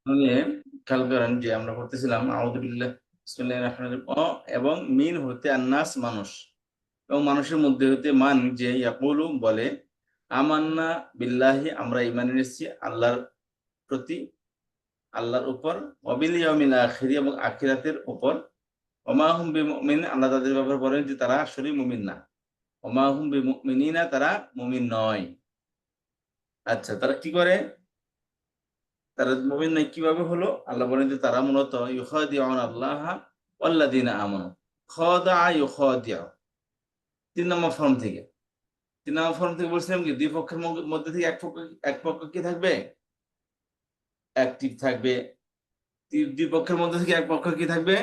নিয়ে খেয়াল করেন যে আমরা পড়তেছিলাম আউযুবিল্লাহ বিসমিল্লাহির রহমানির রহিম এবং মিন হতে আন্নাস মানুষ এবং মানুষের মধ্যে হতে মান যে ইয়াকুলু বলে আমান্না বিল্লাহি আমরা ঈমান এনেছি আল্লাহর প্রতি আল্লাহর উপর ওয়াবিল ইয়াউমিল আখির এবং আখিরাতের উপর ওমা হুম বিমুমিন আল্লাহ তাদের ব্যাপারে বলেন যে তারা আসলে মুমিন না ওমা হুম বিমুমিনিনা তারা মুমিন নয়। আচ্ছা তারা কি করে? তারা মুমিন নয় কিভাবে হলো? আল্লাহ বলেন যে তারা মূলত ইউখাদিউন আল্লাহ ওয়াল্লাযিনা আমানু খাদা ইউখাদিউ 3 নম্বর ফর্ম থেকে 3 নম্বর ফর্ম থেকে বলছিলাম কি দুই পক্ষের মধ্যে থেকে এক পক্ষ কি থাকবে? অ্যাক্টিভ থাকবে। দুই পক্ষের মধ্যে থেকে এক পক্ষ কি থাকবে?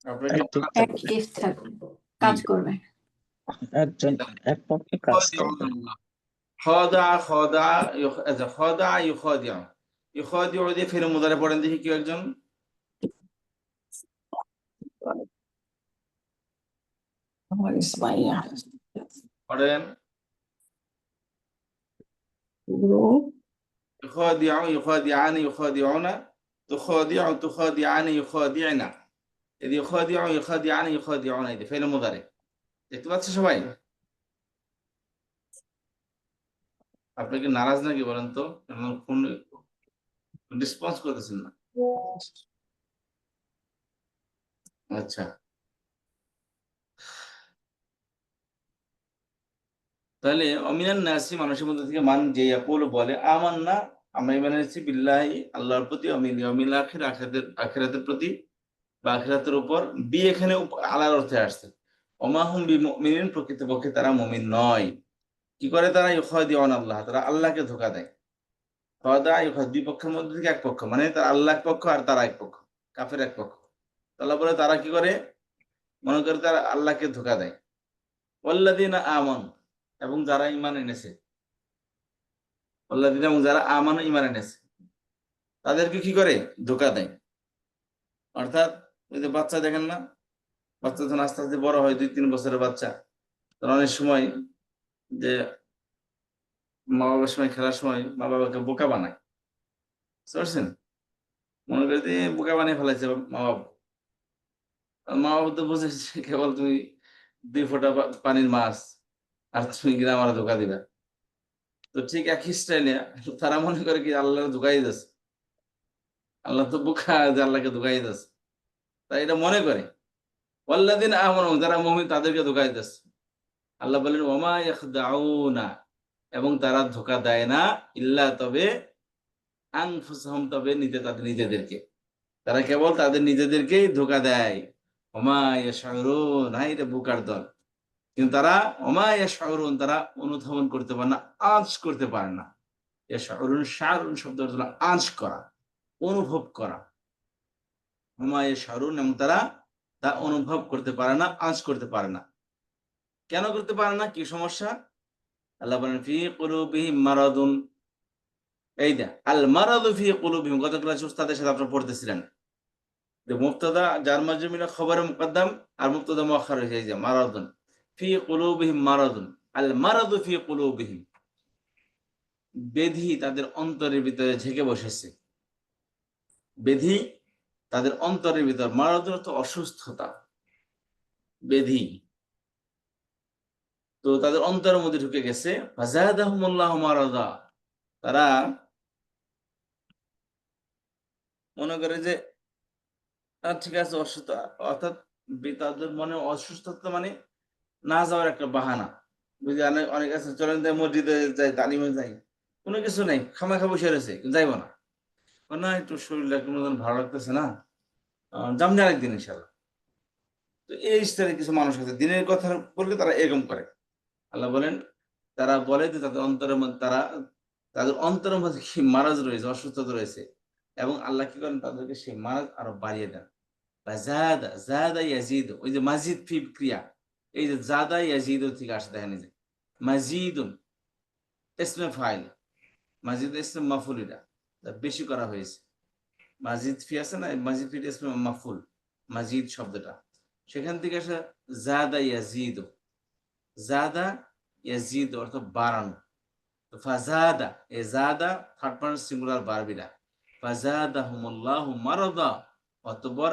আপনাকে অ্যাক্টিভ থাকবে, কাজ করবে। একজন এক পক্ষে কাজ করবে। খাদা খাদা আচ্ছা খাদা ইউখাদিউ ইউখাদিউ দিয়ে ফের মুদারে পড়েন দেখি কি একজন পড়েন يخادع يخادعان يخادعون تخادع تخادعان يخادعن إذ يخادع يخادعان يخادعون إذ فعل مضارع দেখতে পাচ্ছ সবাই? আপনি কি নারাজ নাকি বলেন তো? ফোন রেসপন্স করতেছেন না। আচ্ছা তাহলে অমিনান নাসি মানুষের মধ্যে থেকে মান যে ইয়াকুল বলে আমান্না আমরা ঈমান এনেছি বিল্লাহি আল্লাহর প্রতি ওয়ামিল ইয়াউমিল আখির আখিরাতের প্রতি বা আখিরাতের উপর বি এখানে আলার অর্থে আসছে ওমা হুম বিমুমিনিন প্রকৃতপক্ষে তারা মুমিন নয়। কি করে তারা? ইউখাদিউন আল্লাহ তারা আল্লাহকে ধোঁকা দেয়। খাদা ইউখাদ দুই পক্ষের মধ্যে থেকে এক পক্ষ মানে তারা আল্লাহ এক পক্ষ আর তারা এক পক্ষ কাফের এক পক্ষ। আল্লাহ বলে তারা কি করে? মনে করে তারা আল্লাহকে ধোঁকা দেয়। ওয়াল্লাযিনা আমানু এবং যারা ঈমান এনেছে ওয়াল্লাযিনা এবং যারা আমানু ঈমান এনেছে তাদেরকে কি করে? ধোঁকা দেয়। অর্থাৎ ওই যে বাচ্চা দেখেন না, বাচ্চা যখন আস্তে আস্তে বড় হয় 2-3 বছরের বাচ্চা তখন অনেক সময় যে মা বাবার সময় খেলার সময় মা বাবাকে বোকা বানায়, বুঝতে পারছেন? মনে করে যে বোকা বানিয়ে ফেলাইছে মা বাবা। মা বাবা তো বুঝেছে কেবল তুমি 2 ফোঁটা পানির মাছ আর তুমি কিনা আমার ধোকা দিবা। তো ঠিক একই স্টাইলে তারা মনে করে কি আল্লাহ ধোকাই দিচ্ছে, আল্লাহ তো বোকা যে আল্লাহকে ধোকাই দিচ্ছে, তাই এটা মনে করে। ওয়াল্লাযিন আমানু যারা মুমিন তাদেরকে ধোকা দিচ্ছে। আল্লাহ বলেন ওমা ইয়াখদাউনা এবং তারা ধোকা দেয় না ইল্লা তবে আনফুসাহুম তবে তাদের নিজেদেরকে। তারা কেবল তাদের নিজেদেরকেই ধোকা দেয়। ওমা ইয়াশউরুন হায় রে বোকার দল। কিন্তু তারা ওমা ইয়াশউরুন তারা অনুধাবন করতে পারে না, আঁচ করতে পারে না। ইয়াশউরুন শারুন শব্দ অর্থ হলো আঁচ করা, অনুভব করা। ওমা ইয়াশউরুন এবং তারা তা অনুভব করতে পারে না, আঁচ করতে পারে না। কেন করতে পারে না? কি সমস্যা? আল্লাহ বলেন ফি কুলুবিহিম মারাদুন। এই দা আল মারাদু ফি কুলুবিহিম গত ক্লাসে উস্তাদের সাথে আপনারা পড়তেছিলেন যে মুবতাদা যার মাঝে মিলে খবরে মুকদ্দাম আর মুবতাদা মুআখখার হয়ে যায় মারাদুন ফি কুলুবিহিম মারাদুন আল মারাদু ফি কুলুবিহিম বেধি তাদের অন্তরের ভিতরে ঝেঁকে বসেছে। বেধি তাদের অন্তরের ভিতর, মারাদুন অর্থ অসুস্থতা, বেধি। তো তাদের অন্তরের মধ্যে ঢুকে গেছে ফাযাদাহুমুল্লাহু মারাদা তারা মনে করে যে ঠিক আছে অসুস্থ, অর্থাৎ তাদের মনে অসুস্থতা মানে না যাওয়ার একটা বাহানা। বুঝলি অনেক আছে চলেন যাই মসজিদে যাই তালিমে যাই, কোনো কিছু নেই খামাখা বসে রয়েছে যাইবো না, না একটু শরীরটা কোনো ভালো লাগতেছে না, জামনি আরেকদিন ইনশাল্লাহ। তো এই স্তরে কিছু মানুষ আছে দিনের কথা বললে তারা এরকম করে। আল্লাহ বলেন তারা বলে যে তাদের অন্তরের মধ্যে তাদের অন্তরের মধ্যে কি মারাজ রয়েছে, অসুস্থতা রয়েছে এবং আল্লাহ কি করেন তাদেরকে সেই মারাজ আরো বাড়িয়ে দেন। বা জাদা জাদা ইয়াজিদ ওই যে মাজিদ ফি ক্রিয়া, এই যে জাদা ইয়াজিদ থেকে আসে দেখেন এই যে মাজিদুন ইসমে ফাইল, মাজিদ ইসমে মাফুল, এটা বেশি করা হয়েছে। মাজিদ ফি আছে না, মাজিদ ফি ইসমে মাফুল, মাজিদ শব্দটা সেখান থেকে আসে জাদা ইয়াজিদ, জাদা ইয়াজিদ অর্থ বাড়ানো। তো ফাজাদা, এ জাদা থার্ড পারসন সিঙ্গুলার ভার্ব এটা। ফাজাদাহুমুল্লাহু মারাদা, অতঃপর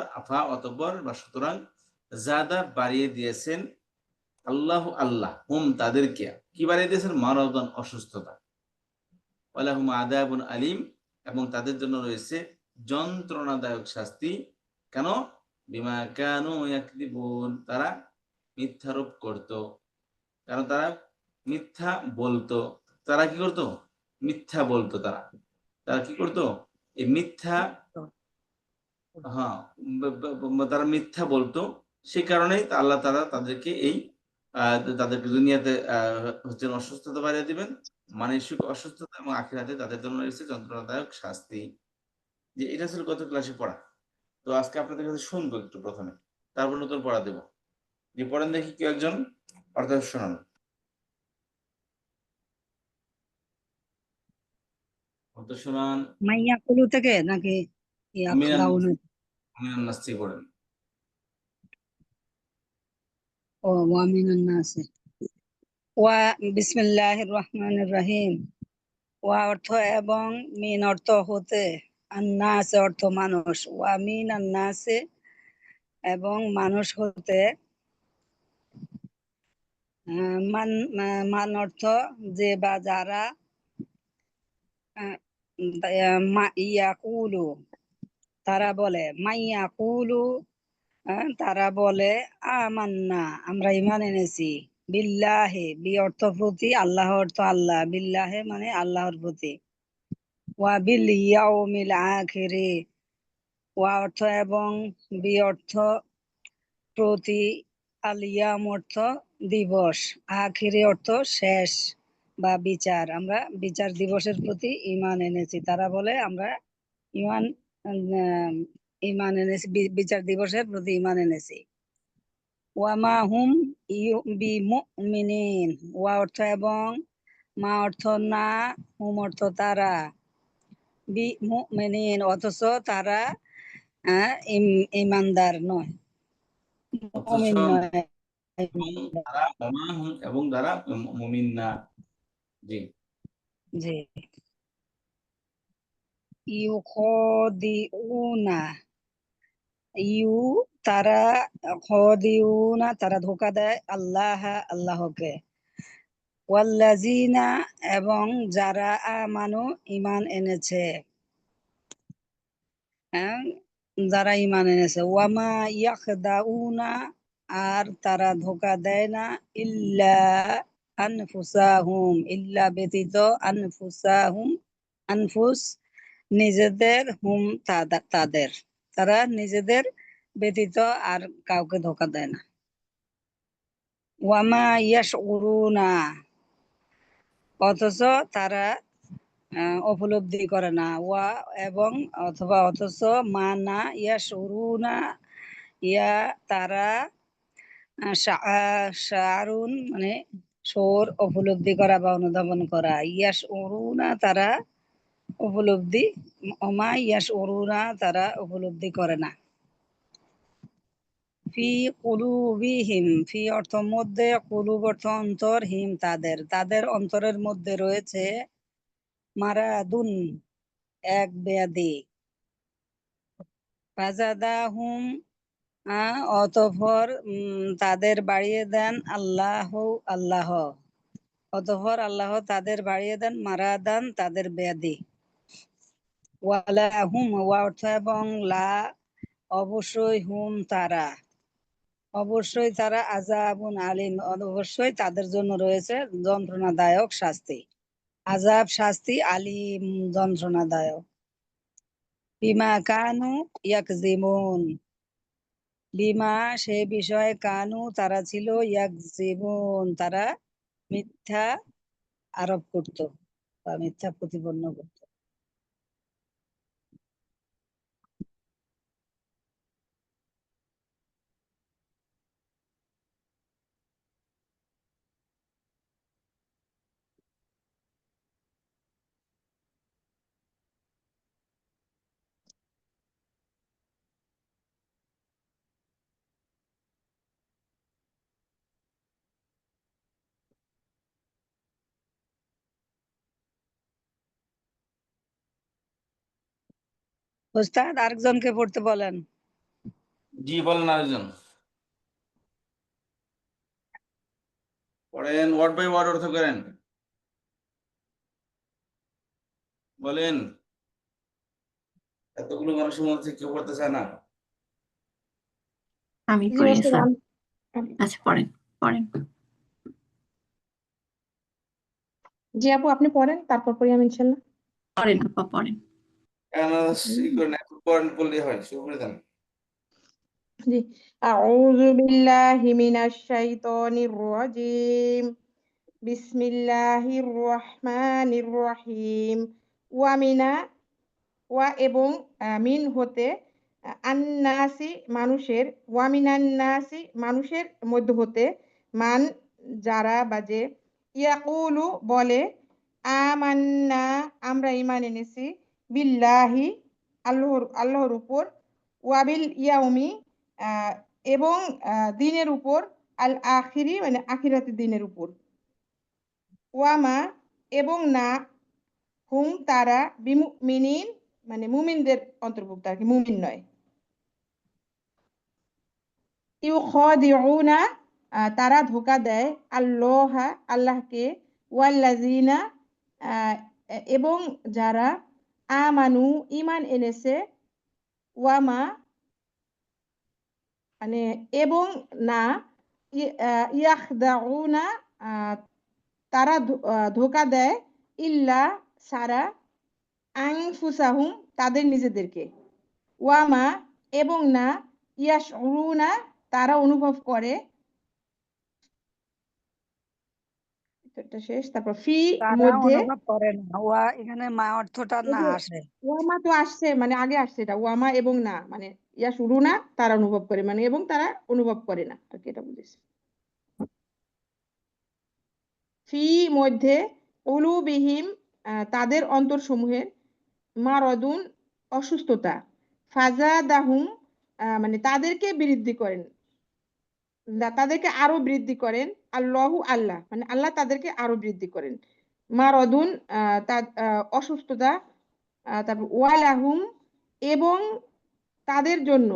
অতঃপর বা সুতরাং জাদা বাড়িয়ে দিয়েছেন আল্লাহ আল্লাহ হুম তাদেরকে, কি বাড়িয়ে দিয়েছেন? মারাদান, অসুস্থতা। ওয়ালাহুম আযাবুন আলীম, এবং তাদের জন্য রয়েছে যন্ত্রণাদায়ক শাস্তি। কেন? বিমা কানু ইয়াকযিবুন, তারা মিথ্যারোপ করত। কারণ তারা মিথ্যা বলতো। তারা কি করতো? মিথ্যা বলতো। তারা তারা কি করতো? এই মিথ্যা, হ্যাঁ, তারা মিথ্যা বলতো। সেই কারণেই আল্লাহ তাআলা তাদেরকে এই তাদেরকে দুনিয়াতে হচ্ছে অসুস্থতা বাড়িয়ে দিবেন, মানসিক অসুস্থতা, এবং আখিরাতে তাদের জন্য রয়েছে যন্ত্রণাদায়ক শাস্তি। যে এটা ছিল গত ক্লাসে পড়া। তো আজকে আপনাদের কাছে শুনবো একটু প্রথমে, তারপর নতুন পড়া দেবো। যে পড়েন দেখি কেউ একজন অর্থ শোনান, অর্থ শোনান। মাইয়া কুলু থেকে নাকি মিনান ইয়াকলাউন? মিনান নাস থেকে পড়েন। ও ওয়ামিনান নাসে। ওয়া বিসমিল্লাহির রহমানির রহিম। ওয়া অর্থ এবং, মিন অর্থ হতে, আন্নাসে অর্থ মানুষ। ওয়া মিন আন্নাসে এবং মানুষ হতে, মান মান অর্থ যে বা যারা, ইয়াকুলু তারা বলে, মাইয়াকুলু তারা বলে, আমান্না আমরা ঈমান এনেছি, বিল্লাহে বি অর্থ প্রতি, আল্লাহ অর্থ আল্লাহ, বিল্লাহে মানে আল্লাহর প্রতি, ওয়া বিল ইয়াউমিল আখিরি ওয়া অর্থ এবং, বি অর্থ প্রতি, আল ইয়াম অর্থ দিবস, আখিরি অর্থ শেষ বা বিচার, আমরা বিচার দিবসের প্রতি ঈমান এনেছি। তারা বলে আমরা ঈমান ঈমান এনেছি, বিচার দিবসের প্রতি ঈমান এনেছি। ওয়ামা হুম বিমুমিনিন, ওয়া অর্থ এবং, মা অর্থ না, হুম অর্থ তারা, বিমুমিনিন অথচ তারা ঈমানদার নয়, অথচ মুমিন নয়। এবং তারা মুমিন না। জি। জি। ইউখদিউনা, ইউ তারা, খদিউনা তারা ধোঁকা দেয়, আল্লাহ আল্লাহকে, ওয়াল্লাযিনা এবং যারা আমানু ঈমান এনেছে, হ্যাঁ, যারা ঈমান এনেছে, ওয়ামা ইয়াখদাউনা আর তারা ধোঁকা দেয় না, ইল্লা আনফুসাহুম ইল্লা ব্যতীত, আনফুসাহুম আনফুস নিজেদের, হুম তাদের, তারা নিজেদের ব্যতীত আর কাউকে ধোঁকা দেয় না। ওয়ামা ইয়াশউরুনা অথচ তারা উপলব্ধি করে না, ওয়া এবং অথবা অথচ, মা না ইয়াশউরুনা ইয়া তারা, শাআরুন মানে শোর, উপলব্ধি করা বা অনুধাবন করা, ইয়াশউরুনা তারা উপলব্ধি, ওমা ইয়াশউরুনা তারা উপলব্ধি করে না। ফি কুলুবিহিম, ফি অর্থ মধ্যে, কুলুব অর্থ অন্তর, হিম তাদের, তাদের অন্তরের মধ্যে রয়েছে, মারাদুন এক ব্যাধি, ফাজাদাহুম অতঃপর তাদের বাড়িয়ে দেন, আল্লাহ আল্লাহ অতঃপর আল্লাহ তাদের বাড়িয়ে দেন, মারাদান তাদের ব্যাধি। ওয়ালা হুম ওয়া অর্থ এবং, লা অবশ্যই, হুম তারা, অবশ্যই তারা, আযাবুন আলীম অবশ্যই তাদের জন্য রয়েছে যন্ত্রণাদায়ক শাস্তি, আযাব শাস্তি, আলীম যন্ত্রণাদায়ক। বিমা কানু ইয়াকযিবুন, বিমা সে বিষয়ে, কানু তারা ছিল, ইয়াকযিবুন তারা মিথ্যা আরোপ করত বা মিথ্যা প্রতিপন্ন করত। ওস্তাদ আরেকজনকে পড়তে বলেন। জি বলেন, আরেকজন পড়েন, ওয়ার্ড বাই ওয়ার্ড অর্থ করেন, বলেন। এতগুলো মানুষের মধ্যে কেউ পড়তে চায় না? আমি জি পড়ি ওস্তাদ স্যার। আচ্ছা পড়েন পড়েন। জি আপু আপনি পড়েন, তারপর পড়ি আমি ইনশাল্লাহ। পড়েন আপা পড়েন। কেন ই করেন, এখন পড়েন বললেই হয়, শুরু করে দেন। জি আউযু বিল্লাহি মিনাশ শাইতানির রাজিম বিসমিল্লাহির রহমানির রহিম ওয়া এবং মিন হতে আন্নাসি মানুষের ওয়ামিনান্নাসি মানুষের মধ্য হতে মান যারা বাজে ইয়াকুলু বলে আমান্না আমরা ঈমান এনেছি বিল্লাহি আল্লাহর উপর ওয়াবিল ইয়াউমি এবং দিনের উপর আল আখিরি মানে আখিরাতের দিনের উপর ওয়ামা এবং না হুম তারা বিমুমিনিন মানে মুমিনদের অন্তর্ভুক্ত আর কি, মুমিন নয়। ইউখাদিউনা তারা ধোঁকা দেয় আল্লাহকে ওয়াল্লাযিনা এবং যারা আমানু ঈমান এনেছে ওয়ামা মানে এবং না ইয়াখদাউনা তারা ধোঁকা দেয় ইল্লা সারা আনফুসাহুম তাদের নিজেদেরকে ওয়ামা এবং না ইয়াশউরুনা তারা অনুভব করে। এটা শেষ, তারপর ফি তারা মধ্যে অনুভব করে না, ওয়া এখানে মা অর্থটা এই না যে আসে। ওয়ামা তো আসছে মানে আগে আসছে, এটা ওয়ামা এবং না মানে ইয়াশউরুনা তারা অনুভব করে মানে এবং তারা অনুভব করে না আর কি, এটা বুঝেছি। ফি মধ্যে উলুবিহিম তাদের অন্তরসমূহের মারদুন অসুস্থতা ফাজাদাহুম মানে তাদেরকে বৃদ্ধি করেন, তাদেরকে আরো বৃদ্ধি করেন আল্লাহু আল্লাহ মানে আল্লাহ তাদেরকে আরো বৃদ্ধি করেন মারদুন অসুস্থতা তারপর ওয়ালাহুম এবং তাদের জন্য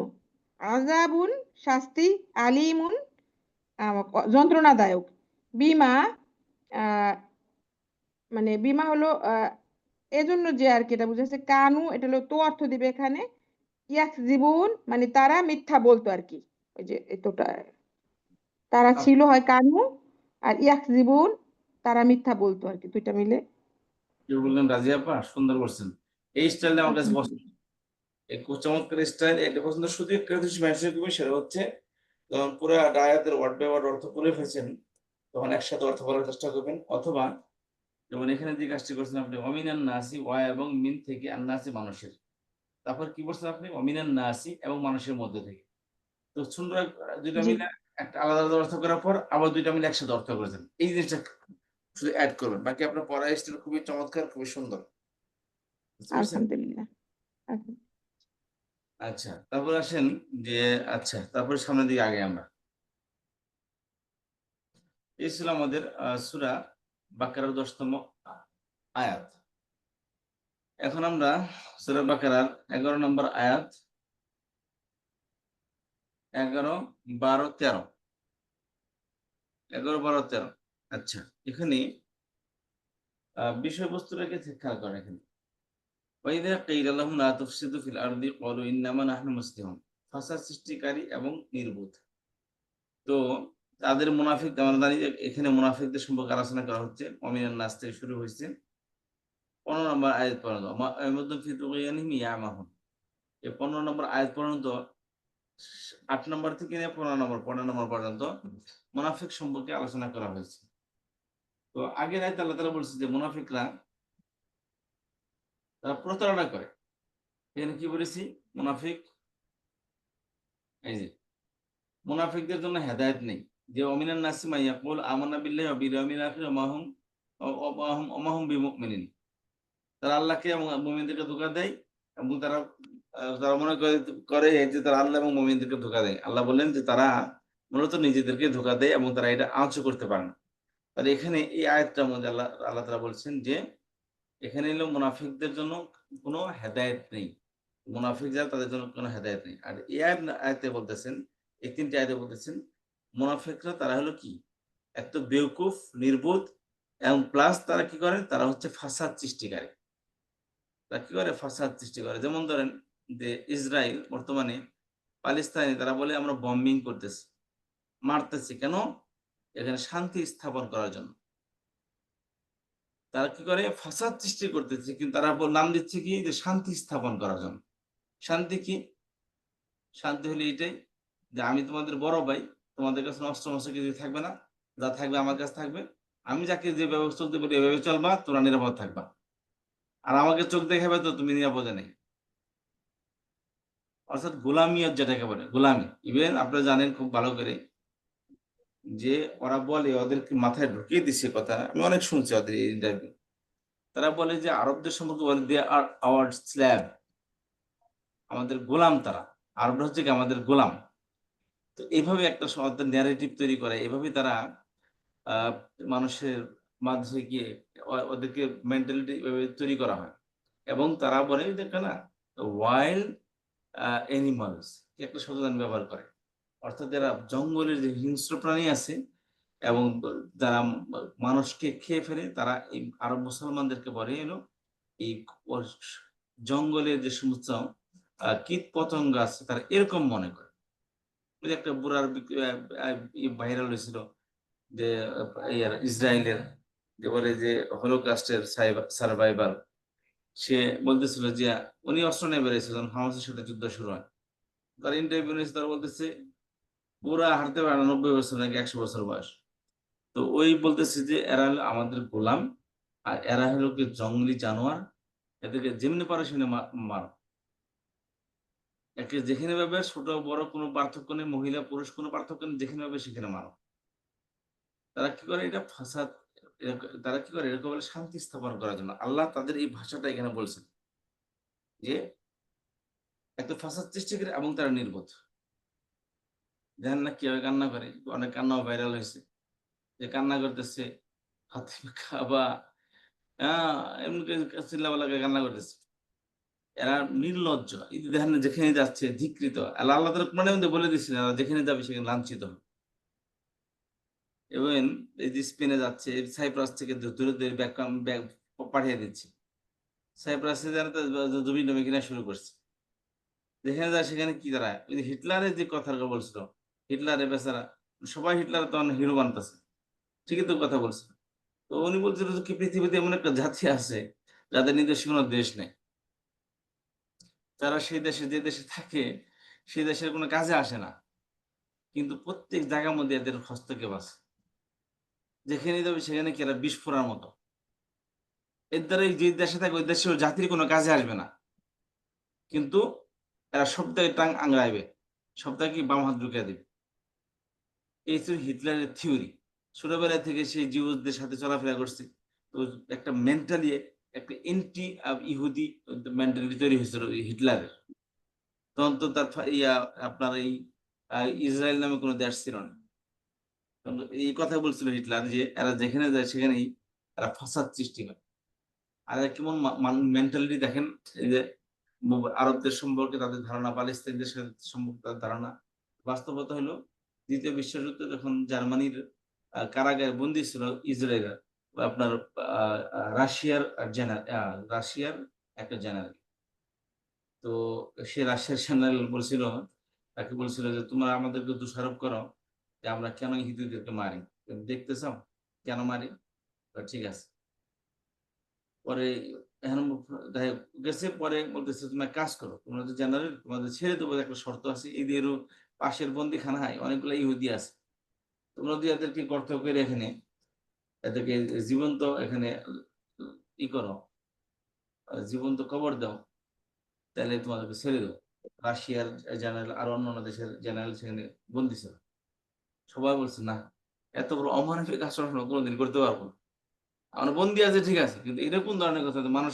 আযাবুন শাস্তি আলিমুন যন্ত্রণাদায়ক বিমা আহ, মানে বিমা হলো এজন্য যে আর কি, এটা বুঝাচ্ছে কানু এটা হলো তো অর্থ দিবে এখানে ইয়াকযিবুন মানে তারা মিথ্যা বলতো আর কি, ওই যে এতটা তারা ছিল হয় কানু আর ইয়াকযিবুন তারা মিথ্যা বলতো আর কি, দুইটা মিলে। কেউ বললেন রাজি আপা সুন্দর করছেন, এই স্টাইলটা আমার কাছে পছন্দ, আলহামদুলিল্লাহ। এই চমৎকার স্টাইল, এটা পছন্দ। শুধু একটা কিছু মেনশন করবে, সেটা হচ্ছে যখন পুরো ডায়াতের ওয়ার্ড বাই ওয়ার্ড অর্থ করে ফেলছেন, তখন একসাথে অর্থ বলার চেষ্টা করবেন। অথবা যেমন এখানে যে কাজটি করছেন আপনি, অমিনান নাসি ওয়া এবং মিন থেকে আন্নাসি মানুষের, তারপর কি বলছেন আপনি, অমিনান নাসি এবং মানুষের মধ্যে থেকে। তো সুন্দর দুইটা জি মিলে একটা আলাদা আলাদা অর্থ করার পর আবার দুইটা মিলে একসাথে অর্থ করেছেন, এই জিনিসটা শুধু অ্যাড করবেন। বাকি আপনার পড়া স্টাইল খুবই চমৎকার, খুবই সুন্দর, বুঝতে পারছেন? আলহামদুলিল্লাহ। আচ্ছা, তারপর আসেন যে, আচ্ছা তারপরে সামনের দিকে আগে আমরা, এই ছিল আমাদের সূরা বাকারার 10তম আয়াত। এখন আমরা সূরা বাকারার 11 নম্বর আয়াত, 11, 12, 13, 11, 12, 13। আচ্ছা, এখানে বিষয়বস্তুটাকে খেয়াল করেন। এখানে ওয়াইদা কিলা লাহুম লা তুফসিদু ফিল আরদি ক্বালু ইন্নামা নাহনু মুসলিহুন, ফাসাদ সৃষ্টিকারী এবং নির্বোধ। তো তাদের মুনাফিক, আমরা জানি যে এখানে মুনাফিকদের সম্পর্কে আলোচনা করা হচ্ছে, অমিনান নাস থেকে শুরু হয়েছে 15 নম্বর আয়াত পর্যন্ত, মা'আমাদুম ফি তুগয়ানিহিম ইয়ামাহুন। এই 15 নম্বর আয়াত পর্যন্ত, 8 নম্বর থেকে নিয়ে 15 নম্বর পর্যন্ত মুনাফিক সম্পর্কে আলোচনা করা হয়েছে। তো আগের আয়াতে আল্লাহ তাআলা বলছে যে মুনাফিকরা তারা প্রতারণা করে। এখানে কি বলেছি, মুনাফিক, এই যে মুনাফিকদের জন্য হেদায়েত নেই, যে অমিনান নাসি মা ইয়াকুল আমান্না বিল্লাহি ওয়া বিল ইয়াউমিল আখির ওয়া মা হুম বিমুমিনিন। তারা আল্লাহকে এবং মুমিনদেরকে ধোঁকা দেয়, এবং তারা তারা মনে করে যে তারা আল্লাহ এবং মুমিনদেরকে ধোঁকা দেয়। আল্লাহ বললেন যে তারা মূলত নিজেদেরকে ধোঁকা দেয় এবং তারা এটা আঁচও করতে পারে না। তাহলে এখানে এই আয়াতটার মধ্যে আল্লাহ তাআলা বলছেন যে এখানে এলো মুনাফিকদের জন্য কোনো হেদায়েত নেই, মুনাফিক যারা তাদের জন্য কোনো হেদায়েত নেই। আর এই আয়াতে বলতেছেন, এই 3টি আয়াতে বলতেছেন মুনাফিকরা তারা হলো কি, এত বেওকুফ, নির্বোধ, এবং প্লাস তারা কি করে, তারা হচ্ছে ফাসাদ সৃষ্টিকারী। তারা কি করে, ফাসাদ সৃষ্টি করে। যেমন ধরেন যে ইসরায়েল বর্তমানে পাকিস্তানি, তারা বলে আমরা বম্বিং করতেছি, মারতেছি, কেন? এখানে শান্তি স্থাপন করার জন্য। তারা কি করে, ফাসাদ সৃষ্টি করতেছে, কিন্তু তারা নাম দিচ্ছে কি, যে শান্তি স্থাপন করার জন্য। শান্তি কি? শান্তি হলো এটাই যে আমি তোমাদের বড় ভাই, তোমাদের কাছে অস্ত্র মস্ত্র কিছু থাকবে না, যা থাকবে আমার কাছে থাকবে, আমি যাকে যে ব্যবস্থা চলতে বলি এভাবে চলবা, তোমরা নিরাপদ থাকবা, আর আমাকে চোখ দেখাবে তো তুমি নিরাপদে নেই। অর্থাৎ গোলামিয়ত যেটাকে বলে, গোলামি। ইভেন আপনারা জানেন খুব ভালো করে যে ওরা বলে, ওদেরকে মাথায় ঢুকিয়ে দিচ্ছে কথা, আমি অনেক শুনছি ওদের ইন্টারভিউ, তারা বলে যে আরবদের সম্পর্কে বলে দে আর আওয়ার স্ল্যাভ, আমাদের গোলাম তারা, আরবরা হচ্ছে কি আমাদের গোলাম। তো এইভাবে একটা ন্যারেটিভ তৈরি করে, এভাবে তারা আহ, মানুষের মাঝে গিয়ে ওদেরকে মেন্টালিটি তৈরি করা হয়। এবং তারা বলে দেখে না, ওয়াইল্ড অ্যানিমালস একটা শব্দ ব্যবহার করে, অর্থাৎ যারা জঙ্গলের যে হিংস্র প্রাণী আছে এবং যারা মানুষকে খেয়ে ফেলে, তারা এই আরব মুসলমানদেরকে বলে এলো এই জঙ্গলের যে সমস্ত কীট পতঙ্গ আছে তারা এরকম মনে করে। ওই যে একটা বুড়ার ভাইরাল হয়েছিল যে ইসরায়েলের, যে বলে যে হলোকাস্টের সার্ভাইভার, সে বলতেছিল যে উনি অস্ত্র নিয়ে বেরিয়েছিলেন, হামাসের সাথে যুদ্ধ শুরু হয়, তার ইন্টারভিউ নিয়েছে, তারা বলতেছে পুরা হারতে পারে না, 90 বছর নাকি 100 বছর বয়স। তো ওই বলতেছে যে এরা হলো আমাদের গোলাম, আর এরা হলো কি জঙ্গলি জানোয়ার, এদেরকে যেমনি পারো সেমনি মারো, একে যেখানে পাবে, ছোট বড় কোনো পার্থক্য নেই, মহিলা পুরুষ কোনো পার্থক্য নেই, যেখানে পাবে সেখানে মারো। তারা কি করে, এটা ফাসাদ, তারা কি করে, এরকম বলে শান্তি স্থাপন করার জন্য। আল্লাহ তাদের এই ভাষাটা এখানে বলছেন যে একটা ফাসাদ সৃষ্টি করে, এবং তারা নির্বোধ। জানেন না কিভাবে কান্না করে, অনেক কান্নাও ভাইরাল হয়েছে, যে কান্না করতেছে হাতে খাবা, এমনি চিল্লাপাল্লা করে কান্না করতেছে। এরা নির্লজ্জ, এই যে দেখেন না, যেখানে যাচ্ছে ধিকৃত। আল্লাহ আল্লাহ তাআলা কোরআনের মধ্যে বলে দিচ্ছিলেন এরা যেখানে যাবে সেখানে লাঞ্ছিত হবে। এবং এই যে স্পেনে যাচ্ছে, সাইপ্রাস থেকে দূরে দূরে ব্যাগ পাঠিয়ে দিচ্ছে, সাইপ্রাসে যারা জমি টমি কিনা শুরু করছে, যেখানে যায় সেখানে কি তারা, ওই যে হিটলারের যে কথাটা বলছিল, হিটলারের বেচারা, সবাই হিটলার তখন হিরো বানতেছে, ঠিকই তো কথা বলছে। তো উনি বলছিল যে কি পৃথিবীতে এমন একটা জাতি আছে যাদের নিজস্ব কোনো দেশ নেই, তারা সেই দেশে, যে দেশে থাকে সেই দেশের কোনো কাজে আসে না, কিন্তু প্রত্যেক জায়গার মধ্যে এদের হস্তক্ষেপ আছে, যেখানে যাবে সেখানে কি এরা বিস্ফোরার মতো। এর দ্বারা যে দেশে থাকে ওই দেশের জাতির কোনো কাজে আসবে না, কিন্তু এরা সপ্তাহে টাং আংড়াইবে, সপ্তাহে কি বাম হাত ঢুকিয়ে দেবে। এই ছিল হিটলারের থিওরি। ছোটবেলা থেকে সেই জিউসদের সাথে চলাফেরা করছে, তো একটা মেন্টালি একটা এন্টি ইহুদি মেন্টালিটি তৈরি হয়েছিল হিটলারের। তখন তো তার আপনার এই ইসরায়েল নামে কোনো দেশ ছিল না। তখন এই কথা বলছিল হিটলার যে এরা যেখানে যায় সেখানেই এরা ফাসাদ সৃষ্টি করে। আর এরা কেমন মেন্টালিটি দেখেন, এই যে আরবদের সম্পর্কে তাদের ধারণা, প্যালেস্তাইনদের সম্পর্কে তাদের ধারণা। বাস্তবতা হলো দ্বিতীয় বিশ্বযুদ্ধে যখন জার্মানির কারাগারে বন্দী ছিল ইসরায়েল, আপনার রাশিয়ার রাশিয়ার একটা জেনারেল, তো সে রাশিয়ার জেনারেল বলছিল, তাকে বলছিল যে তোমরা আমাদেরকে দোষারোপ করো যে আমরা কেন ইহুদিদেরকে মারি, দেখতে চাও কেন মারি? ঠিক আছে। পরে এখন গেছে, পরে বলতেছে তুমি এক কাজ করো, তোমরা তো জেনারেল, তোমাদের ছেড়ে দেবো, একটা শর্ত আছে, এদেরও পাশের বন্দিখানায় অনেকগুলো ইহুদি আছে, তোমরা যদি এদেরকে গর্ত করে এখানে এদেরকে জীবন্ত এখানে ই করো, জীবন্ত কবর দাও, তাহলে তোমাদেরকে ছেড়ে দেবো। রাশিয়ার জেনারেল আর অন্যান্য দেশের জেনারেল সেখানে বন্দি ছিল। সবাই বলছে না, এত বড় অমানবিক আচরণ কোনোদিন করতে পারবো না, আমরা বন্দি আছে ঠিক আছে, কিন্তু এটা কোন ধরনের কথা, মানুষ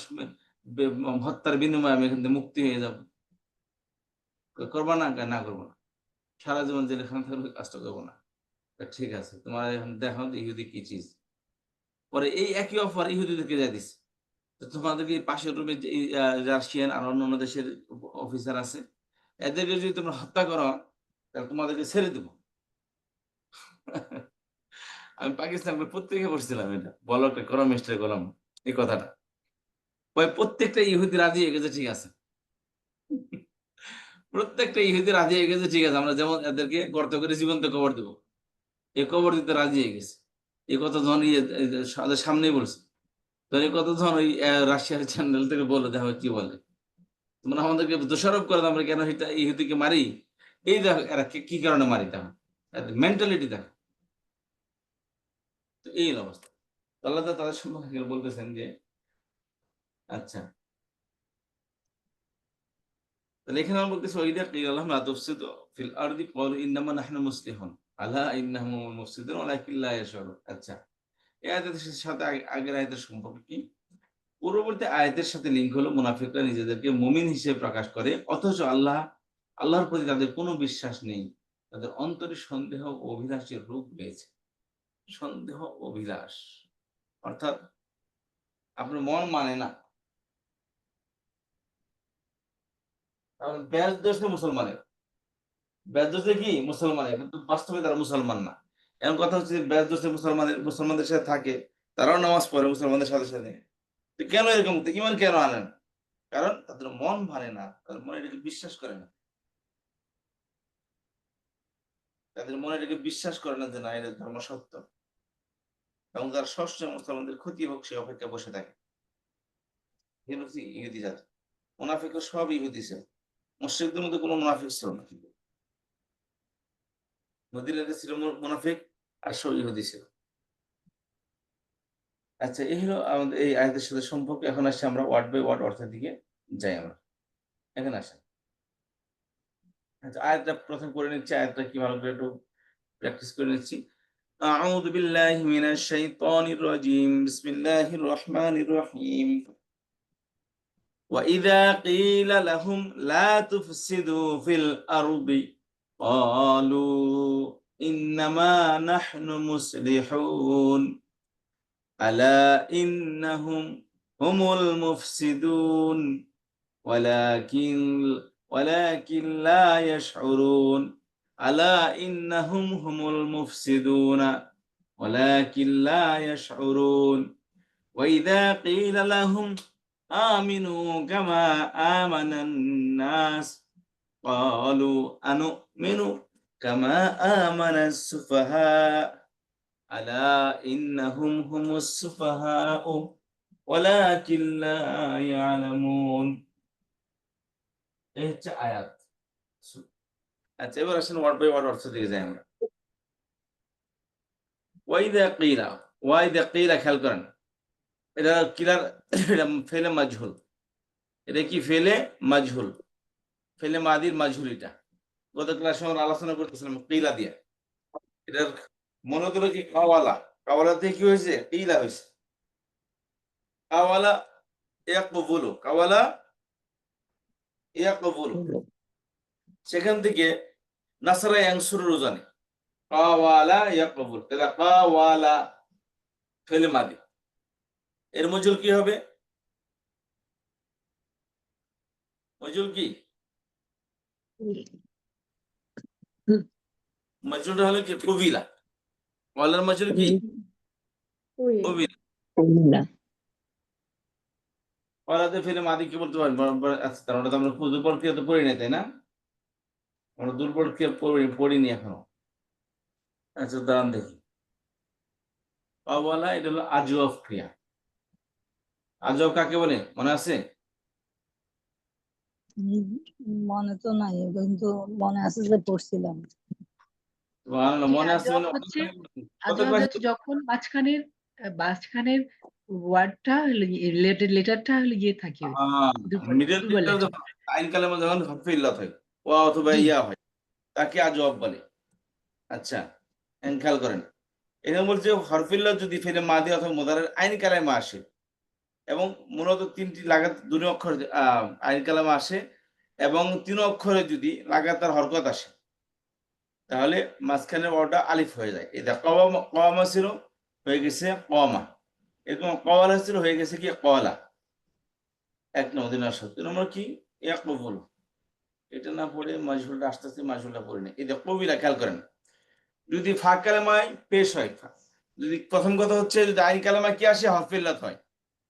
হত্যার বিনিময়ে আমি এখান থেকে মুক্তি হয়ে যাবো, করবা না? না করবো না, সারা জীবন জেলখানা থাকলে কাজটা করবো না। ঠিক আছে, তোমার এখন দেখো ইহুদি কি চিজ। পরে এই একই অফার ইহুদিদেরকে যা দিচ্ছে, তো তো তোমাদেরকে পাশের রুমে যে রাশিয়ান আর অন্যান্য দেশের অফিসার আছে, এদেরকে যদি তোমরা হত্যা করো তাহলে তোমাদেরকে ছেড়ে দেবো। আমি পাকিস্তান পত্রিকা পড়ছিলাম, এটা বলো একটা কলমিস্টের কলম এই কথাটা। ওই প্রত্যেকটা ইহুদি রাজি হয়ে গেছে, ঠিক আছে। প্রত্যেকটা ইহুদি রাজি হয়ে গেছে, ঠিক আছে, আমরা যেমন এদেরকে গর্ত করে জীবন্ত কবর দেবো, এই কবর দিতে রাজি হয়ে গেছে। এই কথা যখন সামনেই বলছে, তখন এই কথা যখন ওই রাশিয়ার চ্যানেল থেকে বলে, দেখো কি বলে, তোমরা আমাদেরকে দোষারোপ করে আমরা কেন এটা ইহুদিকে মারি। এই দেখো এরা কি কারণে মারি, দেখো মেন্টালিটি দেখো। তো এই অবস্থা। আল্লাহ তাআলা তাদের সম্পর্কে বলতেছেন যে আচ্ছা, তাহলে এখানে আমরা বলতেছি ওয়াইদা কিল আল্লাহুম লা তুফসিদু ফিল আরদি ক্বালু ইন্নামা নাহনু মুসলিহুন আলা ইন্নাহুম হুমুল মুফসিদুন ওয়ালাকিন লা ইয়াশউরুন। আচ্ছা, এই আয়াতের সাথে আগের আয়াতের সম্পর্ক কি? পূর্ববর্তী আয়াতের সাথে লিঙ্ক হলো মুনাফিকরা নিজেদেরকে মুমিন হিসেবে প্রকাশ করে, অথচ আল্লাহর প্রতি তাদের কোনো বিশ্বাস নেই। তাদের অন্তরে সন্দেহ ও অভিলাষের রূপ রয়েছে। সন্দেহ অভিলাষ অর্থাৎ আপনার মন মানে না, কারণ ব্যাস দোষ মুসলমানের, ব্যাস দোষে কি মুসলমানের, কিন্তু বাস্তবে তারা মুসলমান না। এমন কথা হচ্ছে ব্যাস দোষে মুসলমানদের সাথে থাকে, তারাও নামাজ পড়ে মুসলমানদের সাথে সাথে। তো কেন এরকম, ইমান কেন আনেন? কারণ তাদের মন মানে না, তাদের মনে এটাকে বিশ্বাস করে না, তাদের মনে এটাকে বিশ্বাস করে না যে না, এটা ধর্ম সত্য, এবং তারা সবসময় মুসলমানদের ক্ষতি হোক সে অপেক্ষা বসে থাকে। ইহুদি জাতি, মুনাফিক সব ইহুদি ছিল, মুশরিকদের মধ্যে কোনো মুনাফিক ছিল না। মদিনাতে ছিল মুনাফিক আর সব ইহুদি ছিল। আচ্ছা, এই হলো আমাদের এই আয়াতের সাথে সম্পর্ক। এখন আসছে আমরা ওয়ার্ড বাই ওয়ার্ড অর্থের দিকে যাই। আমরা এখানে আসেন। আচ্ছা, আয়াতটা প্রথম করে নিচ্ছি, আয়াতটা কি ভালো করে একটু প্র্যাকটিস করে নিচ্ছি। আউযু বিল্লাহি মিনাশ শাইতানির রাজিম, বিসমিল্লাহির রহমানির রহিম। وإذا قيل لهم لا تفسدوا في الأرض قالوا إنما نحن مصلحون ألا إنهم هم المفسدون ولكن لا يشعرون ألا إنهم هم المفسدون ولكن لا يشعرون وإذا قيل لهم آمنوا كما آمن الناس قالوا أنؤمن كما آمن السفهاء ألا إنهم هم السفهاء ولكن لا يعلمون। এই হচ্ছে আয়াত। আচ্ছা, এবার আসেন ওয়ার্ড বাই ওয়ার্ড অর্থ দিকে যাই আমরা। ওয়াইদা কিলা খেয়াল করেন, এটা কিলার, এটা ফেলে মাজহুল, এটা কি ফেলে মাজহুল, ফেলে মাদির মাজহুল। এটা গত ক্লাসে আমরা আলোচনা করতেছিলাম কিলা দিয়ে। এটার মনে হলো কি কাওয়ালা, কাওয়ালাতে কি হয়েছে, কিলা হয়েছে। কাওয়ালা ইয়াকবুলু, কাওয়ালা ইয়াকবুলু, সেখান থেকে নাসরা ইয়ানসুরু রুজানি, কাওয়ালা ইয়াকবুল, এটা কাওয়ালা ফেলে মাদি। এর মজুল কি হবে? মজুল কি? মজুলটা হলো কি কবিলা, কাওয়ালার মজুল কি কবিলা। কাওয়ালাতে ফেলে মাদি কি বলতে পারেন? আচ্ছা, তার মানে তো আমরা দুর্বল ক্রিয়া তো পড়ি নাই, তাই না? আমরা দুর্বল ক্রিয়া পড়িনি এখনো। আচ্ছা, দাঁড়ান দেখি। কাওয়ালা এটা হলো আজওয়াব ক্রিয়া। আজওয়াব কাকে বলে মনে আছে? মনে তো নাই, কিন্তু মনে আছে যে পড়ছিলাম। মনে আছে মানে যখন মাঝখানের ওয়ার্ডটা লেটারটা হলো ইয়ে থাকে, মিডল লেটার যখন আইন কালামে যখন হরফে ইল্লাত হয়, ওয়া অথবা ইয়া হয়, তাকে আজওয়াব বলে। আচ্ছা, খেয়াল করেন, এখানে বলছে হরফে ইল্লাত যদি ফেলে মাদি অথবা মুদারের আইন কালামে আসে, এবং মূলত তিনটি লাগাতার দুই অক্ষর আইন কালামে আসে, এবং তিন অক্ষরে যদি লাগাতার হরকত আসে, তাহলে মাঝখানের ওয়ার্ডটা আলিফ হয়ে যায়। এটা কওয়ামা ছিল, হয়ে গেছে কওয়ামা। এরকম কওয়ালা ছিল, হয়ে গেছে কি কওয়ালা। এক নম্বর, 2 নম্বর শর্ত। 2 নম্বর কি? ইয়াকবুল। এটা না পড়ে মাজহুলটা আস্তে আস্তে মাজহুলটা পড়ে নেই। এই যে কবিলা খেয়াল করেন, যদি ফা কালেমায় পেশ হয়, যদি প্রথম কথা হচ্ছে যদি আইন কালেমায় কি আসে, হরফে ইল্লাত হয়।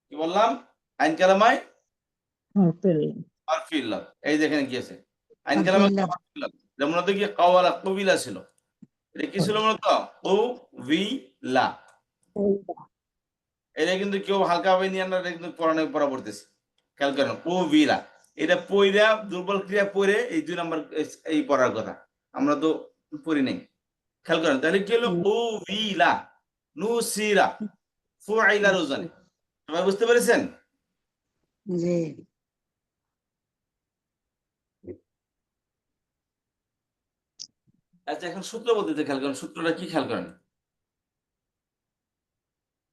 কি বললাম? আইন কালেমায় হরফে ইল্লাত। এই দেখেন কি আছে, আইন কালেমায় হরফে ইল্লাত। যেমন হতো কি কাওয়ালা, কবিলা ছিল। এটা কি ছিল মূলত? কবিলা। এটা কিন্তু কেউ হালকা ভাবে নিয়ে আনা, এটা কিন্তু পড়া পড়তেছে। খেয়াল করেন, কবিলা। এটা পইরা দুর্বল ক্রিয়া পড়ে এই 2 নম্বর এই পড়ার কথা, আমরা তো পড়ি নাই। খেয়াল করেন, তাহলে কি হলো? কবিলা, নুসিরা, ফুআইলা রোজানে। সবাই বুঝতে পেরেছেন? জি। আচ্ছা, এখন সূত্র বলতে খেয়াল করেন, সূত্রটা কি খেয়াল করেন,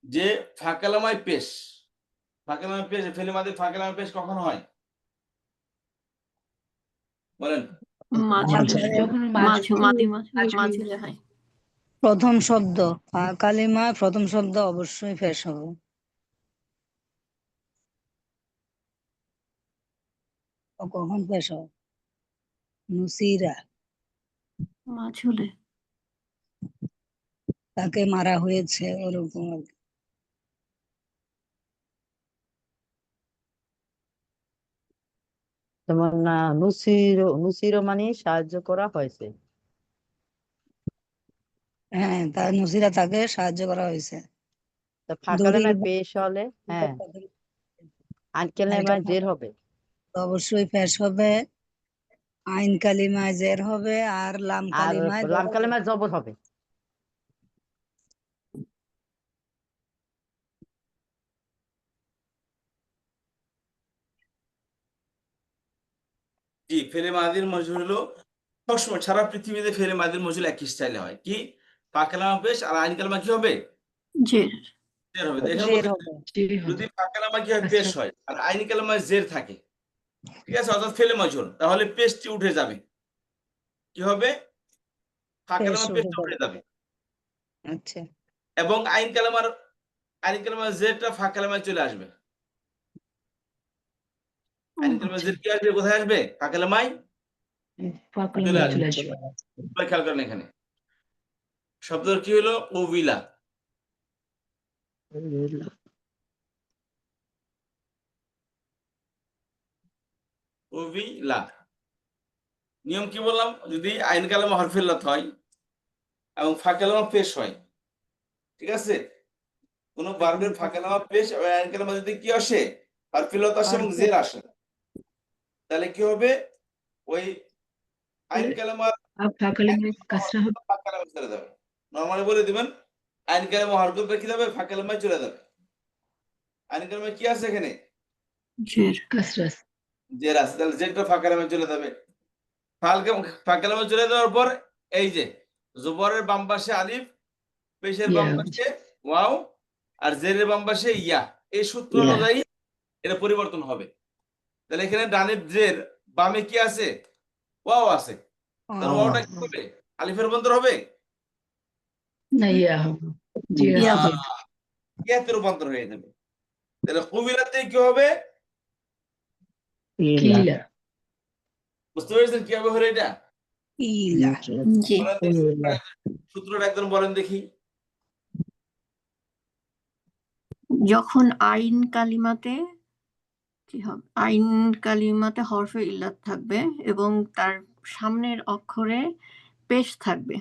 যে ফাকালামায় পেশ, ফাকালামায় পেশ, ফেলে মাদি ফাকালামায় পেশ কখন হয় বলেন? যখন মাঝুলে হয়। প্রথম শব্দ কালিমা, প্রথম শব্দ অবশ্যই পেশ হবে। কখন পেশ হবে? নুসিরা, মাঝুলে। তাকে মারা হয়েছে, ওরকম আর কি। যেমন নুসির মানে সাহায্য করা হয়েছে। হ্যাঁ, নুসিরা, তাকে সাহায্য করা হয়েছে। ফাঁকালেমায় পেশ হলে হ্যাঁ আইন কালেমায় জের হবে, অবশ্যই পেশ হবে। আইন কালিমায় জের হবে, আর লাম আর কালিমায় লাম কালেমায় জবর হবে। জি, ফেলে মাদির মজুর হলো সবসময় সারা পৃথিবীতে ফেলে মাদির মজুর একই স্টাইলে হয়। কি? ফাকালামা পেশ আর আইন কালামা কি হবে? জের। জের হবে। এখানে জের বলতে হবে। যদি ফাকালামা কি হয়? পেশ হয়, আর আইন কালামায় জের থাকে, ঠিক আছে, অর্থাৎ ফেলে মজুর, তাহলে পেশটি উঠে যাবে। কি হবে? ফাকালামা পেশটা উঠে যাবে। আচ্ছা, এবং আইন কালামার জেরটা ফাকালামায় চলে আসবে। আইন কালামার জের কি আসবে? কোথায় আসবে? ফাকালামায় চলে আসবে। খেয়াল করেন এখানে শব্দের কি হলো? কবিলা। কবিলা। নিয়ম কি বললাম? যদি আইন কালামা হরফে ইল্লাত হয় এবং ফা কালামা পেশ হয়, ঠিক আছে, কোন বার্বের ফা কালামা পেশ এবং আইন কালামা যদি কি আসে? হরফে ইল্লাত আসে এবং জের আসে, তাহলে কি হবে? ওই আইন কালামার ফা কালামা চলে যাবে। নরমালি বলে দিবেন, আইন কালামা হরফে কি যাবে? ফা কালামায় চলে যাবে। আইন কালামা কি আছে এখানে? জের। জের আছে, তাহলে জেরটা ফা কালামায় চলে যাবে। ফা কালামায় চলে যাওয়ার পর এই যে জবরের বাম পাশে আলিফ, পেশের বাম পাশে ওয়াও, আর জেরের বাম পাশে ইয়া। এই সূত্র অনুযায়ী এটা পরিবর্তন হবে। তাহলে এখানে ডানের জের, বামে কি আছে? ওয়াও আছে। তাহলে ওয়াওটা কি হবে? আলিফের রূপান্তর হবে? ইয়াতে রূপান্তর হয়ে যাবে। তাহলে কবিলাতে কি হবে? বুঝতে পেরেছেন কিভাবে হলো এটা? ইলা। জি। সূত্রটা একদম বলেন দেখি। যখন আইন কালিমাতে কি হবে? আইন কালিমাতে হরফে ইল্লাত থাকবে এবং তার সামনের অক্ষরে পেশ থাকবে,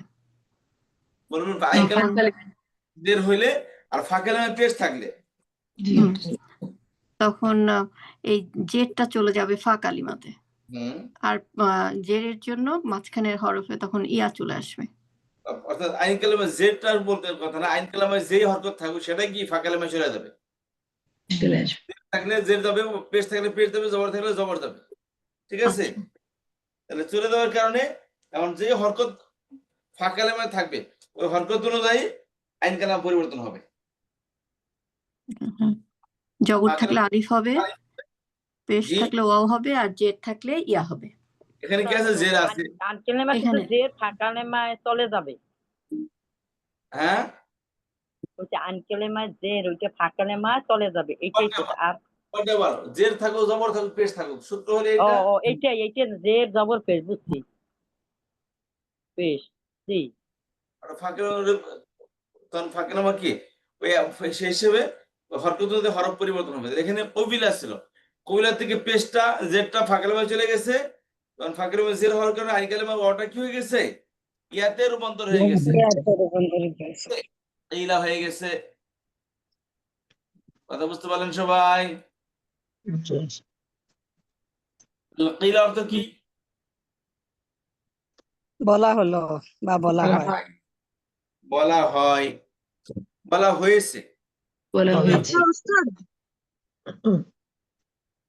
বলবেন আইন কালামা জের হইলে আর ফা কালামা পেশ থাকলে তখন এই জেরটা চলে যাবে ফা কালিমাতে, আর জেরের জন্য মাঝখানের হরফে তখন ইয়া চলে আসবে। অর্থাৎ আইন কালামা জেরটার বলতে কথা না, আইন কালামায় যেই হরকত থাকবে সেটাই কি ফা কালামায় চলে যাবে। থাকলে জের যাবে, পেশ থাকলে পেশ যাবে, জবর থাকলে জবর যাবে, ঠিক আছে। তাহলে চলে যাওয়ার কারণে এখন যে হরকত ফা কালামায় থাকবে ওই হরকত অনুযায়ী আইন কালামা পরিবর্তন হবে। জবর থাকলে আলিফ হবে, পেশ থাকলে ওয়াও হবে, আর জের থাকলে ইয়া হবে। এখানে কি আছে? জের আছে। এখানে জের ফা কালেমায় চলে যাবে। হ্যাঁ, ওইটা আইন কালেমায় জের, ওইটা ফা কালেমায় চলে যাবে, এইটাই তো। আর whatever, জের থাকুক জবর থাকুক পেশ থাকুক, সূত্র হলো ও এটা। ও এইটাই জের জবর পেশ, বুঝছি, পেশ, জি। আর তখন ফাঁকে নামা কি ওই সেই হিসেবে হরকত হরফ পরিবর্তন হবে। এখানে কবিলা ছিল, কবিলা থেকে পেশটা জেরটা ফাঁকে নামে চলে গেছে, তখন ফাঁকে নামে জের হওয়ার কারণে আইন কালেমা ওটা কি হয়ে গেছে, ইয়াতে রূপান্তর হয়ে গেছে, ইলা হয়ে গেছে। কথা বুঝতে পারলেন সবাই? কিলা অর্থ কি? বলা হলো বা বলা হয়। বলা হয়, বলা হয়েছে, বলা তবে হয়েছে। উস্তাদ,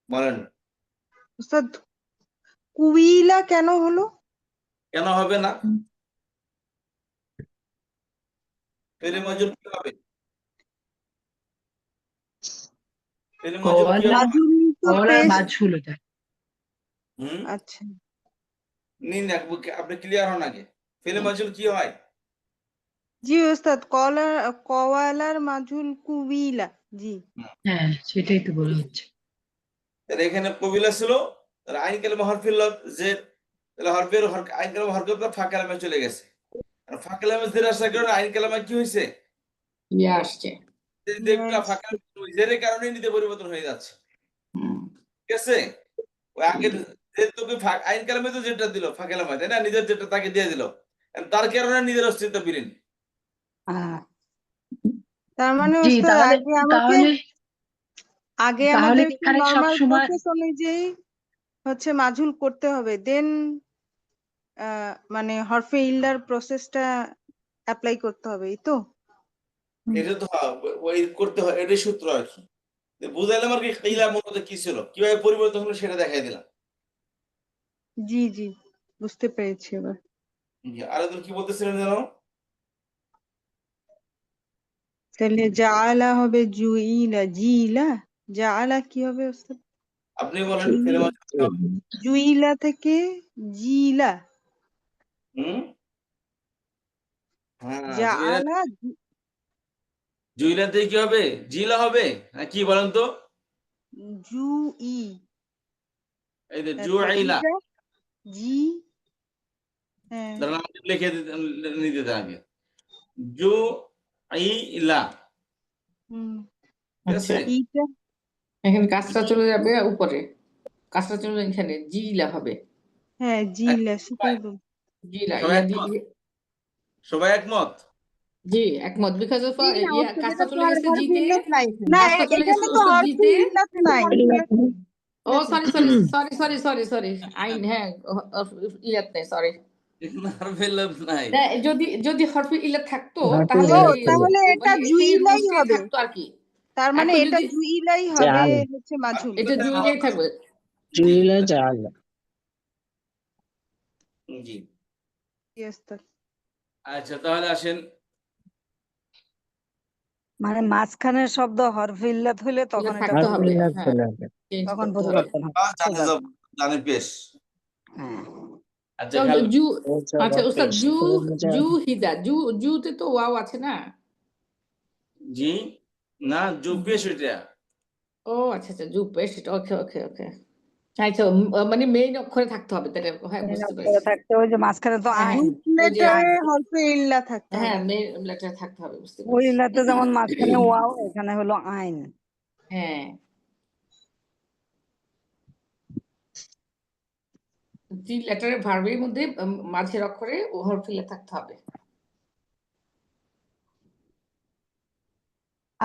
বলেন উস্তাদ কুইলা কেন হলো? কেন হবে না? ফেলে মজুর কি হবে? ফেলে মজুর কি হবে? মাজুল তো কলা পেশ। মাঝুল এটা। আচ্ছা, নিন আপনি ক্লিয়ার হন আগে, ফেলে মজুর কি হয়? জি উস্তাদ, কওয়ালার মাজুল কুইলা, জি। হ্যাঁ, সেটাই তো বলা হচ্ছে। তাহলে এখানে কবিলা ছিল, তাহলে আইন কালেমা হরফিল যে, তাহলে হরফের আইন কালেমা হরকতটা ফাঁকা কালেমে চলে গেছে, আর ফাঁকা কালেমে জের আসার কারণে আইন কালেমা কি হয়েছে, ইয়ে আসছে। দেখটা ফাঁকা জেরের কারণে নিতে পরিবর্তন হয়ে যাচ্ছে, ঠিক আছে? ওই আগে যে তোকে আইন কালামে তো যেটা দিল ফাঁকা কালামে, তাই না, নিজের যেটা তাকে দিয়ে দিল, তার কারণে নিজের অস্তিত্ব বিলীন। তার মানে জি, উস্তাদ তাহলে আগে তাহলে আমাদেরকে এখানে নরমাল সবসময় প্রসেস অনুযায়ী হচ্ছে মাজুল করতে হবে, দেন মানে হরফে ইল্লার প্রসেসটা অ্যাপ্লাই করতে হবে, এই তো? এটা তো ওই করতে হয়, এটাই সূত্র আর কি। বুঝাইলাম আর কি, কিলা মূলত কি ছিল, কিভাবে পরিবর্তন হলো সেটা দেখাই দিলাম। জি জি, বুঝতে পেরেছি এবার। আর কি বলতেছিলেন জানো? তাহলে জাআলা হবে জুইলা, জিলা, জাআলা কি হবে উস্তাদ? আপনি বলেন ফেলে মজুর কি হবে? জুইলা থেকে জিলা, হ্যাঁ, জাআলা জুইলাতে কি হবে, জিলা হবে, হ্যাঁ কি বলেন তো? জুই, এই যে তারপর জুইলা, ইলা, জি, হ্যাঁ, তাহলে আমাকে লিখে নিতে দেন আগে, জুইলা, ঠিক আছে? ইটা, এখানে কাজটা চলে যাবে উপরে, কাজটা চলে যাবে এখানে, জিলা হবে। হ্যাঁ জিলা, সেটাই বল। জিলা, সবাই একমত? সবাই একমত? জি একমত, বিকজ অফ কাজটা চলে গেছে জিতে, না, কাজটা চলে গেছে এখানে তো উস্তাদ হরফে জিতে। ইল্লাত নাই। ও সরি সরি সরি, আইন, হ্যাঁ ইয়াত নেই, সরি। নাই, যদি হরফে ইল্লাত থাকতো হরফে তাহলে ইল্লাত ছিল। তাহলে এটা সেই জুইলাই রুলসটাই হবে, থাকতো আর কি। তার মানে এখন এটা যদি জুইলাই হবে জাল, হচ্ছে মাজুল। এটা জুইলাই থাকবে। জুইলা জাল। জি। Yes, sir. আচ্ছা তাহলে আসেন, মানে মাঝখানের শব্দ হরফে ইল্লাত হলে তখন এটা থাকতে হবে, ইল্লাত হ্যাঁ, চলে আসবে। চেঞ্জ তখন করতে হবে। পরিবর্তন হবে। ঠিক আছে। জানে পেশ। হ্যাঁ। আচ্ছা তো খেয়াল, জু, ও জবর আচ্ছা উস্তাদ পেশ, জু, ফেলে মজুর। জুহিদা, জুতে তো ওয়াও আছে না? জি না, জু পেশ এটা। ও আচ্ছা জু পেশ, ওকে ওকে ওকে, আচ্ছা মানে মেইন অক্ষরে থাকতে হবে তাহলে, হ্যাঁ বুঝতে পেরেছি। থাকতে ওই যে মাঝখানে তো হ্যাঁ, আইন, ওই যে লেটারে হরফে ইল্লা থাকতে হ্যাঁ হবে। মেইন লেটার থাকতে হবে, বুঝতে ওই পেরেছি। ইল্লাতে যেমন মাঝখানে ওয়াও, এখানে হলো আইন। হ্যাঁ, জি লেটারের ভার্বের মধ্যে মাঝের অক্ষরে ও হরফ ইল্লাত থাকতে হবে।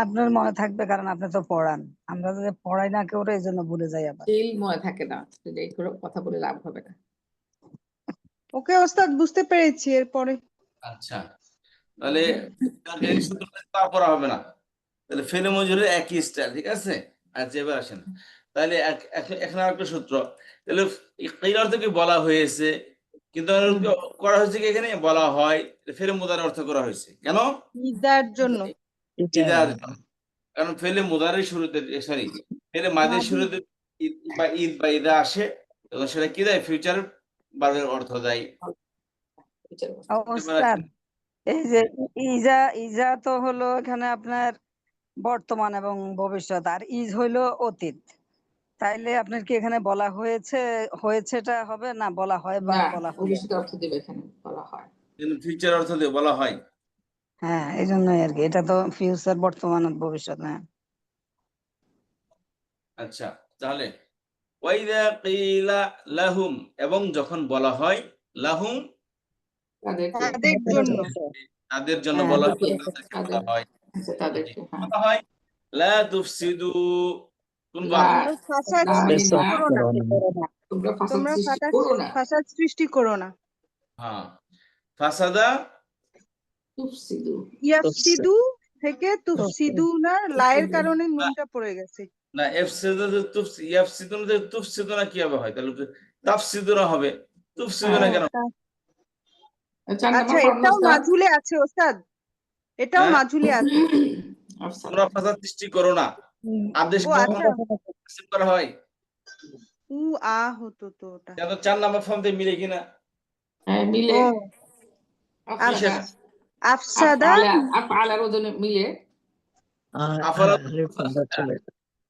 আপনার মনে থাকবে কারণ আপনি তো পড়ান, আমরা তো পড়াই না কেউ, এই জন্য ভুলে যাই আবার। তেল মনে থাকে না, এই করে কথা বলে লাভ হবে না। ওকে ওস্তাদ, বুঝতে পেরেছি। এরপরে আচ্ছা তাহলে এই সূত্রটা তা পড়া হবে না, তাহলে ফেলে মজুরের একই স্টাইল, ঠিক আছে? আচ্ছা এবার আসেন, তাহলে এখন আর একটা সূত্র, তাহলে এই অর্থ কি বলা হয়েছে, কিন্তু করা হয়েছে কি এখানে বলা হয়, ফেলে মুদার অর্থ করা হয়েছে কেন? ইদার জন্য। ইদার, কারণ ফেলে মুদারের শুরুতে, সরি ফেলে মাদের শুরুতে ঈদ বা ইদা আসে, তখন সেটা কি দেয়, ফিউচার ভার্বের অর্থ দেয়। এবার ওস্তাদ, এই যে ইজা, ইজা তো হলো এখানে আপনার বর্তমান এবং ভবিষ্যৎ, আর ইজ হইলো অতীত। তাইলে আপনার কি এখানে বলা হয়েছেটা হবে না বলা হয় বা না, বলা হলো? ভবিষ্যৎ অর্থ দিবে এখানে বলা হয়। ফিউচার অর্থ দিয়ে বলা হয়। হ্যাঁ, এই জন্যই আর কি, এটা তো ফিউচার, বর্তমান আর ভবিষ্যৎ। হ্যাঁ, আচ্ছা, তাহলে ওয়াইদা কিলা লাহুম, এবং যখন বলা হয় লাহুম, তাদেরকে তাদের জন্য তাদের জন্য হ্যাঁ, বলা তাদেরকে, তাদেরকে তাদের বলা হয়, আচ্ছা তাদেরকে, হ্যাঁ। বলা হয় লা তুফসিদু, কোন লা বার? তোমরা ফাসাদ লা মানে সৃষ্টি না, করো না, তোমরা ফাসাদ তোমরা সৃষ্টি করো না। ফাসাদ সৃষ্টি করো না। হ্যাঁ, ফাসাদা তুফসিদু, ইয়াফসিদু থেকে তুফসিদু না, লায়ের কারণে নুনটা পড়ে গেছে। না, তুফসিদুনা কিভাবে হয়? তাহলে তাফসিদুনা হবে, তুফসিদুনা কেন? চার আচ্ছা, নম্বর ফর্মুলা এটাও মাঝুলে আছে ওস্তাদ, এটাও হ্যাঁ? মাঝুলে আছে। তোমরা ফাসাদ সৃষ্টি করো না, আদেশ ও কখন আচ্ছা, করা হয়? উ আ হতো তো ওটা। যেন 4 নম্বর ফর্ম দিয়ে মিলে কিনা? হ্যাঁ, মিলে। ও কি আচ্ছা, সেটা? আফসাদা আফআলার ওজনে মিলে। আফালা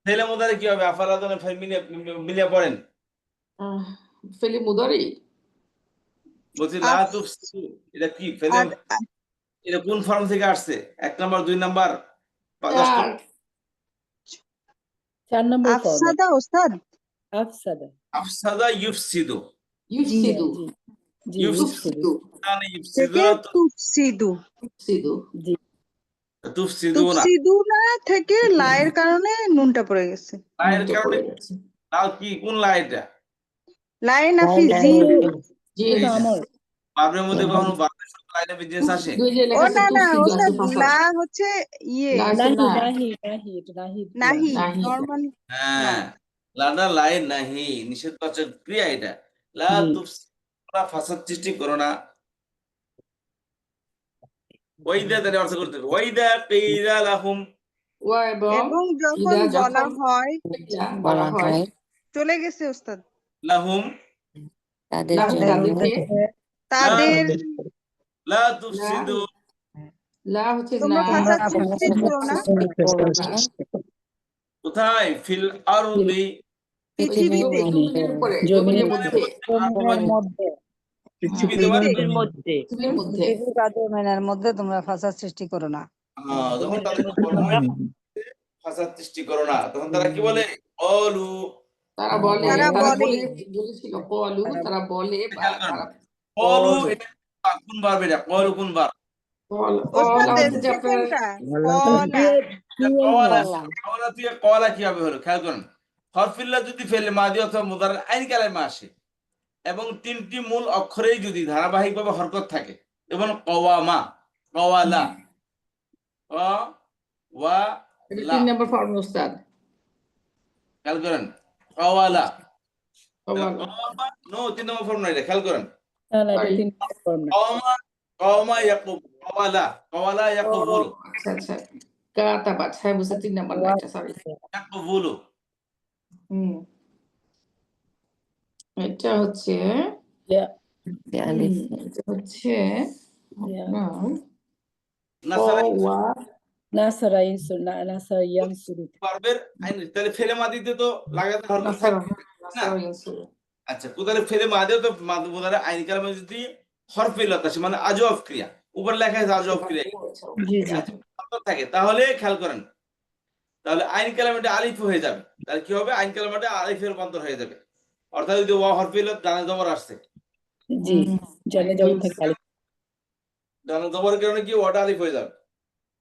ফেলে মুদারে কি হবে? আফালা দনে মিলিয়ে পড়েন। ফেলি মুদারি, বলছি লা আফ- তুফসিদু, এটা কি ফেলে? আদ- এটা কোন ফর্ম থেকে আসছে? 1 নম্বর, 2 নম্বর, 10 চার, 4 নম্বর ফর্মুলা আফসাদা ওস্তাদ, আফসাদা। আফসাদা ইউফসিদু, ইউফসিদু, জি ইউফসিদু থেকে ইউফসিদুনা তুফসিদু, তুফসিদু, জি তুফসিদুনা। তুফসিদু না থেকে লায়ের কারণে নুনটা পড়ে গেছে। লায়ের নুনটা কারণে পড়ে গেছে। লাল কি, কোন লা এটা? লায়ে নাফি জি। জি, এটা আমার বার্বের মধ্যে কখনো বার্বের সাথে লাইনে বিজনেস আসে? দুই যে ও লেখা আছে না না তুফসিদু আছে ওস্তাদ, ফাসাদ। লা হচ্ছে ইয়ে, লা আছে নাহি না, নাহি নাহি এটা নাহি নাহি, নাহি। নরমাল। হ্যাঁ, লাডা লাইন নাহি, নিষেধবাচক ক্রিয়া এটা। লা জি তুফসিদুনা, ফাসাদ সৃষ্টি করো না। ওয়াইদা তার অর্থ করতে হবে ওয়াইদা কিলা লাহুম, ওয়া এবং এবং যখন ইদা বলা যখন হয়, বলা হয় চলে গেছে ওস্তাদ, লাহুম তাদেরকে, তাদের লা তুফসিদু, লা হচ্ছে তোমরা না, ফাসাদ সৃষ্টি করো না কোথায়? ফিল আরদি, পৃথিবীতে, জমিনের উপরে, জমিনের জমিনের মধ্যে, পৃথিবীতে মানে পৃথিবীর মধ্যে পৃথিবীর মধ্যে। জমিনের মধ্যে তোমরা ফাসাদ সৃষ্টি করো না। হ্যাঁ, যখন তাদেরকে বলা হয় ফাসাদ সৃষ্টি করো না, তখন তারা কি বলে? অলু, তারা বলে, তারা তারা বলে, বলেছিল কলু, তারা বলে বা তারা অলু, এটা কোন বার? এটা কলু কোন বার? কলা ওস্তাদ হচ্ছে যে আপনার সেকেন্ডটা কলা, কওয়ালা থেকে কওয়ালা কিভাবে হলো? খেয়াল করেন, হরফিল্লা যদি ফেলে মাদি অথবা মুদারার আইন কালামে আসে এবং 3টি মূল অক্ষরেই যদি ধারাবাহিকভাবে হরকত থাকে, এবং কওয়ামা, কওয়ালা, ওয়া এটা লা, 3 নম্বর ফর্ম উস্তাদ। খেয়াল করেন, কওয়ালা, কওয়ালা, কওয়ামা, নো 3 নম্বর ফর্ম না, এটা খেয়াল করেন। না না এটা Sorry. 3 নম্বর ফর্ম না কওয়ামা, কওয়ামা ইয়াকুব, কওয়ালা, কওয়ালা ইয়াকুবুলু, আচ্ছা আচ্ছা, কাতাবাত, হ্যাঁ বুঝতে 3 নম্বর না এটা, সরি। ইয়াকুবুলু, এটা হচ্ছে ইয়া এটা হচ্ছে আপনার নাসারা কওয়া, নাসারা ইনসুর না নাসারা ইয়ানসুর পারবের আইন, তাহলে ফেলে মাদিতে তো লাগাতে হরকত নাসারা, থাকবে না? নাসারা ইনসুর। আচ্ছা, কোথায় ফেলে মাদেও তো মুদারে আইন কালামে যদি হরফে ইল্লাত আসে, মানে আজওয়াব ক্রিয়া, উপর লেখা আছে আজওয়াব ক্রিয়া, জি জি হরকত থাকে, তাহলে খেয়াল করেন, তাহলে আইন কালামেটা আলিফ হয়ে যাবে। তাহলে কি হবে? আইন কালামেটা আলিফের রূপান্তর হয়ে যাবে। অর্থাৎ যদি ওয়া হরফে ইল্লাত ডানে জবর আসছে, জি জানে যখন থাকে আলিফ ডানে জবরের কারণে কি ওয়াটা আলিফ হয়ে যাবে।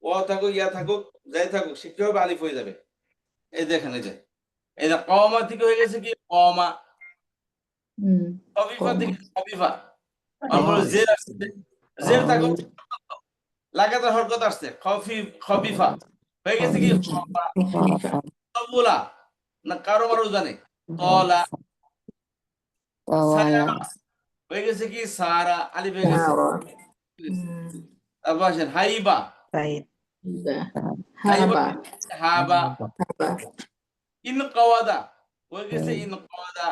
ওয়া থাকুক, ইয়া থাকুক, যাই থাকুক, সে কি হবে? আলিফ হয়ে যাবে। এই দেখেন, এই যে কওমা থেকে হয়ে গেছে কি কওমা, খবিফা থেকে খবিফা, আমরা জের আসছে, জের থাকুক, লাগাতার হরকত আসছে, খবিফা হয়ে গেছে কি কবুলা, না কারো মারো জানে, কলা, সারা হয়ে গেছে কি সারা, আলিফ হয়ে গেছে। তারপর আসেন হাইবা, হাইবা, হাবা, ইন কওয়াদা হয়ে গেছে ইন কওয়াদা,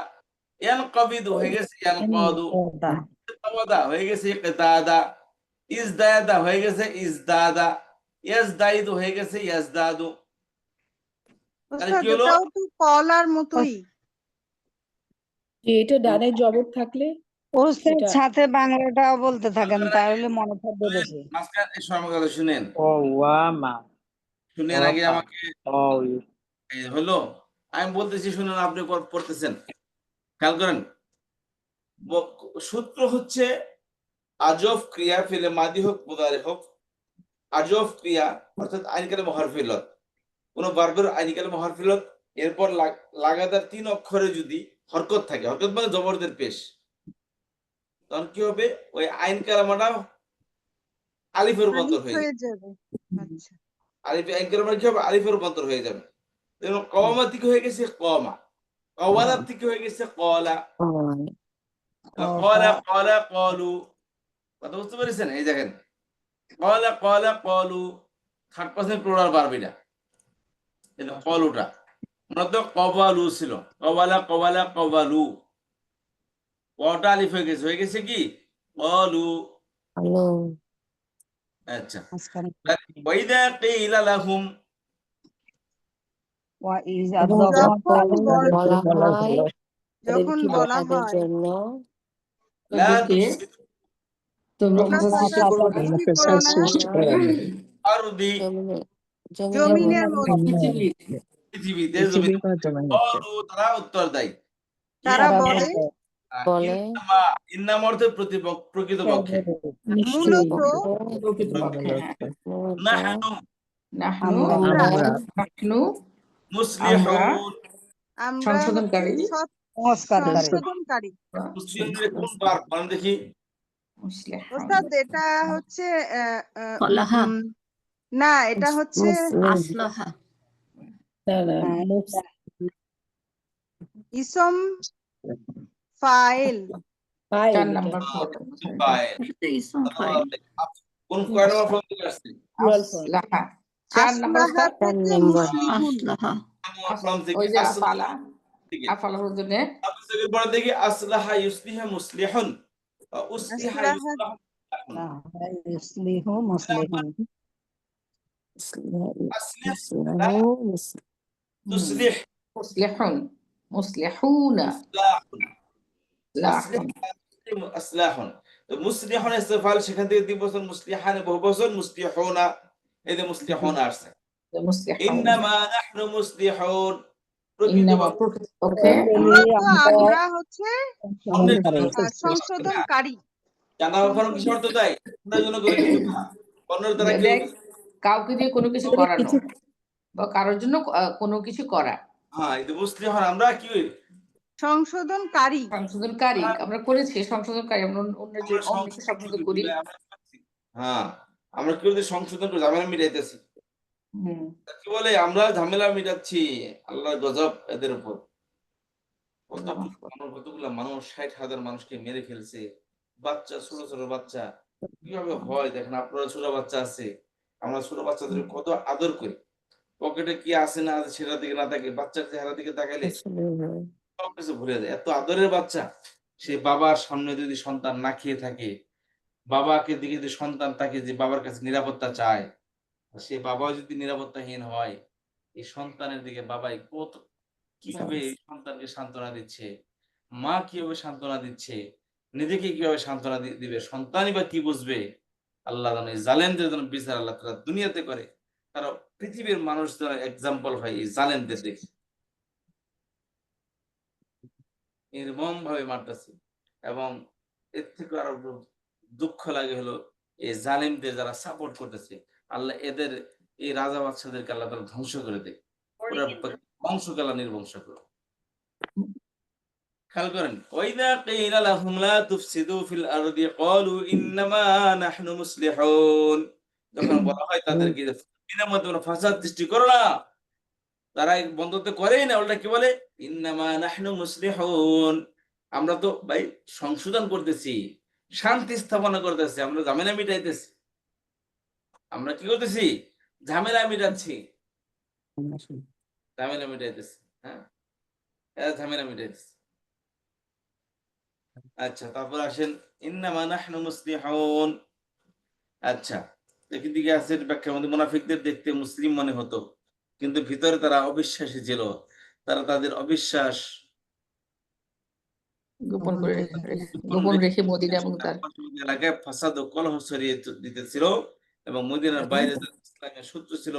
ইয়ান কবিদু হয়ে গেছে ইয়ান কদু, কওয়াদা হয়ে গেছে ইকতাদা, ইজদাদা হয়ে গেছে ইজদাদা, ইয়াজদাইদু হয়ে গেছে ইয়াজদাদু, তাহলে ওস্তাদ কি হলো? ওটাও তো কলার মতোই। যে এটা ডানে জবর থাকলে ওস্তাদ এটা সাথে বাংলাটাও বলতে থাকেন, তাহলে মনে থাকবে বেশি। মাঝখানে এই সময় কথা শুনেন, قوامة শুনেন আগে رفع আমাকে। قوي এই হলো, আমি বলতেছি শুনুন, আপনি পড়তেছেন, খেয়াল করেন। সূত্র হচ্ছে আজফ ক্রিয়া, ফেলে মাদি হোক মুদারি হোক, আজফ ক্রিয়া অর্থাৎ আইন কালামে হরফিলত, কোন ভার্বের আইন কালামে হরফিলত, এরপর লাগাতার 3 অক্ষরে যদি হরকত থাকে, হরকত মানে জবরদের পেশ, তখন কি হবে? ওই আইন কালামাটা আলিফের রূপান্তর আলিফ হয়ে হয়ে যাবে। যাবে। আচ্ছা। আলিফ আইন কালামাটা কি হবে? আলিফের রূপান্তর হয়ে যাবে। যেমন কওয়ামা থেকে হয়ে গেছে কওয়ামা, কওয়ালা থেকে হয়ে গেছে কওয়ালা, কওয়ালা কওয়ালা কওলু। কথা বুঝতে পেরেছেন? এই দেখেন, কওয়ালা কওয়ালা কওলু, থার্ড পারসন প্লুরাল ভার্ব এটা। এই যে কলুটা মূলত কওয়ালু ছিল, কওয়ালা কওয়ালা কওয়ালু, ওটা আলিফ হয়ে গেছে কি কলু। আচ্ছা, ওয়াইদা কিলা লাহুম, যখন বলা হয় লা তাদেরকে তুফসিদু তোমরা তোমরা ফাসাদ সৃষ্টি ফাসাদ করো না সৃষ্টি করো না আরদি, জমিনের মধ্যে। পৃথিবীতে, জমিতে। কলু, তারা উত্তর দেয় কি? তারা বলে ইন্নামা, ইন্নাম অর্থে প্রকৃতপক্ষে, মূলত প্রকৃতপক্ষে, হ্যাঁ। নাহনু নাহনু আমরা নাহনু মুসলিহুন। আমরা হচ্ছে সংশোধনকারী। সংশোধনকারী। মুসলিমের কোন ভার্ব বলেন দেখি? মুসলিহুন। ওস্তাদ এটা হচ্ছে ফলাহা, না, এটা হচ্ছে আসলাহা, না না মুফ- ইসম ফাইল। ফাইল 4 এটা নাম্বার ফাইল। এটা তো ইসম ফাইল। কোন কয় নম্বর ফর্ম থেকে আসছে? Plural form. আসলাহা 4 নাম্বার আসলাহা থেকে মুসলিহুন। আসলাহা, ফর্ম থেকে ওই যে আসলাহা আফালা, থেকে। আফালার জন্য তাফসীরের পরে দেখি আসলাহা ইউসলিহা মুসলিহুন, উসলিহা আসলাহা ইউসলাহু। ইউসলিহু মুসলিহুন। আসলিহ লা তুসলিহ, মুসলিহুন, মুসলিহুনা, আসলিহ আসলাহুন। তো মুসলিহুন ইস্তেফাল, সেখান থেকে 3 বছর, মুসলিহান বহু বছর, মুসলিহুনা, এই যে মুসলিহুনা আসছে। মুসলিহুন। ইন্নামা নাহনু মুসলিহুন, ইন্নামা প্রকৃতপক্ষে প্রকৃতপক্ষে মূলত আমরা হচ্ছে সংশোধনকারী। সংশোধনকারী। জানা ফরম কি শর্ত দেয়? আপনার জন্য কোনো কিছু না, অন্যের দ্বারা কেউ দেখ, কাউকে দিয়ে কোনো কিছু করানো বা কারোর জন্য কোনো কিছু করা। হ্যাঁ, এই যে মুসলিহুন, আমরা কি সংশোধনকারী। সংশোধনকারী আমরা করেছি, সংশোধনকারী আমরা অন্যের জন্য, আমরা অন্যকে সংশোধন করি। হ্যাঁ, আমরা কি বলতে সংশোধন করে ঝামেলা মিটাইতেছি। হুম, কি বলে আমরা ঝামেলা মিটাচ্ছি, আল্লাহর গজব এদের উপর। কতগুলা মানুষ, 60,000 মানুষকে মেরে ফেলছে, বাচ্চা, ছোট ছোট বাচ্চা। কিভাবে হয় দেখেন, আপনারা ছোট বাচ্চা আছে, আমরা ছোট বাচ্চাদের কত আদর করি, পকেটে কি আছে না আছে সেটার দিকে না তাকে, বাচ্চার চেহারা দিকে তাকাইলে সবকিছু ভুলে যায়। এত আদরের বাচ্চা, সে বাবার সামনে যদি সন্তান না খেয়ে থাকে, বাবাকে দিকে যদি সন্তান তাকে যে বাবার কাছে নিরাপত্তা চায়, সে বাবা যদি নিরাপত্তাহীন হয়, এই সন্তানের দিকে বাবাই কত কিভাবে এই সন্তানকে সান্ত্বনা দিচ্ছে, মা কিভাবে সান্ত্বনা দিচ্ছে, নিজেকে কিভাবে সান্ত্বনা দিবে, সন্তানই বা কি বুঝবে। আল্লাহ জানে, জালেমদের জন্য বিচার আল্লাহ তাআলা দুনিয়াতে করে, তারা পৃথিবীর মানুষ যারা এক্সাম্পল হয় এই জালেমদের দেখে, নির্মম ভাবে মারতেছে। এবং এর থেকে আরো দুঃখ লাগে হলো, এই জালেমদের যারা সাপোর্ট করতেছে, আল্লাহ এদের এই রাজা বাদশাদেরকে আল্লাহ তাআলা ধ্বংস করে দেয়, পুরো বংশকালা নির্বংশ করে। খেয়াল করেন, ওয়াইদা কিলা লাহুম লা তুফসিদু ফিল আরদি ক্বালু ইন্নামা নাহনু মুসলিহুন, যখন বলা হয় তাদেরকে জমিনের মধ্যে তোমরা ফাসাদ সৃষ্টি করো না, তারা এই বন্ধুত্ব করেই না, উল্টা কি বলে? ইন্নামা নাহনু মুসলিহুন, আমরা তো ভাই সংশোধন করতেছি, শান্তি স্থাপনা করতেছি, আমরা ঝামেলা মিটাইতেছি। আমরা কি করতেছি? ঝামেলা মিটাচ্ছি, ঝামেলা মিটাইতেছি। হ্যাঁ, এরা ঝামেলা মিটাইতেছে। আচ্ছা, তারপর আসেন ইন্নামা নাহনু মুসলিহুন। আচ্ছা, দেখি দিকে আছে ব্যাখ্যার মধ্যে, মুনাফিকদের দেখতে মুসলিম মনে হতো, কিন্তু ভিতরে তারা অবিশ্বাসী ছিল। তারা তাদের অবিশ্বাস গোপন রেখে মদিনা এবং তার এলাকায় ফাসাদ ও কলহ ছড়িয়ে দিতেছিল এবং মদিনার বাইরে যারা ইসলামের শত্রু ছিল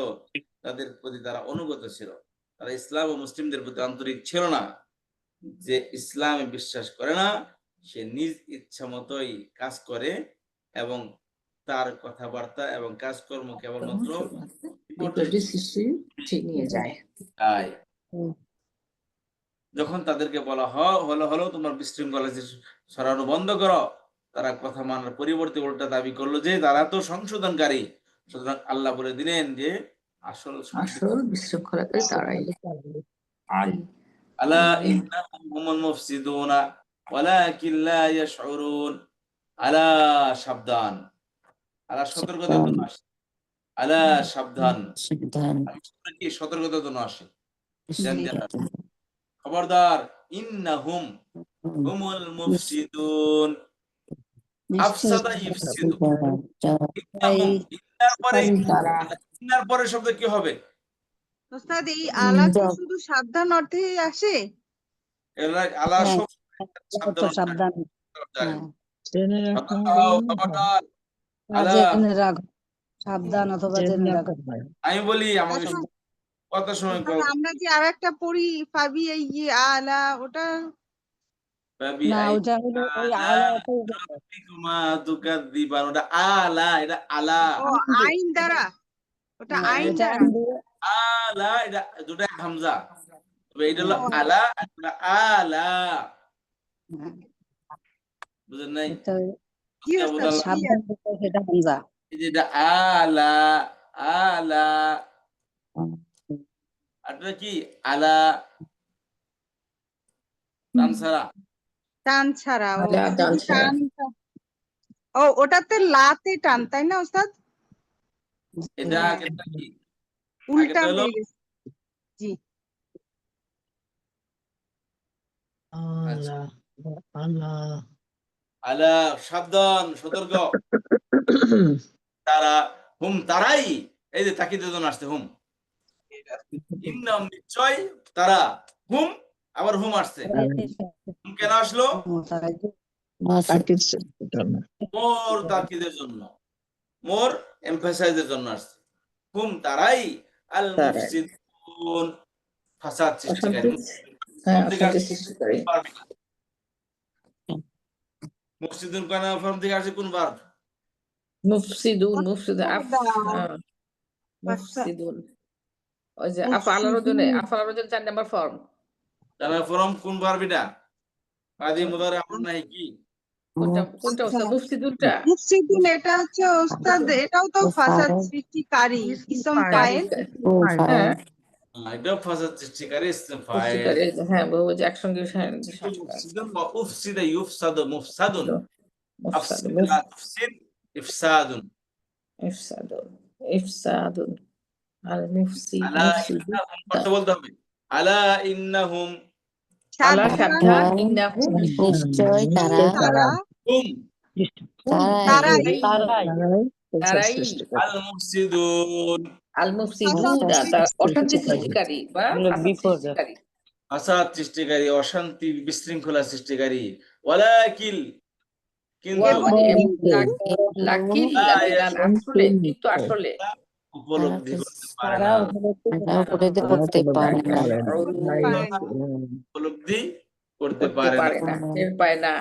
তাদের প্রতি তারা অনুগত ছিল। তারা ইসলাম ও মুসলিমদের প্রতি আন্তরিক ছিল না। যে ইসলামে বিশ্বাস করে না সে নিজ ইচ্ছা মতোই কাজ করে এবং তার কথাবার্তা এবং কাজকর্ম কেবলমাত্র বিপর্যয় সৃষ্টি ঠিক নিয়ে যায়। তাই যখন তাদেরকে বলা হলো তোমার বিশৃঙ্খলা ছড়ানো বন্ধ করো, তারা কথা মানার পরিবর্তে উল্টা দাবি করলো যে তারা তো সংশোধনকারী। সুতরাং আল্লাহ বলে দিলেন যে আসল বিশৃঙ্খলাকারী তারাই। আলা ইন্নাহুম হুমুল মুফসিদুনা ওয়ালাকিন লা ইয়াশউরুন। আলা সাবধান, আলা সতর্কতার জন্য আসে, আলা সাবধান কি সতর্কতার জন্য আসে। খবরদার, ইন্নাহুম হুমুল মুফসিদুন। আফসাদা ইফসিদু। ইন্নার পরে শব্দ কি হবে? ওস্তাদ এই আলা কি শুধু সাবধান অর্থেই আসে? আলা সাবধান আলা সাবধান অথবা জেনে রাখো। আমি বলি আমাকে কত সময় আমরা যে আরেকটা পড়ি ফাবি ইয়ে আলা, ওটা না, ওটা হলো ওই আলা ওটা আলা, এটা আলা। ও আইন দ্বারা, ওটা আইন দ্বারা। আলা এটা দুটো হামজা, তবে এটা হলো আলা আর এটা আলা। বুঝেন নাই? কি সাবধান, সেটা হামজা। এটা আলা আলা আর কি আলা টান ছাড়া। ও ওটাতে লাতে টান, তাই না ওস্তাদ? এটা কি উল্টা হয়ে গেছে। জি আলা সাবধান, সতর্ক। তারা হুম তারাই, এই যে তাকিদের জন্য আসছে হুম, ইন্নাম নিশ্চয় তারা, হুম আবার হুম আসছে। হুম কেন আসলো? মোর তাকিদের জন্য, মোর এমফাসাইজের জন্য আসছে। হুম তারাই আল মুফসিদুন, ফাসাদ সৃষ্টিকারী। মুফসিদুন কোন ফর্ম থেকে আসে, কোন ভার্ব? মুফসিদুন ওই যে আফআলার জন্য 4 নাম্বার ফর্ম। 4 নাম্বার ফর্ম কোন ভার্ব এটা? আদি মুদারে আমর নাই কি? কোনটা ওস্তাদ? মুফসিদুনটা। মুফসিদুন এটা হচ্ছে ওস্তাদ, এটাও তো ফাসাদ সৃষ্টিকারী ইসম ফাইল। হ্যাঁ এটা ফাসাদ সৃষ্টিকারী ইসম ফাইল। হ্যাঁ বহু একসঙ্গে মুফসিদুন বা উফসিদা ইউফসাদু মুফসাদুন। মুফসাদুন মুফসিদ ইফসাদুন। ইফসাদুন আল মুফসিদ। আলা ইন্নাহুম, কথা বলতে হবে। আলা ইন্নাহুম, আলা সাবধান, ইন্নাহুম নিশ্চয় তারা হুম তারাই তারাই আল মুফসিদুন, আল মুফসিদুন অশান্তি সৃষ্টিকারী বা সৃষ্টিকারী, ফাসাদ সৃষ্টিকারী, অশান্তি বিশৃঙ্খলা সৃষ্টিকারী। ওয়ালাকিন কিন্তু কিন্তু আসলে উপলব্ধি করতে পারে না, করতে পারে না, উপলব্ধি করতে পারে না, টের পায় না,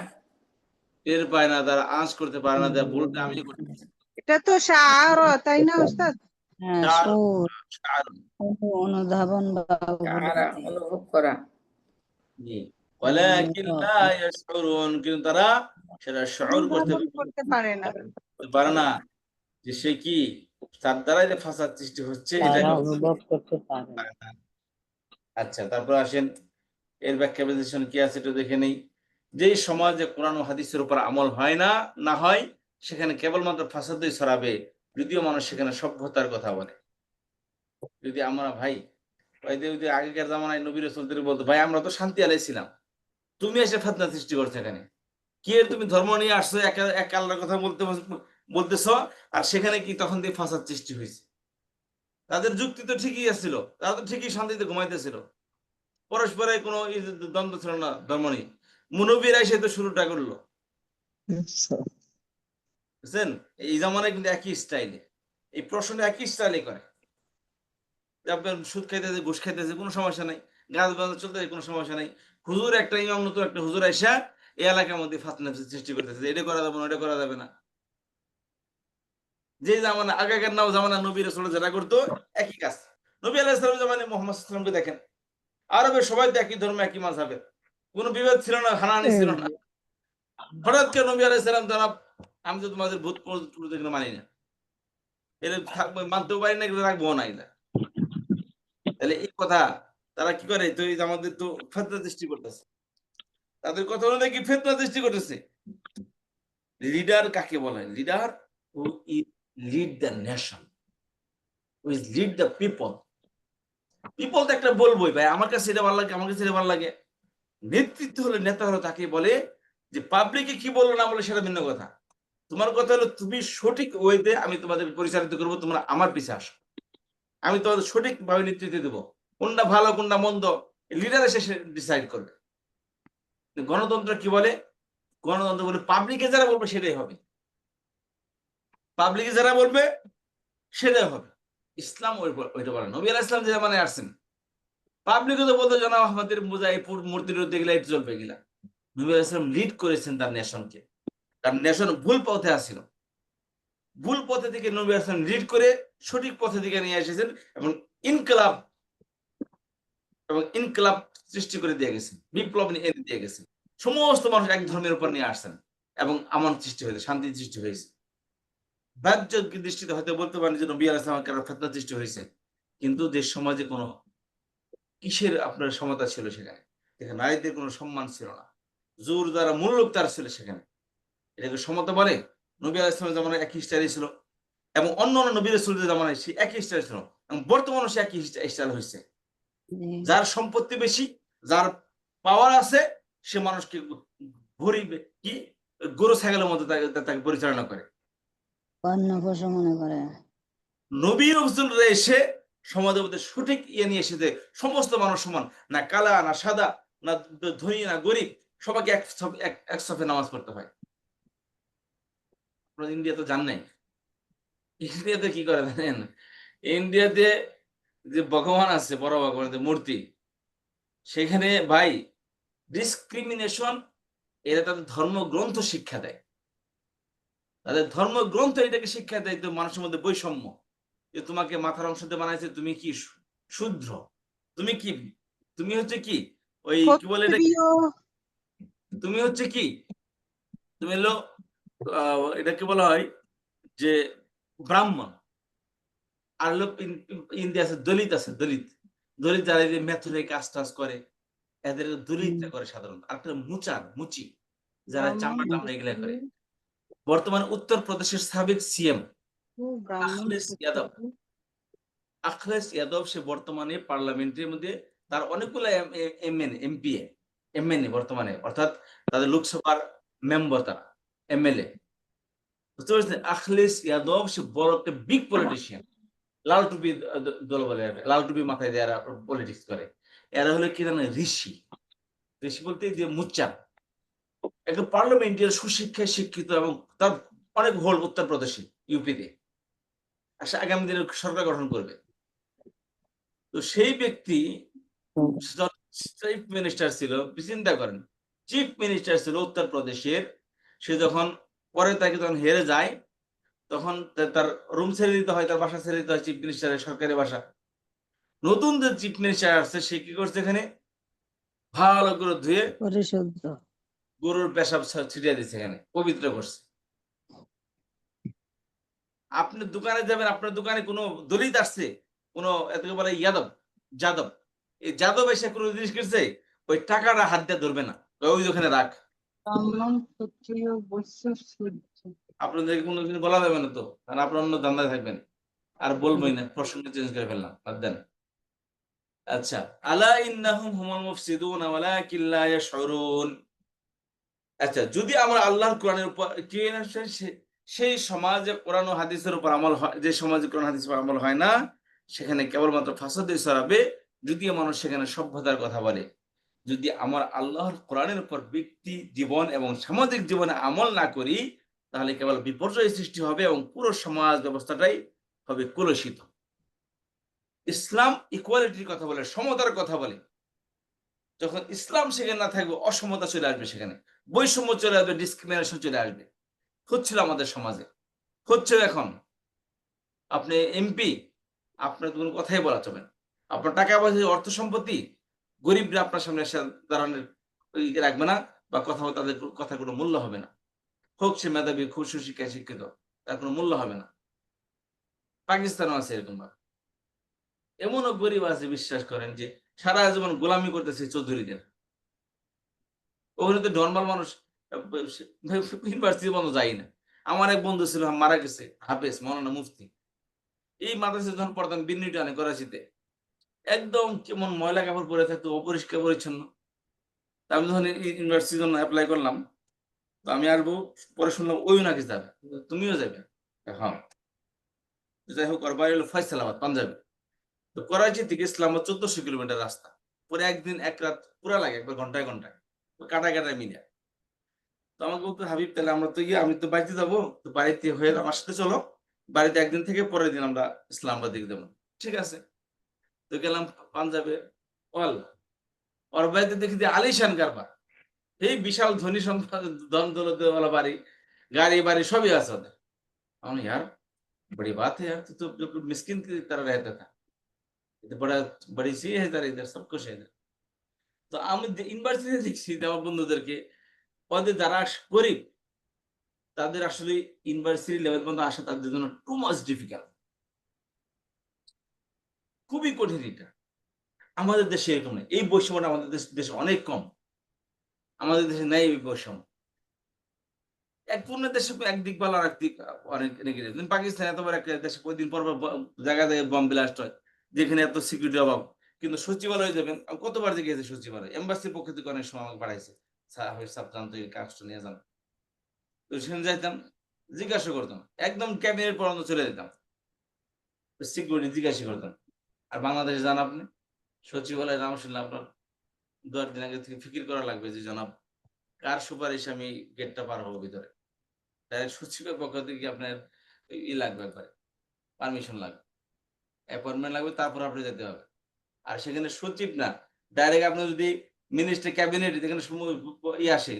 টের পায় না, তারা আঁচ করতে পারে না। ভুলটা আমি করতেছি। এটা তো শাআর, তাই না ওস্তাদ? হ্যাঁ, অনুধাবন বা অনুভব করা। জি, ওয়ালাকিন লা ইয়াশউরুন, কিন্তু তারা সেটা শউর করতে পারে না যে সে কি তার দ্বারা যে ফাসাদ সৃষ্টি হচ্ছে এটাকে অনুভব করতে পারে না। আচ্ছা, তারপর আসেন এর ব্যাখ্যা বিশ্লেষণ কি আছে একটু দেখে নেই। যেই সমাজে কোরআন ও হাদিসের উপর আমল হয় না হয় সেখানে কেবলমাত্র ফাসাদই ছড়াবে, যদিও মানুষ সেখানে সভ্যতার কথা বলে। যদি আমরা ভাই আগেকার জামানায় নবী রাসূলদের বলতো, ভাই আমরা তো শান্তি আলাইছিলাম, তুমি এসে ফিতনা সৃষ্টি করছো এখানে, কি এর তুমি ধর্ম নিয়ে আসছো, এক আল্লাহর কথা বলতেছ, আর সেখানে কি তখন দিয়ে ফাসাদ সৃষ্টি হয়েছে। তাদের যুক্তি তো ঠিকই আসছিল, তারা তো ঠিকই শান্তিতে ঘুমাইতেছিল, পরস্পরে কোনো দ্বন্দ্ব ছিল না ধর্ম নিয়ে। মুনব্বিরা এসে তো শুরুটা করলো, বুঝছেন? এই জামানায় কিন্তু একই স্টাইলে, এই প্রশ্ন একই স্টাইলে করে। আপনার সুদ খাইতেছে, ঘুষ খাইতেছে, কোনো সমস্যা নাই, গাছ বাজার চলতেছে, কোনো সমস্যা নাই। হুজুর একটা ইমাম, নতুন একটা হুজুর আইসা এই এলাকার মধ্যে ফাতনা সৃষ্টি করতেছে, এটা করা যাবে না, এটা করা যাবে না। যে জামানা আগেকার নাও জামানা নবী রাসূল যারা করতো একই কাজ। নবী আলাইহিস সালাম জামানায় মুহাম্মদ সাল্লাল্লাহু আলাইহি ওয়াসাল্লামকে দেখেন, আরবের সবাই তো একই ধর্ম, একই মাযহাবের, কোনো বিভেদ ছিল না, হানাহানি ছিল না। হঠাৎ করে নবী আলাইহিস সালাম জানাব, আমি তো তোমাদের ভূত প্রেত মানি না, এটা থাকবে, মানতেও পারি না, এটা রাখবো না। এটা তাহলে এই কথা তারা কি করে, তো এই যে আমাদের তো ফিতনা সৃষ্টি করতেছে, তাদের কথা অনুযায়ী কি ফিতনা সৃষ্টি করতেছে। লিডার কাকে বলে? Leader who is lead the nation, who is lead the people. People তো একটা বলবোই, ভাই আমার কাছে এটা ভালো লাগে, আমার কাছে এটা ভালো লাগে। নেতৃত্ব হলো, নেতা হলো তাকে বলে যে পাবলিকে কি বললো না বলে সেটা ভিন্ন কথা। তোমার কথা হলো তুমি সঠিক ওয়েতে আমি তোমাদের পরিচালিত করবো, তোমরা আমার পিছে আসো, আমি তোমাদের সঠিক ভাবে নেতৃত্ব দেবো, কোনটা ভালো কোনটা মন্দ লিডার এসে ডিসাইড করবে। গণতন্ত্র কি বলে? গণতন্ত্র বলে পাবলিকে যারা বলবে সেটাই হবে, পাবলিকে যারা বলবে সেটাই হবে। ইসলাম ওইটা বলে। নবী আলাইহিস সালাম যে মানে আসছেন, পাবলিকে তো বলতে জানা আমাদের মুজাহিপুর মূর্তির দেখলে এটা চলবে গিলা। নবী আলাইহিস সালাম লিড করেছেন তার নেশনকে, তার নেশন ভুল পথে আসছিল, ভুল পথে থেকে নবী আলাইহিস সালাম লিড করে সঠিক পথে দিকে নিয়ে এসেছেন, এবং ইনকলাব সৃষ্টি করে দিয়ে গেছেন, বিপ্লব এনে দিয়ে গেছেন। সমস্ত মানুষ এক ধর্মের উপর নিয়ে আসছেন এবং আমান সৃষ্টি হয়েছে, শান্তি সৃষ্টি হয়েছে। বাহ্যিক দৃষ্টিতে হয়তো বলতে পারেন যে নবী আলাইহিস সালামের কারণে ফিতনা সৃষ্টি হয়েছে, কিন্তু দেশ সমাজে কোনো কিসের আপনার সমতা ছিল সেখানে? সেখানে নারীদের কোনো সম্মান ছিল না, জোর দ্বারা মূল্য তার ছিল সেখানে। এটাকে সমতা বলে? নবী আলাইহিস সালামের জামানায় একই স্টাইল ছিল, এবং অন্য অন্য নবী রাসূলদের জামানায় সে একই স্টাইল ছিল, এবং বর্তমানে সে একই স্টাইল হয়েছে। যার সম্পত্তি বেশি, যার পাওয়ার আছে, সে মানুষকে গরিব কি গরু ছাগলের মতো তাকে পরিচালনা করে, মনে করে। নবী রাসূলরা এসে সমাজের মধ্যে সঠিক ইয়ে নিয়ে এসেছে, সমস্ত মানুষ সমান, না কালা না সাদা, না ধনী না গরিব, সবাইকে এক সাফে নামাজ পড়তে হয়। আপনারা ইন্ডিয়া তো জান নাই, ইন্ডিয়াতে কি করে জানেন? ইন্ডিয়াতে যে ভগবান আছে, বড় ভগবানের মূর্তি, সেখানে ভাই ডিসক্রিমিনেশন, এরা তাদের ধর্মগ্রন্থ শিক্ষা দেয়, তাদের ধর্মগ্রন্থ এটাকে শিক্ষা দেয় তো মানুষের মধ্যে বৈষম্য, যে তোমাকে মাথার অংশ দিয়ে বানাইছে, তুমি কি শূদ্র, তুমি কি, তুমি হচ্ছে কি ওই কি বলে এটা, তুমি হচ্ছে কি, তুমি হলো এটাকে বলা হয় যে ব্রাহ্মণ। আর হলো ইন্ডিয়া আছে দলিত, আছে দলিত, দলিত যারা যে মেথরে কাজ টাজ করে, এদের দলিতটা করে সাধারণত। আর একটা মুচি যারা চামড়া টামড়া এগুলা করে। বর্তমানে উত্তরপ্রদেশের সাবেক সিএম আখলেস যাদব, সে বর্তমানে পার্লামেন্টের মধ্যে তার অনেকগুলো এমএনএ বর্তমানে, অর্থাৎ তাদের লোকসভার মেম্বার, তারা এমএলএ, বুঝতে পারছেন? আখলেস যাদব সে বড় একটা বিগ পলিটিশিয়ান, লাল টুপি দল বলে, লাল টুপি মাথায় দিয়ে এরা পলিটিক্স করে। এরা হলো কি জানেন? ঋষি বলতে যে মুচ্চা, একদম পার্লামেন্টের সুশিক্ষায় শিক্ষিত, এবং তার অনেক হোল উত্তরপ্রদেশে, ইউপিতে আগামী দিনে সরকার গঠন করবে। তো সেই ব্যক্তি চিফ মিনিস্টার ছিল, চিন্তা করেন, চিফ মিনিস্টার ছিল উত্তরপ্রদেশের। সে যখন পরে তাকে যখন হেরে যায়, তখন তার রুম ছেড়ে দিতে হয়, তার বাসা ছেড়ে দিতে হয়, চিফ মিনিস্টারের সরকারি বাসা। নতুন যে চিফ মিনিস্টার আসছে, সে কি করছে, এখানে ভালো করে ধুয়ে গরুর পেশাব ছিটিয়ে দিচ্ছে, এখানে পবিত্র করছে। আপনি দোকানে যাবেন, আপনার দোকানে কোনো দলিত আসছে, কোনো এটাকে বলে যাদব, এই যাদব এসে কোনো জিনিস করছে, ওই টাকাটা হাত দিয়ে ধরবে না, ওই ওখানে রাখ। আপনাদেরকে কোনো কিছু বলা যাবে না তো, কারণ আপনার অন্য ধান্দায় থাকবেন। আর বলবোই না, প্রসঙ্গ চেঞ্জ করে ফেললাম, বাদ দেন। আচ্ছা, আলা ইন্নাহুম হুমুল মুফসিদুন ওয়ালাকিন লা ইয়াশউরুন। আচ্ছা, যদি আমরা আল্লাহর কোরআনের উপর কি সেই সমাজে কোরআন ও হাদিসের উপর আমল হয়, যে সমাজে কোরআন হাদিসের উপর আমল হয় না, সেখানে কেবলমাত্র ফাসাদই ছড়াবে যদি মানুষ সেখানে সভ্যতার কথা বলে। যদি আমার আল্লাহর কোরআনের উপর ব্যক্তি জীবন এবং সামাজিক জীবনে আমল না করি, তাহলে কেবল বিপর্যয় সৃষ্টি হবে এবং পুরো সমাজ ব্যবস্থাটাই হবে কলুষিত। ইসলাম ইকুয়ালিটির কথা বলে, সমতার কথা বলে। যখন ইসলাম সেখানে না থাকবে, অসমতা চলে আসবে, সেখানে বৈষম্য চলে আসবে, ডিসক্রিমিনেশন চলে আসবে। হচ্ছিল আমাদের সমাজে, হচ্ছে এখন। আপনি এমপি, আপনার কোনো কথাই বলা যাবে না। আপনার টাকা পয়সা, অর্থ সম্পত্তি, গরিবরা আপনার সামনে এসে দাঁড়ানোর রাখবে না, বা কথা তাদের কথা কোনো মূল্য হবে না। হোক সে মেধাবী, খুব সুশিক্ষায় শিক্ষিত, তার কোনো মূল্য হবে না। পাকিস্তানও আছে এরকম ভাবে। এমনও গরিব আছে, বিশ্বাস করেন, যে সারা জীবন গোলামি করতেছে চৌধুরীদের। ওখানে তো নর্মাল মানুষ ইউনিভার্সিটি বন্ধ যায় না। আমার এক বন্ধু ছিল, মারা গেছে, হাফেজ মৌলানা মুফতি। এই মাদ্রাসা যখন পড়তাম বিন্নিটানে করাচিতে, একদম কেমন ময়লা কাপড় পরে থাকতো, অপরিষ্কার পরিচ্ছন্ন। আমি যখন ইউনিভার্সিটির জন্য অ্যাপ্লাই করলাম, তো আমি আসবো, পরে শুনলাম ওই নাকি যাবে, তুমিও যাবে। হ্যাঁ, যাই হোক, ওর বাড়ি হলো ফয়সালাবাদ, পাঞ্জাবে। তো করাচি থেকে ইসলামাবাদ 1400 কিলোমিটার রাস্তা। পরে একদিন এক রাত পুরা লাগে, একবার ঘন্টায় ঘন্টায়, কাটায় কাটায় মিলে। তো আমাকে বলতো, হাবিব তাহলে আমরা তো আমি তো বাড়িতে যাবো, তো বাড়িতে হয়ে আমার সাথে চলো, বাড়িতে একদিন থেকে পরের দিন আমরা ইসলামাবাদ দিকে যাবো। ঠিক আছে। তো গেলাম পাঞ্জাবে। ওর বাড়িতে দেখি যে আলিশান কারবার, এই বিশাল ধনী সম্পদ, ধন দৌলতওয়ালা বাড়ি, গাড়ি বাড়ি সবই আছে ওদের। আমি यार बड़ी बात है यार, तो बिल्कुल मिस्किन की तरह रहता था, तो बड़ा बड़ी सी है इधर, इधर सब कुछ है इधर। তো আমি ইউনিভার্সিটিতে দেখছি যে আমার বন্ধুদেরকে, ওদের যারা গরিব, তাদের আসলে ইউনিভার্সিটি লেভেল পর্যন্ত আসা তাদের জন্য টু মাচ ডিফিকাল্ট, খুবই কঠিন। এটা আমাদের দেশে এরকম নেই। এই বৈষম্যটা আমাদের দেশে অনেক কম। আমাদের দেশে নেই এই বৈষম্য। এক পূর্ণ দেশে একদিক ভালো, আর একদিক অনেক নেগেটিভ। পাকিস্তান এত বড় একটা দেশে কয়েকদিন পর জায়গা জায়গায় বম ব্লাস্ট হয়, যেখানে এত সিকিউরিটি অভাব। কিন্তু সচিবালয়ে যাবেন, কতবার যে গেছে সচিবালয়, এম্বাসির পক্ষ থেকে অনেক সময় আমাকে বাড়াইছে, সাবধান তো এই কাজটা নিয়ে যান। তো সেখানে যাইতাম, জিজ্ঞাসা করতাম, একদম ক্যাবিনেট পর্যন্ত চলে যেতাম, সিকিউরিটি জিজ্ঞাসা করতাম। আর বাংলাদেশে যান আপনি, সচিবালয়ের নাম শুনলে আপনার 2 দিন আগে থেকে ফিকির করা লাগবে যে জনাব, কার সুপারিশ আমি গেটটা পার হবো ভিতরে। সচিবের পক্ষ থেকে আপনার লাগবে, একবারে পারমিশন লাগবে, অ্যাপয়েন্টমেন্ট লাগবে, তারপর আপনি যেতে হবে। আর সেখানে সচিব না, ডাইরেক্ট আপনি যদি মিনিস্টার ক্যাবিনেট এখানে আসে,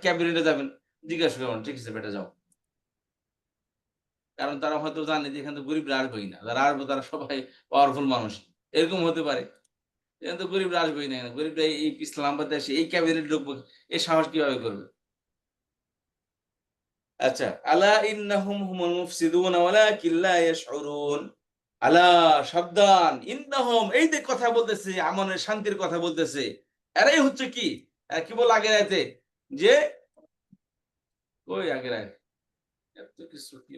ক্যাবিনেটে যাবেন, জিজ্ঞাসা করবেন, ঠিক আছে বেটা যাও। কারণ তারা হয়তো জানে যে এখানে গরিবরা আসবেই না, যারা আসবে তারা সবাই পাওয়ারফুল মানুষ, এরকম হতে পারে। এখানে তো গরিবরা আসবেই না, গরিবরা এই ইসলামাবাদে আসে এই ক্যাবিনেট ঢুকবো, এই সাহস কিভাবে করবে? আচ্ছা, আলা ইন্নাহুম হুমুল মুফসিদুনা ওয়ালাকিন লা ইয়াশউরুন। আলা, সাবধান, ইন্নাহুম, এই যে কথা বলতেছে, আমনের শান্তির কথা বলতেছে, এরাই হচ্ছে কি, কি বল আগের আয়াতে, যে ওই আগের আয়াত এত কিছু কি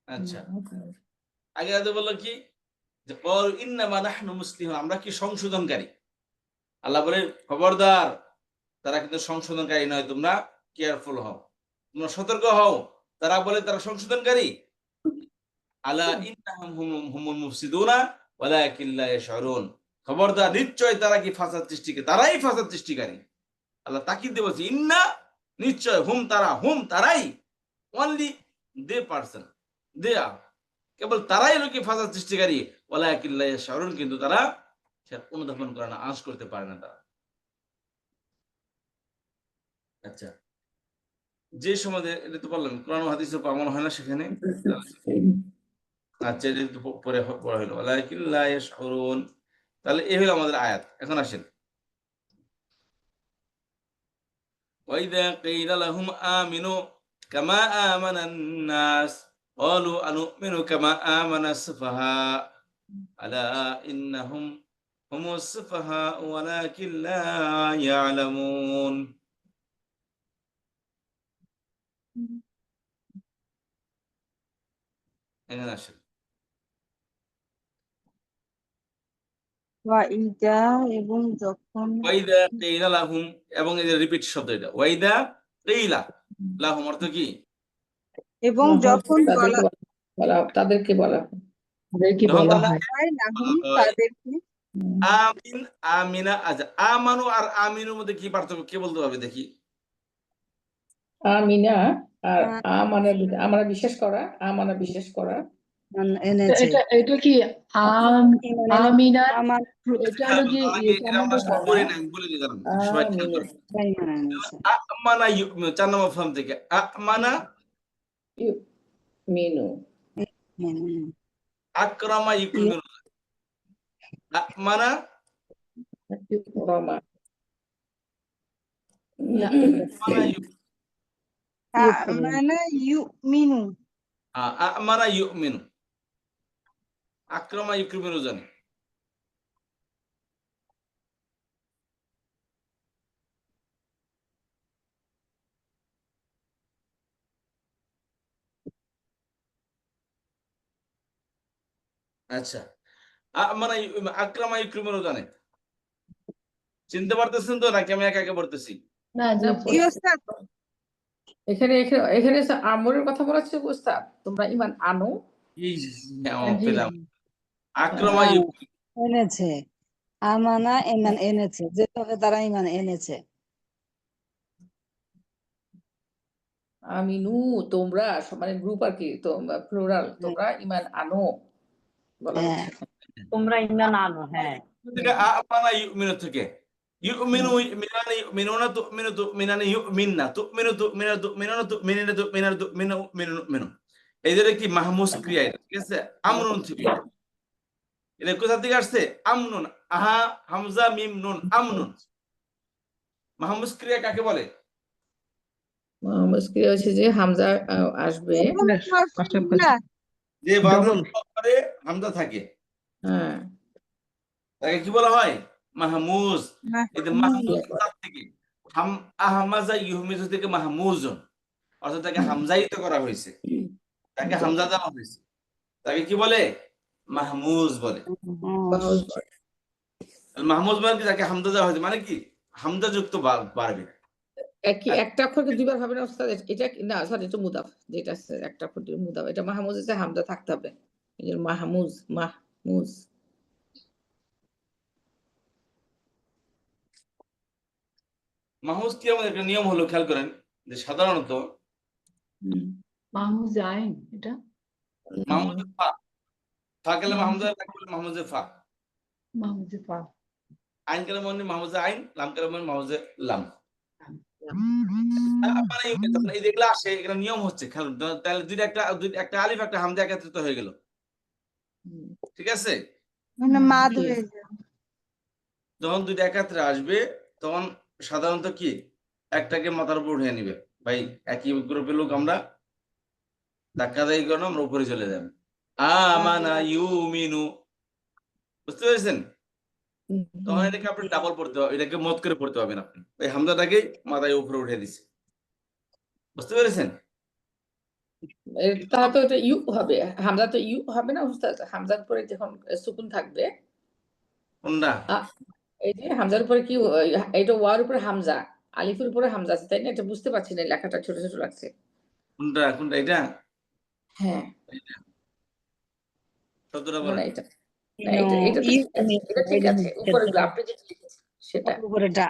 আচ্ছা, আগে আয়াতে বললো কি, যে ক্বালু ইন্নামা নাহনু মুসলিহুন, আমরা কি সংশোধনকারী। আল্লাহ বলে খবরদার, তারা কিন্তু সংশোধনকারী নয়, তোমরা কেয়ারফুল হও, তোমরা সতর্ক হও। তারা বলে তারা সংশোধনকারী। আলা ইন্নাহুম হুমুল মুফসিদুনা ওয়ালাকিন লা ইয়াশউরুন, খবরদার, নিশ্চয় তারা কি ফাসাদ সৃষ্টিকারী, তারাই ফাসাদ সৃষ্টিকারী। আল্লাহ তাকিদ দিয়ে বলছে, ইন্না, নিশ্চয়, হুম তারা, হুম তারাই, অনলি দে পারসন, দে আর, কেবল তারাই হলো কি ফাসাদ সৃষ্টিকারী, ওয়ালাকিন লা ইয়াশউরুন, কিন্তু তারা সেটা অনুধাবন করে না, আঁচ করতে পারে না তারা। আচ্ছা, যে সময় এটা তো বললাম কোরআন হাদিসের প্রমাণ হয় না সেখানে। আচ্ছা, এটা একটু পরে পড়া হলো, ওয়ালাকিন লা ইয়াশউরুন। তাহলে এই হলো আমাদের আয়াত। এখন আসেন, ওয়াইদা কিলা লাহুম আমিনু কামা আমানান নাস ক্বালু আনুমিনু কামা আমানাস সুফাহা। আলা ইন্নাহুম হুমুস সুফাহা ওয়ালাকিন লা ইয়ালামুন। এখানে আসেন। ওয়াইদা এবং যখন ওয়াইদা কিলা লাহুম, এবং এই যে রিপিট শব্দ এটা, ওয়াইদা কিলা লাহুম অর্থ কি? এবং যখন বলা তাদেরকে বলা হয়। যখন বলা তাদেরকে হয় লাহুম বলা হয় তাদেরকে আমিন আমিনা। আচ্ছা, আমানু আর আমিনুর মধ্যে কি পার্থক্য কে বলতে পারবে দেখি? আমিনা আর আহ, আমরা বিশ্বাস করা, আমানা বিশ্বাস করা। এনেছে এটা এটা কি ঈমান এনেছে আমিনার আমার এটা হলো যে এটা আমরা শুরু করি না, আমি বলে দিই কারণ সবাই খেয়াল আমিনা করবে। ঈমান এনেছে আমানা ইউমিনু 4 নম্বর ফর্ম থেকে আমানা, মিনু আকরামা ইউকরিমু, আমানা রমা আমানা মানে ইউমিনু আমানা ইউমিনু, আকরামা ইউকরিমু জানি। আচ্ছা, আমানা আকরামা ইউকরিমু জানে। চিনতে পারতেছেন তো নাকি আমি একা একা পড়তেছি? না না, জি ওস্তাদ এখানে এখানে এখানে আমরের কথা বলা হচ্ছে ওস্তাদ, তোমরা ঈমান আনো। এই আমার জি পেলাম জি আকরামা হ্যাঁ, ইউকরিমু। এনেছে আমানা ঈমান এনেছে যেভাবে তারা ঈমান এনেছে আমিনু তোমরা মানে গ্রুপ আর কি, তোমরা প্লুরাল, তোমরা ঈমান আনো বলা হ্যাঁ হচ্ছে। তোমরা ঈমান আনো, হ্যাঁ। থেকে আমানা ইউমিনু থেকে ইউমিনু মিনানি মিনুনা তুমিনু তুমিনানি ইউমিননা তুমিনু তুমিনা তুমিনুনা তুমিনিনা তুমিনানা তুমিনু মিনু মিনু। এই যে কি মাহমুজ ক্রিয়া, এটা ঠিক আছে? আমনুন থেকে এটা কোথা থেকে আসছে? আমনুন, আহা হামজা মিম নুন, আমনুন। মাহমুজ ক্রিয়া কাকে বলে? মুশকিল হচ্ছে যে হামজা আসবে। এবং হারফুল্লাহ যে বাদের পরে হামজা থাকে হ্যাঁ, তাকে কি বলা হয়? মাহমুজ। এই যে মাহমুজ মাহমুদ তার থেকে আহমাজা ইউহমিজু থেকে মাহমুজুন, অর্থাৎ তাকে হামজায়িত করা হয়েছে, তাকে হামজা দেওয়া হয়েছে, তাকে কি বলে? মাহমুজ বলে। মাহমুজ মানে কি? তাকে হামজা দেওয়া হয়েছে, মানে কি হামজা যুক্ত বাড়বে। একটা অক্ষরকে দুইবার হবে না ওস্তাদ, এটা না সরি, এটা মুদাফ, যেটা আছে একটা অক্ষর মুদাফ, এটা মাহমুজ আছে, হামজা থাকতে হবে, এই জন্য মাহমুজ মাহমুজ। মাহমুজ কি আমাদের একটা নিয়ম হলো, খেয়াল করেন যে সাধারণত মাহমুজ আইন এটা মাহমুজে ফা, ফা কালামে হামজা, তাকে বলে মাহমুজে ফা। মাহমুজ পা আইন কালামে মানে মাহমুজে আইন, লাম কালামে মানে মাহমুজে লাম। মানে এই যেগুলো আসে এগুলো নিয়ম হচ্ছে, খেয়াল তাহলে একটা আলিফ একটা হামজা একত্রিত হয়ে গেল, ঠিক আছে? মানে মাদ হয়ে যায় যখন দুইটা একত্রে আসবে তখন সাধারণত কি একটাকে মাথার উপর উঠিয়ে নিবে। ভাই একই গ্রুপের লোক আমরা, ধাক্কা দেয় কেন আমরা উপরে চলে যাবে। আমানা ইউমিনু, বুঝতে পেরেছেন? তখন এটাকে আপনি ডাবল পড়তে হবে, এটাকে মত করে পড়তে হবে না, আপনি ওই হামজাটাকে মাথায় উপরে উঠে দিচ্ছে, বুঝতে পেরেছেন? তাহলে তো এটা ইউ হবে, হামজা তো ইউ হবে না ওস্তাদ, হামজার পরে যখন সুকুন থাকবে, কোনটা? এই যে হামজার উপরে কি, এটা ওয়ার উপরে হামজা, আলিফের উপরে হামজা আছে, তাই না? এটা বুঝতে পারছি না, লেখাটা ছোট ছোট লাগছে। কোনটা কোনটা? এটা হ্যাঁ, শব্দটা না বলেন। না এটা, না এটা এটা তো ঠিক আছে, এটা ঠিক আছে, উপরে আপনি যেটা লিখেছেন সেটা। উপরেটা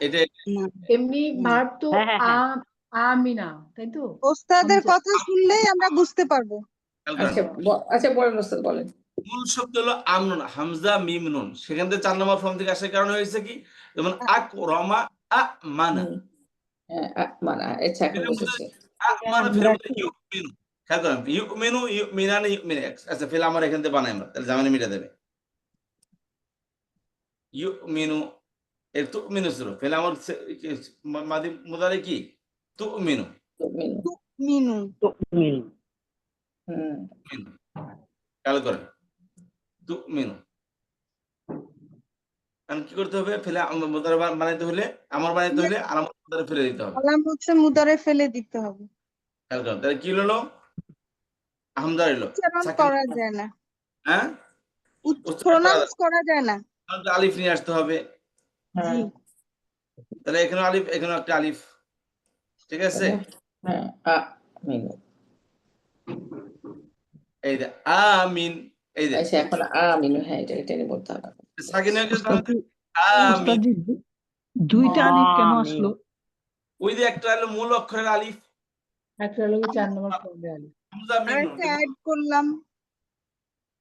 এটা এমনি ভার্ব তো হ্যাঁ, হ্যাঁ, হ্যাঁ। আমিনা তাই তো ওস্তাদের হামজা কথা শুনলেই আমরা বুঝতে পারবো খেয়াল করেন। আচ্ছা আচ্ছা, বলেন ওস্তাদ বলেন। মূল শব্দ হলো আমনুন, হামজা মিম নুন, সেখান থেকে 4 নম্বর ফর্ম থেকে আসার কারণে হয়েছে কি, যেমন আকরামা আমানা, মানে আচ্ছা এখন বুঝেছি। আমানা ফের মধ্যে ইউমিনু, খেয়াল করেন ইউমিনু ইউমিনানি ইউমিনা। আচ্ছা ফেল আমার এখান থেকে বানাই আমরা, তাহলে জামানে মিটা দেবে। ইউমিনু এর তুমিনু শুরু, ফেল আমার মাদি মুদারি কি? তুমিনু। মিনু মিনু। হুম খেয়াল করেন তুমিনু কি করতে হবে ফেলে মুদারে বানাইতে হলে আমার বানাইতে হলে আলামত মুদারে ফেলে দিতে হবে আলাম হচ্ছে মুদারে ফেলে দিতে হবে, খেয়াল করেন তাহলে কি হলো হামজা হইলো উচ্চারণ সাকিন করা যায় না, হ্যাঁ প্রনাউন্স করা যায় না। আলিফ নিয়ে আসতে হবে, জি তাহলে এখানে আলিফ এখানে একটা আলিফ, ঠিক আছে। হ্যাঁ আমিনু। এই যে আমিন, এই যে আচ্ছা এখন আমিনু, হ্যাঁ এটা নিয়ে বলতে হবে। সাকিন হয়ে গেছে তাহলে আমিন। ওস্তাদ জি, দুইটা আলিফ কেন আসলো? ওই যে একটা হলো মূল অক্ষরের আলিফ, একটা হলো 4 নম্বর ফর্মে আলিফ। হামজা মিম নুন। আরেকটা অ্যাড করলাম,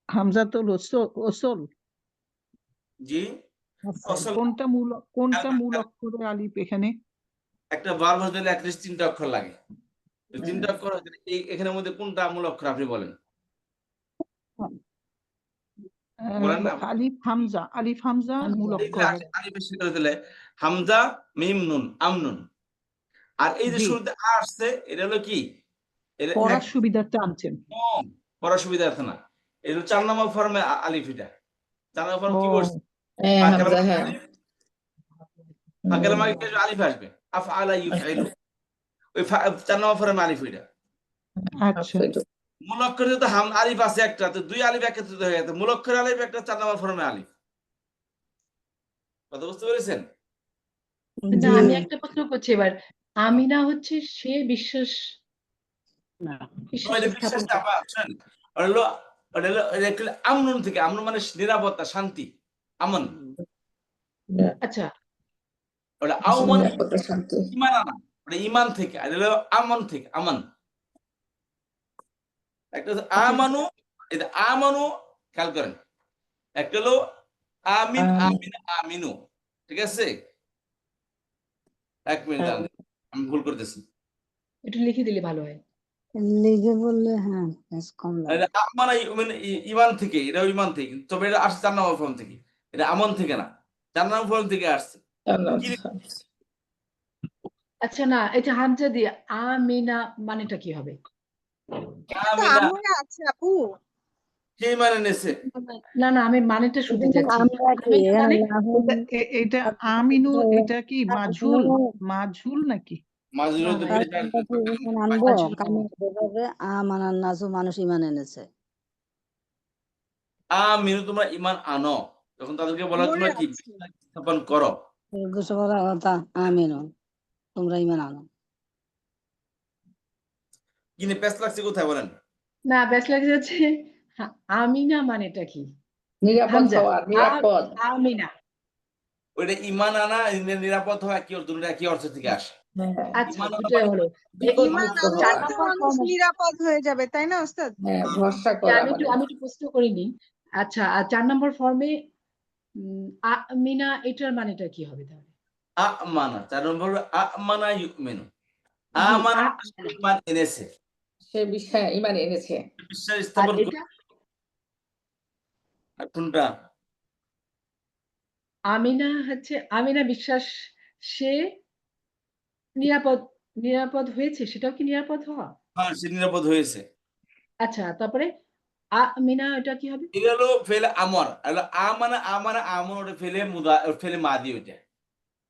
হামজাতুল ওসল। জি অসল কোনটা মূল অক্ষরের আলিফ এখানে? একটা ভার্ব হতে গেলে অ্যাটলিস্ট 3টা অক্ষর লাগে। এই 3টা অক্ষর হতে এই এখানের মধ্যে কোনটা মূল অক্ষর আপনি বলেন? বলেন না। আলিফ হামজা মূল এই যে অক্ষর। আলিফ বেশি করে দিলে হামজা মিম নুন আমনুন, আর এই যে জি। শুরুতে আসছে এটা হলো কি? এটা পড়ার সুবিধার্থে আনছেন। পড়ার সুবিধা আছে না, এটা 4 নম্বর ফর্মে আলিফ, এটা 4 নম্বর ফর্ম কি ও, করছে? হ্যাঁ হামজা, হ্যাঁ ফাকের মাঝে আলিফ আসবে, আফআলা ইউফআইলু, ওই 4 নম্বর ফর্মে আলিফ এটা। আচ্ছা। মূল অক্ষরে তো আলিফ আছে একটা, তো 2 আলিফ একত্রিত হয়ে গেছে, মূল অক্ষরে আলিফ একটা, 4 নম্বর ফর্মে আলিফ। কথা বুঝতে পেরেছেন? না, আমি একটা প্রশ্ন করছি এবার। আমিনা হচ্ছে সে বিশ্বাস স্থাপন করে। আমনুন থেকে, আমনুন মানে নিরাপত্তা, শান্তি, আমন। আচ্ছা, ওটা আওমান নিরাপত্তা, শান্তি। ইমান আনা, ওটা ইমান থেকে, আর হলো আমন থেকে, আমান। একটা হচ্ছে আমানু, এটা আমানু, খেয়াল করেন, একটা হলো আমিন আমিন আমিনু, ঠিক আছে। 1 মিনিট দাঁড়ান, আমি ভুল করতেছি। একটু লিখে দিলে ভালো হয়। লিখে বললে হ্যাঁ কম লাগে। এটা আমানা ইমান থেকে, এটা ইমান থেকে, তবে এটা আসছে 4 নম্বর ফর্ম থেকে, এটা আমন থেকে না, 4 নম্বর ফর্ম থেকে আসছে। আচ্ছা, না, এটা হামজা দিয়ে আমিনা মানেটা কি হবে? আমিনা আমরা আছে আপু, কে মানে নেছে? না, আমি মানেটা শুনতে চাচ্ছি। আমরা কি আমিনা মানে এটা আমিনু, এটা কি মাজহুল নাকি? মাজরুর তো বেশ আনবো কামে যেভাবে আমানার নাসু মানুষ ইমান এনেছে। আমিনু, তোমরা ইমান আনো, তখন তাদেরকে বলা হয় তোমরা কি বিশ্বাস স্থাপন করো। জিজ্ঞাসা করা কথা আমিনু, তোমরা ইমান আনো। কিনে পেস লাগছে কোথায় বলেন? না, ব্যাস লাগে যাচ্ছে। আমিনা মানেটা কি? নিরাপদ হামজা হওয়া, নিরাপদ। আমিনা। ওইটা ইমান আনা, নিরাপদ হওয়া, কি অর্থ, দুটো একই অর্থ থেকে আসে। আচ্ছা, ইমান আনা দুটোই মানে হলো। ইমান আনলে চার তো নম্বর মানুষ ফর্ম। নিরাপদ হয়ে যাবে, তাই না ওস্তাদ? হ্যাঁ, ভরসা করা আমি মানে। একটু প্রশ্ন করিনি। আচ্ছা, আর 4 নম্বর ফর্মে আমিনা, এটার মানেটা কি হবে তাহলে? আমানা, 4 নম্বর আমানা ইউমিনু, জি, আমানা ইমান এনেছে, সে বিষয়ে ইমান এনেছে। বিশ্বাস আর স্থাপন করে। এটা আর কোনটা? আমিনা হচ্ছে আমিনা বিশ্বাস, সে নিরাপদ হয়েছে, সেটাও কি নিরাপদ হওয়া? হ্যাঁ, সে নিরাপদ হয়েছে। আচ্ছা, তারপরে আমিনা, এটা কি হবে? এটা হলো ফেলে আমর, হলো আমানা আমানা আমন, ওটা ফেলে ফেলে মাদি, ওইটা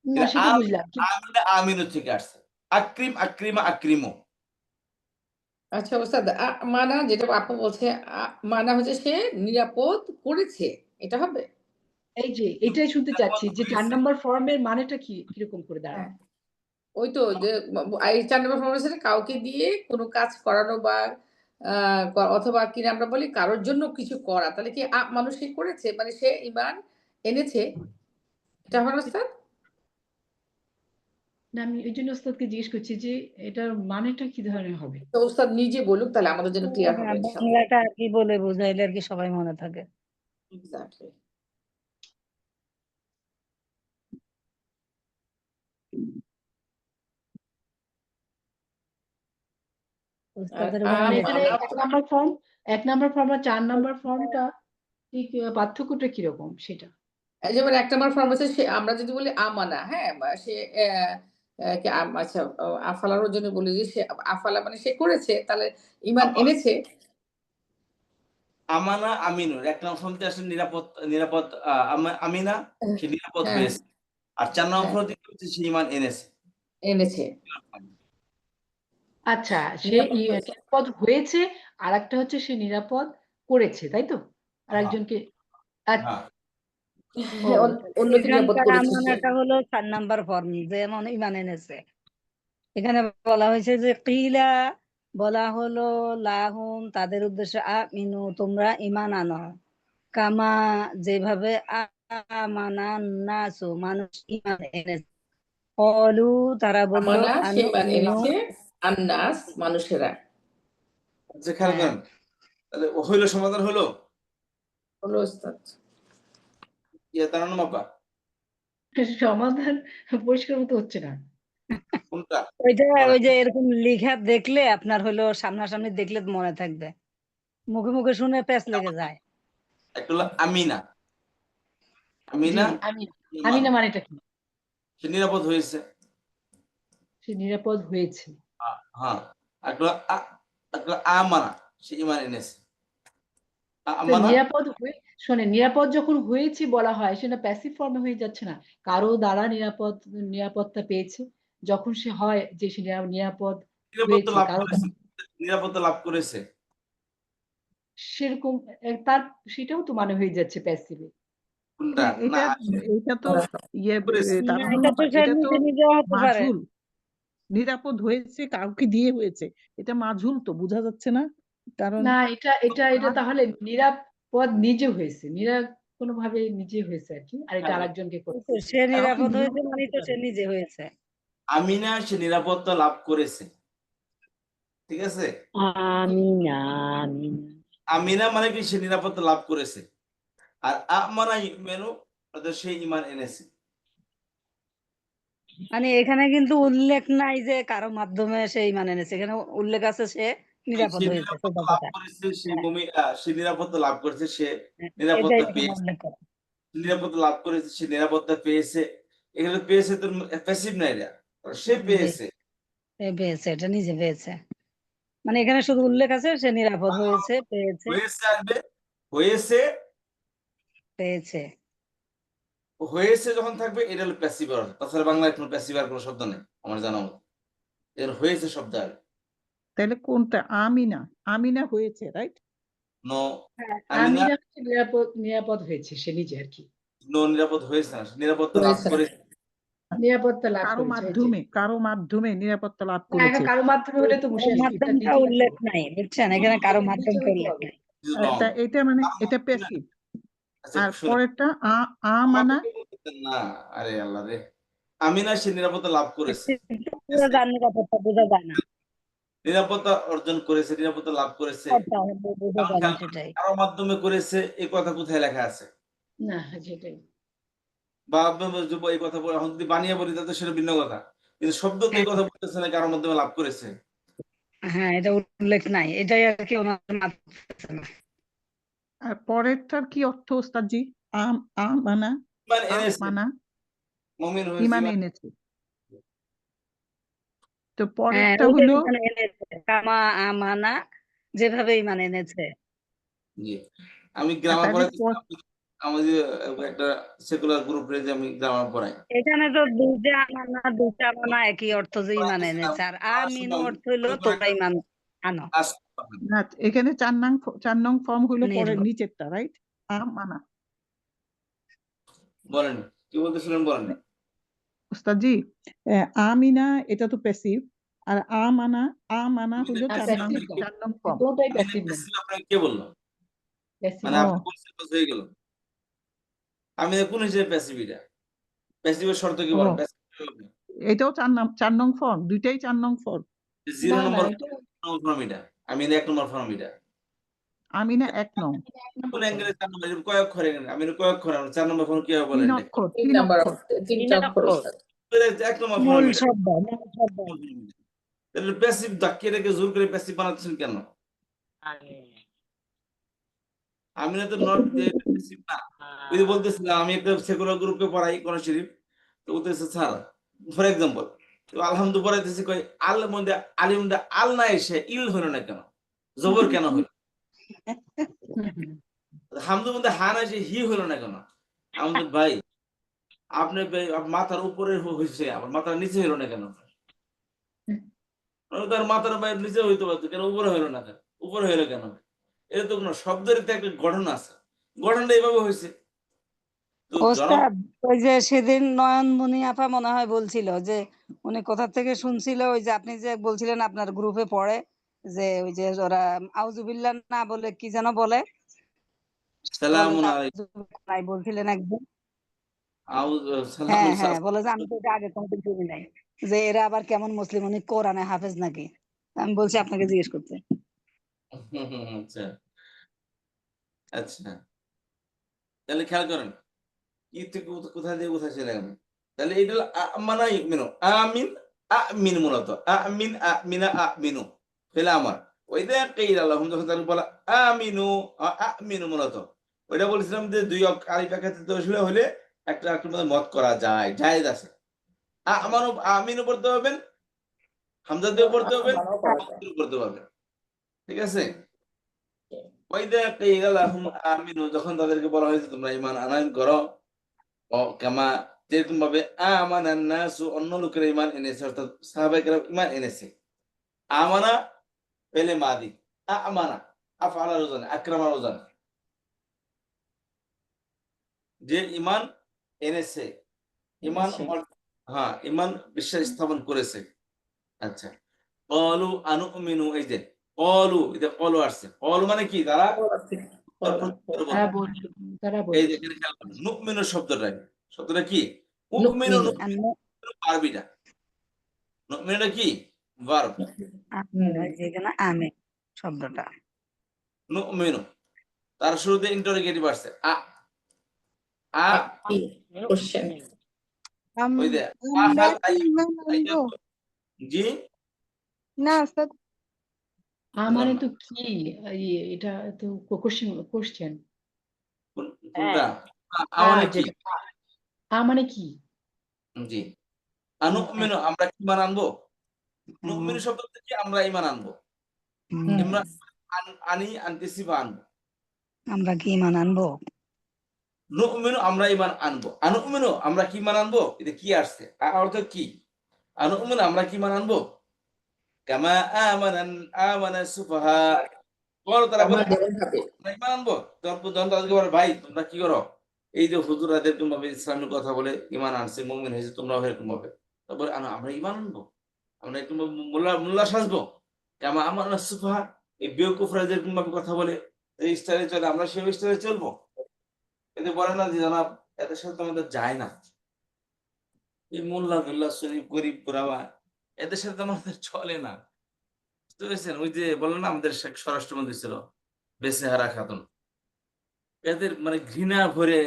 না, এটা সেটা বুঝলাম। আমিনা আমিনু থেকে আসছে। আকরিম আকরিমা আকরিমু। আচ্ছা ওস্তাদ, মানা যেটা আপু বলছে, মানা হচ্ছে সে নিরাপদ করেছে, এটা হবে? এই যে এটাই শুনতে চাচ্ছি যে 4 নম্বর ফর্মের মানেটা কি, কিরকম করে দাঁড়ায়? হ্যাঁ, ওই তো যে এই 4 নম্বর ফর্ম হচ্ছে কাউকে দিয়ে কোনো কাজ করানো বা অথবা কিনা আমরা বলি কারোর জন্য কিছু করা, তাহলে কি মানুষ সে করেছে, মানে সে ইমান এনেছে, এটা হবে না ওস্তাদ? না, আমি এই জন্য ওস্তাদকে জিজ্ঞেস করছি যে এটার মানেটা কি ধরনের হবে। তো ওস্তাদ নিজে বলুক, তাহলে আমাদের জন্য ক্লিয়ার হবে ইনশাআল্লাহ। বাংলাটা আর কি বলে বুঝাইলে আর কি সবাই মনে থাকে। এক্স্যাক্টলি। উস্তাদের মানে এখানে মানা 1 নম্বর ফর্ম আর 4 নম্বর ফর্মটা ঠিক পার্থক্যটা কিরকম সেটা? যেমন 1 নম্বর ফর্ম হচ্ছে সে, আমরা যদি বলি আমানা, হ্যাঁ, সে আচ্ছা, আফালার জন্য বলি যে সে আফালা মানে সে করেছে, তাহলে ইমান এনেছে। আমানা আমিনুর এক নম্বর ফর্মতে আসলে নিরাপদ নিরাপদ আমিনা সে নিরাপদ হ্যাঁ হয়েছে, আর 4 নম্বর হ্যাঁ ফর্মতে হচ্ছে সে ঈমান এনেছে। এনেছে। আচ্ছা, সে নিরাপদ হয়েছে। নিরাপদ হয়েছে, আর একটা হচ্ছে সে নিরাপদ করেছে, তাই তো? আর হ্যাঁ একজনকে হ্যাঁ ও অন্যকে নিরাপদ এখানকার করেছে সে। আমানাটা হলো 4 নাম্বার ফর্ম, যেমন ঈমান এনেছে। এখানে বলা হয়েছে যে কিলা, বলা হলো লাহুম, তাদের উদ্দেশ্যে আমিনু, তোমরা ঈমান আনো, কামা, যেভাবে আমানান নাসু, মানুষ ঈমান এনেছে। ক্বালু, তারা বলল, আমানা সে ঈমান আনুমিনু, এনেছে, আন্নাস মানুষেরা। আচ্ছা খেয়াল হ্যাঁ করেন, তাহলে হইলো সমাধান হলো হলো ওস্তাদ। তারান্নুম আপা সমাধান পরিষ্কার মতো হচ্ছে না। কোনটা? ওইটা বলেন। ওই যে এরকম লিখা দেখলে আপনার হলো সামনাসামনি দেখলে মনে থাকবে, মুখে মুখে শুনে প্যাচ লেগে যায়। একটা হলো আমিনা, জি, আমিনা ঈমান, আমিনা মানেটা কি? সে নিরাপদ হয়েছে। সে নিরাপদ হয়েছে। হ্যাঁ, একটা হলো একটা হলো আমানা, সে ঈমান এনেছে। তো আমানা নিরাপদ হয়ে, শোনে, নিরাপদ যখন হয়েছে বলা হয়, সেটা প্যাসিভ ফর্মে হয়ে যাচ্ছে না? কারো দ্বারা নিরাপত্তা পেয়েছে, যখন সে হয় যে সে নিরাপদ নিরাপত্তা হয়েছে লাভ কারো করেছে, নিরাপত্তা লাভ করেছে। সেরকম তার সেটাও তো মানে হয়ে যাচ্ছে প্যাসিভে। কোনটা? না এটা তো ইয়ে করেছে। না, তারান্নুম এটা তো আপা, সে এটা তো নিজে নিজেও হতে পারে। মাজহুল। নিরাপদ হয়েছে কাউকে দিয়ে হয়েছে, এটা মাজহুল, তো বোঝা যাচ্ছে না। কারণ না, এটা তাহলে নিরাপদ নিজে হয়েছে, কোনোভাবে নিজে হয়েছে আর কি, আর এটা আরেকজনকে কিন্তু করছে। সে কাউকে নিরাপদ দিয়েও হয়েছে মানে হতে তো পারে। সে নিজে হয়েছে। আমিনা সে নিরাপত্তা লাভ করেছে, ঠিক আছে। আমিনা আমিনা আমিনা মানে কি সে নিরাপত্তা লাভ করেছে, আর আমানা ইউমেনু অর্থাৎ সে ঈমান এনেছে। মানে এখানে কিন্তু উল্লেখ নাই যে কারো মাধ্যমে সে ঈমান এনেছে, এখানে উল্লেখ আছে সে নিরাপদ সে হয়েছে, নিরাপত্তা সোজা লাভ কথা। করেছে, সে হ্যাঁ, সে নিরাপত্তা লাভ করেছে, সে এটাই নিরাপত্তা এখানে পেয়েছে। উল্লেখ করা। নিরাপত্তা লাভ করেছে, সে নিরাপত্তা পেয়েছে। এখানে পেয়েছে তো প্যাসিভ না, এটা সে জি, পেয়েছে। সে পেয়েছে, এটা নিজে পেয়েছে। মানে এখানে শুধু উল্লেখ আছে সে নিরাপদ হয়েছে, পেয়েছে, হয়েছে আসবে, হয়েছে পেয়েছে। হয়েছে যখন থাকবে এটা হলো প্যাসিভ অর্থ। তাছাড়া বাংলায় কোনো প্যাসিভ আর কোনো শব্দ নেই আমার জানা মতো, এর হয়েছে শব্দ আর তাহলে কোনটা? আমিনা, আমিনা হয়েছে, রাইট? নো। হ্যাঁ, আমিনা আমিনা হচ্ছে নিরাপদ হয়েছে সে নিজে আর কি, নো, নিরাপদ হয়েছে না, সে নিরাপত্তা লাভ হয়েছে না। করেছে। নিরাপত্তা লাভ কারো করেছে। মাধ্যমে, কারো মাধ্যমে নিরাপত্তা লাভ না, এটা করেছে। কারো মাধ্যমে হলে তো কারো মুশকিল, তার মাধ্যমটা নিজে উল্লেখ নাই, বুঝছেন, এখানে কারো নিজে মাধ্যমটা হইতে উল্লেখ হবে। নাই। লং। এটা মানে এটা প্যাসিভ। আচ্ছা আর শুনে, পরেরটা আমাকে আমানা, কেউ বলতেন না, আরে আল্লাহ রে, আমিনা সে নিরাপত্তা লাভ করেছে, কিন্তু ঠিক পুরো আছে? যার নিরাপত্তা বোঝা যায় না, নিরাপত্তা অর্জন করেছে, নিরাপত্তা লাভ করেছে, অর্থ বোঝা কারণ যায় না খেয়াল করেন, সেটাই। কারো মাধ্যমে করেছে এই কথা কোথায় লেখা আছে? না, সেটাই। বা এই কথা বলে এখন যদি বানিয়ে বলি তাহলে সেটা ভিন্ন কথা, কিন্তু শব্দ তো এই কথা বলতেছে না কারোর মাধ্যমে লাভ করেছে। হ্যাঁ, এটা উল্লেখ নাই, এটাই আর কি ওনার মাথায় না। আর পরেরটার কি অর্থ ওস্তাদজি? আমানা, ঈমান এনেছে, আমানা, মুমিন হয়েছে, ঈমান ঈমান। এনেছে। তো হ্যাঁ, পরেরটা ওইটাই হলো, মানে এনেছে, কামা আমানা, যেভাবে ঈমান এনেছে। জি, আমি গ্রামার তাহলে পড়াই, আমাদের একটা সেকুলার গ্রুপে যে আমি গ্রামার পড়াই, এখানে তো দুইটা আমানা, দুইটা আমানা একই অর্থ, যে ঈমান এনেছে, আর আমিনু অর্থ হইলো তোমরা ঈমান আনো, না, এখানে 4 নং ফর্ম হইলো পরের নির্ভর। নিচেরটা, রাইট? আমানা। বলেন কি বলতেছিলেন, বলেন। ওস্তাদজি, আমিনা এটা তো প্যাসিভ, আর আমানা, আমানা হইলো আর 4 নং প্যাসিভ না, 4 নং ফর্ম। কোনোটাই প্যাসিভ না, আপনাকে কে বললো? প্যাসিভ মানে ও, আপনি বলছেন তো হয়ে গেল। আমি কোন হিসেবে প্যাসিভ, এটা প্যাসিভের শর্ত কি ও, বলেন? এটাও 4 নং ফর্ম, দুইটাই 4 নং ফর্ম। জিরো না, নম্বর এটা ফর্ম এটা, আমি 1 নম্বর ফর্ম এটা। আমিনা 1 নং, এক নম্বর কোন ফর্ম। অ্যাঙ্গেলে 4 নম্বর? এরকম কয়েক ঘরে, আমি কয়েক ঘরে 4 নম্বর ফর্ম কিভাবে 3 বলেন এটা? অক্ষর, 3 3 নাম্বার, অক্ষর। 3টা অক্ষর অক্ষর। ওস্তাদ। 1 নম্বর ফর্ম মূল এটা। শব্দ, মূল শব্দ। তাহলে প্যাসিভ ধাক্কিয়ে জোর করে প্যাসিভ বানাচ্ছেন কেন? আমি না তো নট প্যাসিভ না। ওই যে বলতেছিলাম আমি একটা সেকুলার গ্রুপে পড়াই কোন শরীফ, তো বলতেছে স্যার ফর এক্সাম্পল, তো আলহামদুলিল্লাহ পড়াইতেছি, কই আল মধ্যে আলিম মধ্যে আল না এসে ইল হলো না কেন, জবর কেন হলো? হামদের মধ্যে হা না, সে হি হলো না কেন? আমাদের ভাই আপনি মাথার উপরে হয়েছে, আমার মাথার নিচে হলো না কেন? তার মাথার বাইরে নিচে হইতে পারতো, কেন উপরে হইলো না কেন? উপরে হইলো কেন? এটা তো কোনো শব্দের তো একটা গঠন আছে, গঠনটা এইভাবে হয়েছে। তো ওস্তাদ ওই যে সেদিন নয়নমণি আপা মনে হয় বলছিল যে উনি কোথা থেকে শুনছিল, ওই যে আপনি যে বলছিলেন আপনার গ্রুপে পড়ে যে ওই যে ওরা আউযুবিল্লাহ না বলে কি যেন বলে, সালামুন আলাইকুম, নাই বলছিলেন একদিন। সালামুন হ্যাঁ বলে যে আমি তো এটা আগে কোনোদিন শুনি নাই, যে এরা আবার কেমন মুসলিম, উনি কোরআনে হাফেজ নাকি? আমি বলছি আপনাকে জিজ্ঞেস করতে। আচ্ছা আচ্ছা, তাহলে খেয়াল করেন কি থেকে কোথায় দিয়ে কোথায় চলে গেল। তাহলে এটা হলো আমানা ইউমিনু, আমিন আমিন, মূলত আমিন আমিনা আমিনু ফেলে আমার ওই যে কাইলা আল্লাহুম, যখন তারা বলা আমিনু আমিনু, মূলত ওইটা বলছিলাম যে দুই আলিফ একত্রিত হলে একটা একটার মধ্যে মত করা যায়, জায়েজ আছে। আমানু আমিনু পড়তে পারবেন, হামজা দিয়ে পড়তে পারবেন, পড়তে পারবেন, ঠিক আছে। ওই যে কাইলা আল্লাহুম আমিনু, যখন তাদেরকে বলা হয়েছে তোমরা ঈমান আনয়ন করো, কামা যেরকম ভাবে আমানান নাসু, অন্য লোকেরা ঈমান এনেছে, অর্থাৎ সাহাবায়ে কেরাম ঈমান এনেছে। আমানা পেলে মাদি, আমানা আফআলা রোজান, আকরামা রোজান, যে ঈমান এনেছে, ঈমান হ্যাঁ ঈমান বিশ্বাস স্থাপন করেছে। আচ্ছা, ক্বালু আনুমিনু, এই যে ক্বালু, এই যে ক্বালু আসছে, ক্বালু মানে কি? তারা তারা বলছে, তারা এই যে বলেছে। এখানে খেয়াল করুন, নুমিনু শব্দটা কি? উমিনু, আরবিটা নুমিনুটা কি? ভার্ব। যেখানে আমি শব্দটা নুমিনু, তার শুরুতে ইন্টারোগেটিভ আসছে, আ কোশ্চেন। ওই যে আমরা আহাল কি ঈমান আনবো? জি না ওস্তাদ, মানে তো কি, এটা তো কোশ্চেন। কোনটা? মানে কি? মানে কি? জি, আনুমিনু, আমরা কি ঈমান আনবো? নুমিনু শব্দ থেকে আমরা ঈমান আনবো, আমরা আনি আনতেছি বা আনবো। আমরা কি ঈমান আনবো? নুমিনু, আমরা ঈমান আনবো। আনুমিনু, আমরা কি ঈমান আনবো? এটা কি আসছে, অর্থ কি? আনুমিনু, আমরা কি ঈমান আনবো? কামা আমানা সুফাহা, তারা বলে আমরা ঈমান আনবো। তখন তাদেরকে বলে ভাই তোমরা কি করো, এই যে হুজুরা এরকম ভাবে ইসলামের কথা বলে ঈমান আনছে, মুমিন হয়েছে, তোমরাও এরকম ভাবে। তারপরে আমরা ঈমান আনবো, আমরা এরকম মোল্লা সাজবো। কামা আমানা সুফাহা, এই বেওকুফরা যেরকম ভাবে কথা বলে, এই স্টাইলে চলে, আমরা সেই স্টাইলে চলবো। এতে বলে না যে জনাব এদের সাথে আমাদের যায় না, এই মোল্লা দুল্লাহ শরীফ গরিব পুরাবা, এদের সাথে আমাদের চলে না। বুঝতে পেরেছেন? ওই যে বললো না আমাদের স্বরাষ্ট্রমন্ত্রী ছিল বেসেহারা খাতুন, এদের মানে ঘৃণা ভরে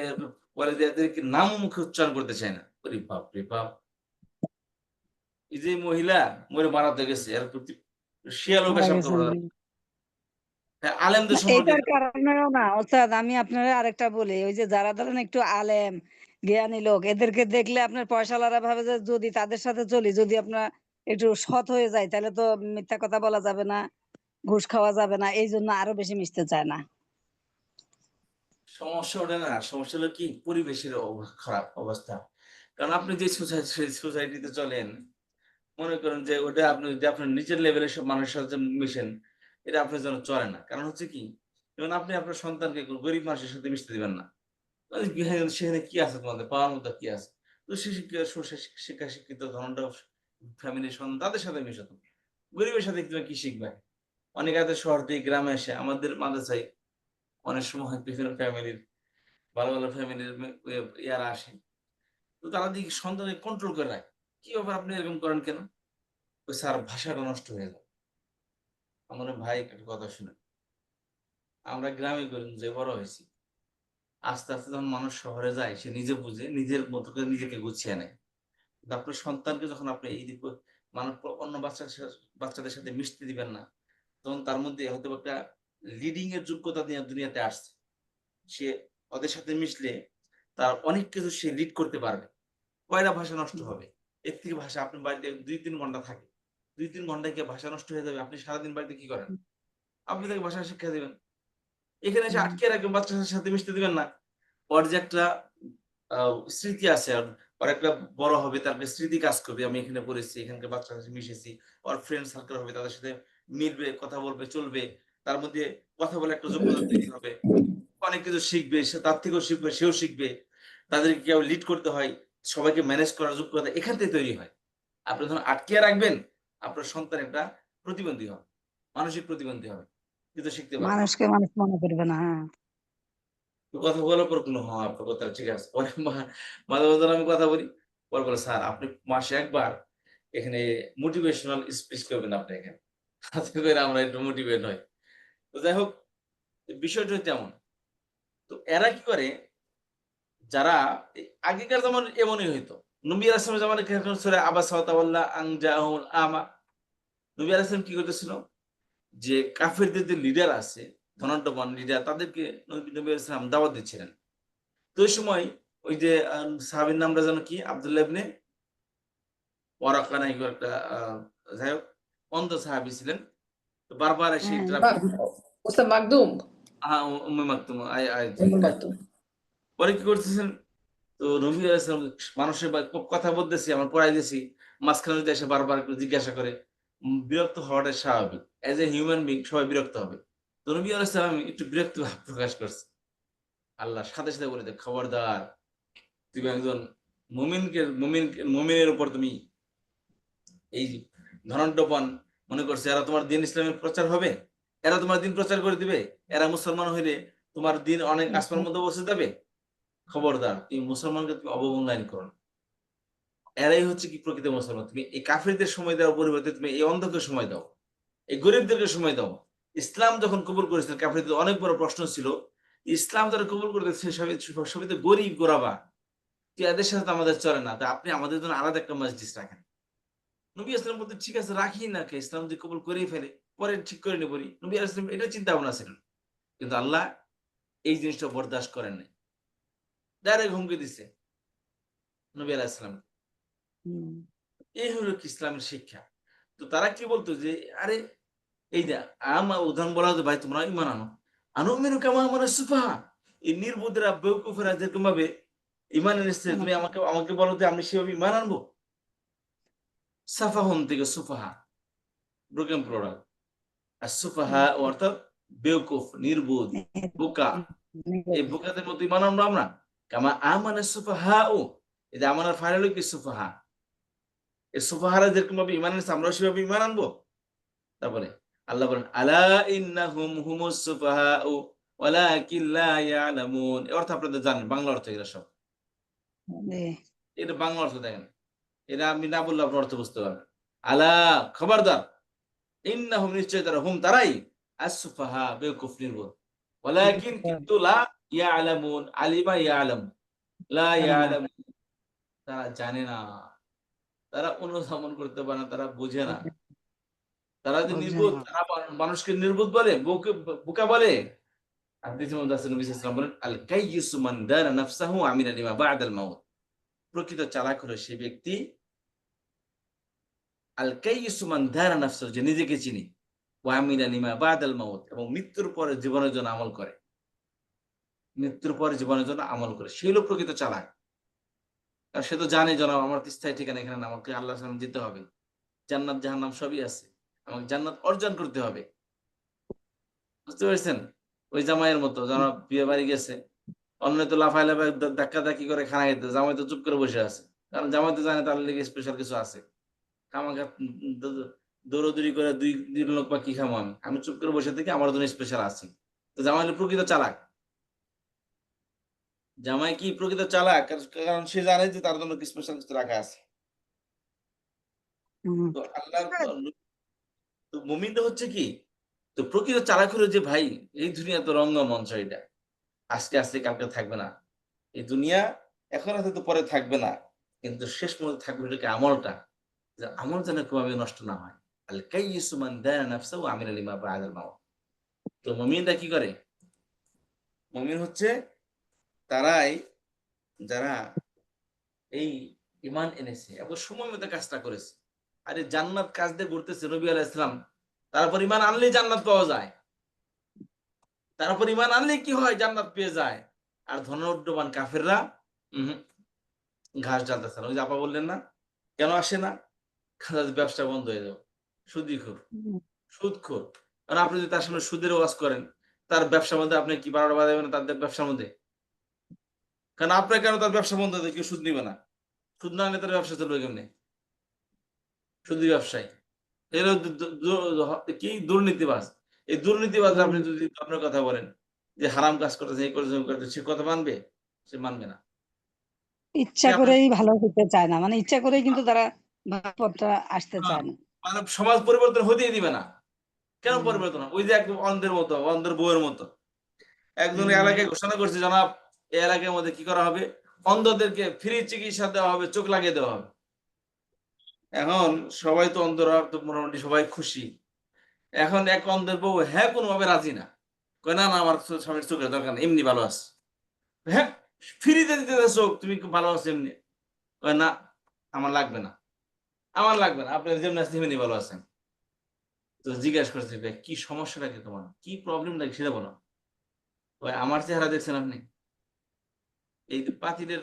বলে যে এদেরকে নাম মুখে উচ্চারণ করতে চায় না। ওরে বাপ রে বাপ, এই যে মহিলা মরে মারাতে গেছে, এর প্রতি শিয়ালও পেশাব করবে না। হ্যাঁ, আলেমদের সম্পর্কে এটার কারণেও না ওস্তাদ, আমি আপনারা আরেকটা বলি, ওই যে যারা ধরেন একটু আলেম জ্ঞানী লোক, এদেরকে দেখলে আপনার পয়সাওয়ালারা ভাবে যে যদি তাদের সাথে চলি, যদি আপনার একটু সৎ হয়ে যায়, তাহলে তো মিথ্যা কথা বলা যাবে না, ঘুষ খাওয়া যাবে না, এই জন্য আরো বেশি মিশতে চায় না। সমস্যা ওঠে না, সমস্যা হলো কি পরিবেশের খারাপ অবস্থা। কারণ আপনি যে সোসাইটিতে চলেন, মনে করেন যে ওটা আপনি যদি আপনার নিচের লেভেলের সব মানুষের সাথে মিশেন, এটা আপনার জন্য চলে না। কারণ হচ্ছে কি, যেমন আপনি আপনার সন্তানকে গরিব মানুষের সাথে মিশতে দিবেন না, সেখানে কি আছে তোমাদের পাওয়ার মতো কি আছে? তো সে শিক্ষা শিক্ষিত ধরনটা ফ্যামিলির সন্তান, তাদের সাথে মিশো। তুমি গরিবের সাথে তুমি কি শিখবে? অনেক আছে শহর থেকে গ্রামে এসে আমাদের মাদ্রাসায় অনেক সময় বিভিন্ন ফ্যামিলির, ভালো ভালো ফ্যামিলির ইয়ারা আসে, তো তারা দিকে সন্তানকে কন্ট্রোল করে রাখে। কি ব্যাপার আপনি এরকম করেন কেন? ওই স্যার ভাষাটা নষ্ট হয়ে যায়। আমার ভাই একটা কথা শুনে, আমরা গ্রামে যে বড় হয়েছি, আস্তে আস্তে যখন মানুষ শহরে যায়, সে নিজে বুঝে নিজের মতো করে নিজেকে গুছিয়ে নেয়। কিন্তু আপনার সন্তানকে যখন আপনি এই মানুষ অন্য বাচ্চাদের সাথে মিশতে দিবেন না, তখন তার মধ্যে হয়তো একটা লিডিং এর যোগ্যতা নিয়ে দুনিয়াতে আসছে, সে ওদের সাথে মিশলে তার অনেক কিছু সে লিড করতে পারবে। কয়টা ভাষা নষ্ট হবে এর থেকে? ভাষা আপনি বাড়িতে 2-3 ঘন্টা থাকে, 2-3 ঘন্টায় কি ভাষা নষ্ট হয়ে যাবে? আপনি সারাদিন বাড়িতে কি করেন? আপনি তাকে ভাষা শিক্ষা দিবেন, এখানে এসে আটকে রাখবেন, বাচ্চাদের সাথে মিশতে দিবেন না। ওর যে একটা স্মৃতি আছে, ওর একটা বড় হবে, তার একটা স্মৃতি কাজ করবে, আমি এখানে পড়েছি, এখানকার বাচ্চাদের সাথে মিশেছি, ওর ফ্রেন্ড সার্কেল হবে, তাদের সাথে মিলবে, কথা বলবে, চলবে, তার মধ্যে কথা বলে একটা যোগ্যতা তৈরি হবে, অনেক কিছু শিখবে, সে তার থেকেও শিখবে, সেও শিখবে, তাদেরকে কেউ লিড করতে হয়, সবাইকে ম্যানেজ করার যোগ্যতা এখান থেকে তৈরি হয়। আপনি যখন আটকে রাখবেন, আপনার সন্তান একটা প্রতিবন্ধী হবে, মানসিক প্রতিবন্ধী হবে, কিন্তু শিখতে পারবে না। মানুষকে মানুষ মনে করবে না। হ্যাঁ, তো কথা বলার পর কোনো হ্যাঁ আপনার কথা ঠিক আছে। পরে মাঝে মাঝে আমি কথা বলি, পরে বলে স্যার আপনি মাসে একবার এখানে মোটিভেশনাল স্পিচ করবেন আপনি এখানে, তাতে করে আমরা একটু মোটিভেট হই। তো যাই হোক, বিষয়টা তেমন। তো এরা কি করে, যারা আগেকার যেমন এমনই হইতো, নবী আলাইহিস সালামের জামানায় সূরা আবাসা ওয়া তাওয়াল্লা আন জাআহুল আমা, নবী আলাইহিস সালাম কি করতেছিল, যে কাফেরদের যে লিডার আছে, ধনাঢ্যবান লিডার, তাদেরকে নবী আলাইহিস সালাম দাওয়াত দিচ্ছিলেন। তো ওই সময় ওই যে সাহাবীর নামটা যেন কি, আব্দুল্লাহ ইবনে ওয়ারাকা নাকি একটা যাই হোক, অন্ধ সাহাবী ছিলেন। তো বারবার এসে ওস্তাদ মাকদুম, উম্মে মাকতুম উম্মে মাকদুম। পরে কি করতেছেন, তো নবী আলাইহিস সালাম মানুষের কথা বলতেছি, আমার পড়াই দিয়েছি, মাঝখানে যদি এসে বারবার একটু জিজ্ঞাসা করে, বিরক্ত হওয়াটা স্বাভাবিক, এজ এ হিউম্যান বিং সবাই বিরক্ত হবে। তো নবী আলাইহিস সালাম একটু বিরক্ত ভাব প্রকাশ করছে। আল্লাহ সাথে সাথে বলে দেয়, খবরদার, তুমি একজন মুমিনের উপর তুমি এই ধনাঢ্যবান মনে করছে, এরা তোমার দিন ইসলামের প্রচার হবে, এরা তোমার দিন প্রচার করে দিবে, এরা মুসলমান হইলে তোমার দিন অনেক আসমানের মধ্যে বসে যাবে, খবরদার তুমি মুসলমানকে তুমি অবমূল্যায়ন করো না। এরাই হচ্ছে কি প্রকৃত মুসলমান। তুমি এই কাফিরদের সময় দেওয়ার পরিবর্তে তুমি এই অন্ধকে সময় দাও, এই গরিবদেরকে সময় দাও। ইসলাম যখন কবুল করেছিল, কাফিরদের অনেক বড় প্রশ্ন ছিল, ইসলাম যারা কবুল করতে সবই তো গরিব গোরাবা, এদের সাথে আমাদের চলে না, তা আপনি আমাদের জন্য আলাদা একটা মসজিদ রাখেন। নবী আসলাম বলতে ঠিক আছে রাখি না, কে ইসলাম যদি কবুল করেই ফেলে পরে ঠিক করে নেব। নবী আসলাম এটা চিন্তা ভাবনা ছিল, কিন্তু আল্লাহ এই জিনিসটা বরদাস্ত করেন নাই, ডাইরেক্ট হুমকি দিচ্ছে নবী আলাইহিসসালাম। এই হলো কি ইসলামের শিক্ষা। তো তারা কি বলতো যে আরে এই যে উদাহরণ বলা হতো, ভাই তোমরা ইমান আনো, আনুমিনু কামা আমানা সুফাহা, এই নির্বোধেরা বেওকুফেরা যেরকম ভাবে ইমান এনেছে, তুমি আমাকে বলো যে আমি সেভাবে ইমান আনবো। সাফাহুন থেকে সুফাহা, ব্রোকেন প্লোরাল, আর সুফাহা অর্থাৎ বেওকুফ, নির্বোধ, বোকা। এই বোকাদের মতো ইমান আনবো আমরা? কামা আমানা সুফাহা, ও এই যে আমানার ফাইনাল কি সুফাহা, এই সুফাহারা যেরকম ভাবে ইমান এনেছে আমরাও সেভাবে ইমান আনবো। তারপরে আল্লাহ বলেন আলা ইন্নাহুম হুমুস সুফাহাউ ওয়ালাকিন লা ইয়ালামুন। এর অর্থ আপনাদের জানেন, বাংলা অর্থ এগুলো সব, এটা বাংলা অর্থ দেখেন, এটা আমি না বললে আপনার অর্থ বুঝতে পারবেন। আলা, খবরদার, ইন্নাহুম নিশ্চয় তারা, হুম তারাই, আস-সুফাহা বেওকুফ নির্বোধ, ওয়ালাকিন কিন্তু লা ইয়ালামুন, আলিমা ইয়ালাম, লা ইয়ালামুন তারা জানে না, তারা অনুধাবন করতে পারে না, তারা বোঝে না। তারা যে নির্বোধ, তারা মানুষকে নির্বোধ বলে, বোকা বলে। প্রকৃত চালাক হলো সে ব্যক্তি, আল কাইয়িসু মান দারা নাফসাহু, যে নিজেকে চিনি, ওয়া আমিলা লিমা বাদাল মাউত, এবং মৃত্যুর পরে জীবনের জন্য আমল করে, মৃত্যুর পরে জীবনের জন্য আমল করে, সে হলো প্রকৃত চালাক। কারণ সে তো জানে জনাব আমার স্থায়ী ঠিকানা এখানে না, আমাকে আল্লাহর সামনে যেতে হবে, জান্নাত জাহান্নাম সবই আছে, আমাকে জান্নাত অর্জন করতে হবে। বুঝতে পেরেছেন? ওই জামাইয়ের মতো, যারা বিয়ে বাড়ি গেছে, অন্য তো লাফাই লাফাই ধাক্কা ধাক্কি করে খানা খেতে, জামাই তো চুপ করে বসে আছে, কারণ জামাই তো জানে তার লেগে স্পেশাল কিছু আছে। খামাখা দৌড়দৌড়ি করে দুই লোক বা কি খামো, আমি চুপ করে বসে থেকে আমার জন্য স্পেশাল আছে। তো জামাই হলো প্রকৃত চালাক। জামাই কি প্রকৃত চালাক, কারণ সে জানে যে তার জন্য স্পেশাল কিছু রাখা আছে। তো আল্লাহ, তো মুমিন হচ্ছে কি, তো প্রকৃত চালাক হলো যে ভাই এই দুনিয়া তো রঙ্গমঞ্চ, এটা আজকে আজকে কালকে থাকবে না, এই দুনিয়া এখন হয়তো পরে থাকবে না, কিন্তু শেষ মুহূর্তে থাকবে এটাকে আমলটা, যে আমল যেন কোনোভাবে নষ্ট না হয়। আল কাইয়িসু মান দানা নাফসাহু আমিলা লিমা বাদাল মাউত। তো মুমিনরা কি করে? মুমিন হচ্ছে তারাই যারা এই ঈমান এনেছে এবং সময় মতো কাজটা করেছে। আরে জান্নাত কাজ দিয়ে ঘুরতেছে নবী আলাইহিস সালাম, তারপর ঈমান আনলেই জান্নাত পাওয়া যায়। তারপর ইমান আনলে কি হয়, জান্নাত পেয়ে যায়। আর ধনৌঢ্যবান কাফেররা ঘাস জ্বালতেছে না। ওই যে আপা বললেন না, কেন আসে না? ব্যবসা বন্ধ হয়ে যাবে, সুদীখোর, সুদখোর। কারণ আপনি যদি তার সামনে সুদের ওয়াজ করেন, তার ব্যবসার মধ্যে আপনি কি বারোটা বাজাবেন তাদের ব্যবসার মধ্যে? কারণ আপনার কেন তার ব্যবসা বন্ধ হয়ে কেউ সুদ নিবে না? সুদ না নিলে তার ব্যবসা চলবে কেমনে? সুদী ব্যবসায়ী এর কি দুর্নীতিবাজ। এই দুর্নীতিবাজ আপনি যদি আপনার কথা বলেন যে হারাম কাজ করতেছে, এই করতেছে, ওই করতেছে, সে কথা মানবে? সে মানবে না। ইচ্ছা করেই ভালো হতে চায় না, মানে ইচ্ছা করেই কিন্তু তারা ভালো পথটা আসতে চায় না। মানে সমাজ পরিবর্তন হতেই দিবে না। কেন পরিবর্তন? ওই যে একদম অন্ধের মতো, অন্ধের বউয়ের মতো একজন এলাকায় ঘোষণা করছে, জনাব এই এলাকার মধ্যে কি করা হবে, অন্ধদেরকে ফ্রি চিকিৎসা দেওয়া হবে, চোখ লাগিয়ে দেওয়া হবে। এখন সবাই তো অন্ধরা, তো মোটামুটি সবাই খুশি। এখন এক অন্ধের বউ হ্যাঁ কোনোভাবে রাজি না, কয় না না আমার স্বামীর চোখের দরকার নেই, এমনি ভালো আছে। হ্যাঁ ফ্রিতে দিতে চোখ, তুমি ভালো আছো এমনি। কয় না আমার লাগবে না, আমার লাগবে না, আপনি যেমনি আছেন এমনি ভালো আছেন। তো জিজ্ঞাসা করছে কি সমস্যাটা কি তোমার, কি প্রবলেমটা কি সেটা বলো। আমার চেহারা দেখছেন আপনি, এই পাতিলের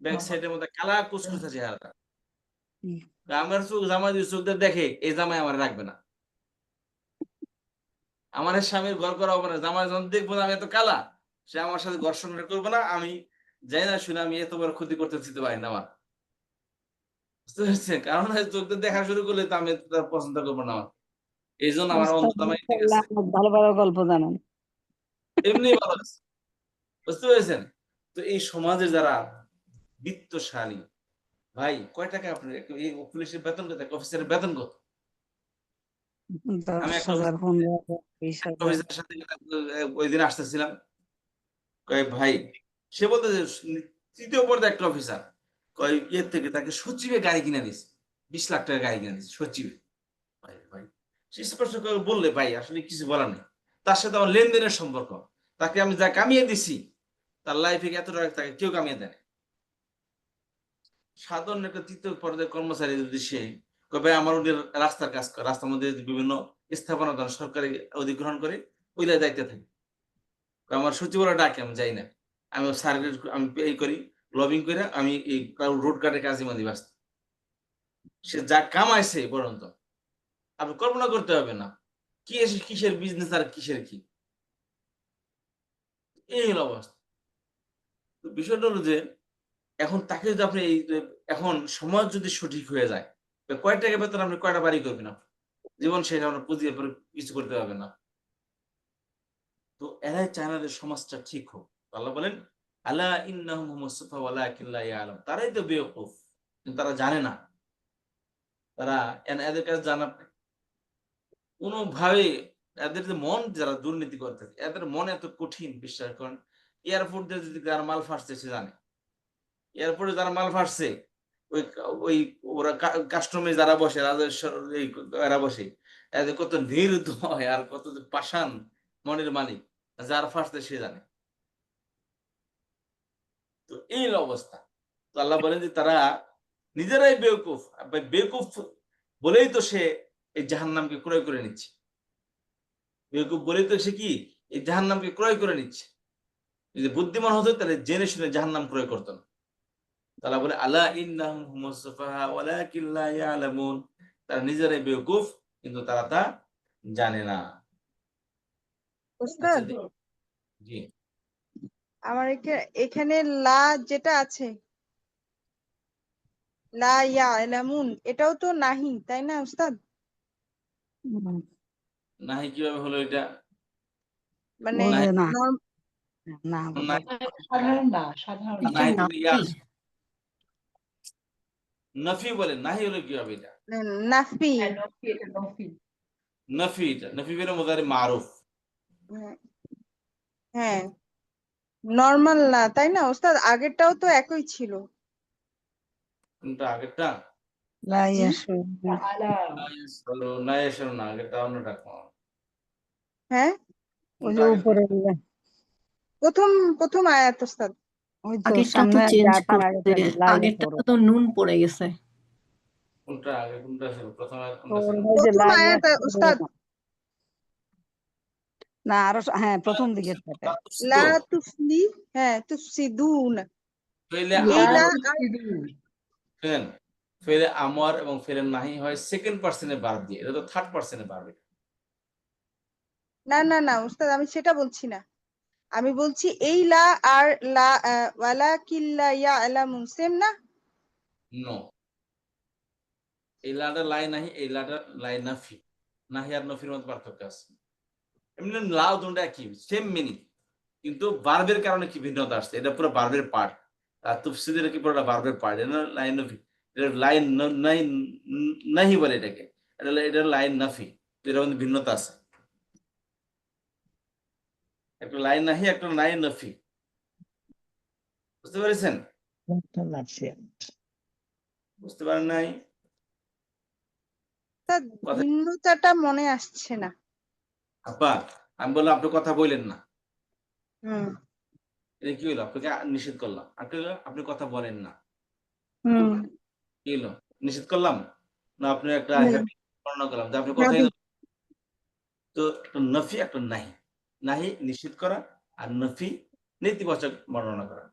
ব্যাক সাইডের মধ্যে কালা কুচকুচা চেহারাটা, আমার চোখ জামাই দিয়ে চোখ দিয়ে দেখে, এই জামাই আমার রাখবে না, আমার স্বামীর ঘর করা হবে না। জামাই যখন দেখবো আমি এত কালা, সে আমার সাথে ঘর সংসার করবে না। আমি যাই না শুনে আমি এত বড় ক্ষতি করতে দিতে পারি না আমার, বুঝতে পারছেন? কারণ চোখ দিয়ে দেখা শুরু করলে তো আমি তার পছন্দ করবো না। এই জন্য আমার অন্ধ জামাই ঠিক আছে, ভালো ভালো গল্প জানেন, এমনি ভালো আছে, বুঝতে পেরেছেন? তো এই সমাজের যারা বিত্তশালী ভাই, কয় টাকা আপনার এই পুলিশের বেতন কত, অফিসারের বেতন কত? আমি 10,000, 15,000, 20,000। অফিসারের সাথে ওই দিন আসতেছিলাম, কয় ভাই, সে বলতে যে তৃতীয় পর্যায়ে একটা অফিসার, কয় ইয়ের থেকে তাকে সচিবে গাড়ি কিনে দিচ্ছে, 20 লাখ টাকা গাড়ি কিনে দিচ্ছে সচিবে। ভাই ভাই সে স্পষ্ট করে বললে ভাই আসলে কিছু বলার নেই। তার সাথে আমার লেনদেনের সম্পর্ক, তাকে আমি যা কামিয়ে দিছি তার লাইফে এত টাকা তাকে কেউ কামিয়ে দেয় না। সাধারণ একটা তৃতীয় পর্যায়ের কর্মচারী যদি সে কবে আমার ওদের রাস্তার কাজ করে, রাস্তার মধ্যে বিভিন্ন স্থাপনা ধরেন সরকারি অধিগ্রহণ করে, ওইলার দায়িত্বে থাকে, আমার সচিবরা ডাকে, আমি যাই না, আমি সার্ভিস আমি এই করি, লবিং করে আমি এই রোড কার্ডের কাজে মধ্যে ব্যস্ত। সে যা কামাইছে পর্যন্ত আপনি কল্পনা করতে হবে না কি এসে কিসের বিজনেস আর কিসের কি, এই হলো অবস্থা। তো বিষয়টা হলো যে এখন তাকে যদি আপনি এই এখন সমাজ যদি সঠিক হয়ে যায়, কয় টাকা বেতন আপনি কয়টা বাড়ি করবেন, আপনি জীবন শেষ, আপনার পুঁজি কিছু করতে পারবেন না। তো এরাই চায় না যে সমাজটা ঠিক হোক। আল্লাহ বলেন আলা ইন্নাহুম হুমুস সুফাহা ওয়ালাকিন লা ইয়ালাম, তারাই তো বেওকুফ, কিন্তু তারা জানে না। তারা এদের কাছে জানা কোনোভাবে, এদের যে মন যারা দুর্নীতি করতেছে এদের মন এত কঠিন, বিশ্বাস করেন। এয়ারপোর্ট দিয়ে যদি যারা মাল ফাটছে সে জানে, এয়ারপোর্টে যারা মাল ফাটছে ওই ওই ওরা কাস্টমে যারা বসে, রাজস্ব এরা বসে, এদের কত নির্দয় আর কত পাষাণ মনের মালিক, যার ফাটছে সে জানে। তো এই অবস্থা। তো আল্লাহ বলেন যে তারা নিজেরাই বেওকুফ, বেওকুফ বলেই তো সে এই জাহান্নামকে ক্রয় করে নিচ্ছে, বেওকুফ বলেই তো সে কি এই জাহান্নামকে ক্রয় করে নিচ্ছে। যদি বুদ্ধিমান হতো তাহলে জেনে শুনে জাহান্নাম ক্রয় করতো না। তারা বলে আলা ইন্নাহুম হুমুস সুফাহা ওয়ালাকিন লা ইয়ালামুন, তারা নিজেরাই বেওকুফ কিন্তু তারা তা জানে না। উস্তাদ, জি আমার এখানে লা যেটা আছে, লা ইয়ালামুন, এটাও তো নাহি, তাই না উস্তাদ? নাহি কিভাবে হলো এটা? মানে নাহি না নর্ম- না সাধারণ না, সাধারণ না। নাহি বলে ইয়া নফি বলে, নাহি হলো কিভাবে এটা? নাফি। হ্যাঁ, নফি, এটা নফি। নফি, এটা নফি বলে মুজারি মারুফ। হ্যাঁ, নরমাল না, তাই না উস্তাদ? আগেরটাও তো একই ছিল। কোনটা আগেরটা? লা জি, ইয়াসুর আলা না এসব না, আগেরটা অন্যটা। হ্যাঁ, ওই কোনটা যে আগে? উপরে প্রথম প্রথম আয়াত উস্তাদ। ওই তো আগেরটা তো সামনে চেঞ্জ যার আগে করছে, থাকবে লা আগেরটা ইয়াসুর, তো নুন পড়ে গেছে। কোনটা আগে কোনটা ছিল, প্রথম আয়াত তো কোনটা ছিল? ওই যে প্রথম লা আয়াত ইয়াসুর, উস্তাদ, না আরো হ্যাঁ প্রথম দিকের সাথে লা তুফলি হ্যাঁ তুফসিদুন ফেলে এই লা লা আর তুফসিদুন। শুনেন, ফেলে আমর এবং ফেলে নাহি হয় সেকেন্ড পার্সনে ভার্ব দিয়ে, এটা তো থার্ড পার্সনে ভার্ব। না না না উস্তাদ, আমি সেটা বলছি না। আমি বলছি এই লা আর লা ওয়ালাকিল্লা ইয়ালামুন সেম না? নো, এই লাটা লাই নাহি, এই লাটা লাই নাফি। নাহি আর নফির মধ্যে পার্থক্য আছে। এমনি লাউ দুটো একই, সেম মিনিং, কিন্তু ভার্বের কারণে কি ভিন্নতা আসছে। এটা পুরো ভার্বের পার্ট, আর তুফসিদের কি পুরোটা ভার্বের পার্ট। এটা লাইন নফি, এটা লাইন নাহি বলে এটাকে, এটা লাইন নাফি, এর মধ্যে ভিন্নতা আছে। একটা লাইন নাহি, একটা লাইন নাফি, বুঝতে পেরেছেন? বুঝতে পারেন নাই? তার কথা ভিন্নতাটা মনে আসছে না। আপা, আমি বললাম আপনি কথা বলেন না, হুম এটা কি হলো? আপনাকে নিষেধ করলাম, আপনি কথা বলেন না, হুম কি হলো? নিষেধ করলাম না, আপনি একটা হুম, হ্যাপি বর্ণনা করলাম যে আপনি কথাই habit। তো একটা নফি একটা নাহি। নাহি নিষেধ করা, আর নফি নেতিবাচক বর্ণনা করা।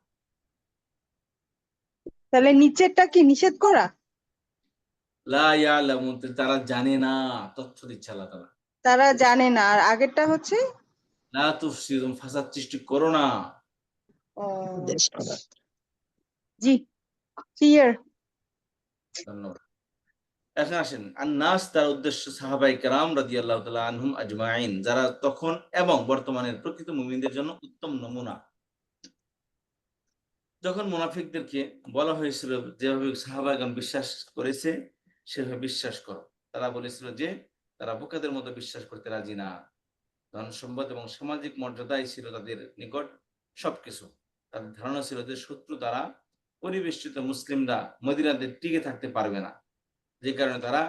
তাহলে নিচেরটা কি নিষেধ করা? লা ইয়ালামুন, তারা জানে না, তথ্য দিচ্ছে আল্লাহ তাআলা। তারা জানে না, আর আগেরটা হচ্ছে লা তুফসিদু, ফাসাদ সৃষ্টি করো না। ও জি ক্লিয়ার। ধন্যবাদ। এখন আসেন, আন-নাস তার উদ্দেশ্য সাহাবায়ে কেরাম রাদিয়াল্লাহু তাআলা আনহুম আজমাইন, যারা তখন এবং বর্তমানের প্রকৃত মুমিনদের জন্য উত্তম নমুনা। যখন মুনাফিকদেরকে বলা হয়েছিল যেভাবে সাহাবাগণ বিশ্বাস করেছে সেভাবে বিশ্বাস করো, তারা বলেছিল যে তারা বোকাদের মতো বিশ্বাস করতে রাজি না। ধন সম্পদ এবং সামাজিক মর্যাদাই ছিল তাদের নিকট সবকিছু। তাদের ধারণা ছিল যে শত্রু দ্বারা পরিবেষ্টিত মুসলিমরা মদিনাতে টিকে থাকতে পারবে না, যে কারণে তারা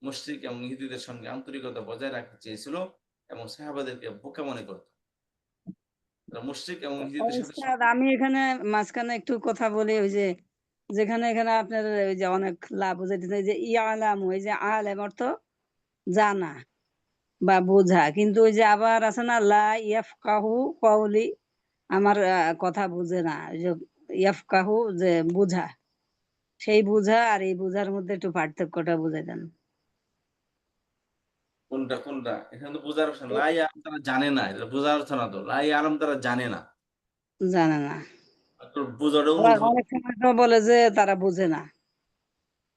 মুশরিক এবং ইহুদীদের সঙ্গে আন্তরিকতা বজায় রাখতে চেয়েছিল এবং সাহাবাদেরকে বোকা মনে করত। তারা মুশরিক এবং ইহুদীদের সাথে উস্তাদ আমি এখানে মাঝখানে একটু কথা বলি। ওই যে যেখানে এখানে আপনার ওই যে অনেক লাভ বুঝাইতেছে যে ইয়ালাম, ওই যে আলেম অর্থ জানা বা বোঝা, কিন্তু ওই যে আবার আছে না লা ইয়াফকাহু কওলি, আমার কথা বুঝে না। ওই যে ইয়াফকাহু যে বুঝা, সেই বুঝা আর এই বুঝার মধ্যে একটু পার্থক্যটা বুঝাই দেন। কোনটা কোনটা? এখানে তো বোঝার অপশন, লাই আলম তারা জানে না, এটা বোঝার অর্থ না তো। লাই আলম তারা জানে না, জানে না, বোঝাটা আবার অনুধাবন অনেক সময় তো বলে যে তারা বুঝে না,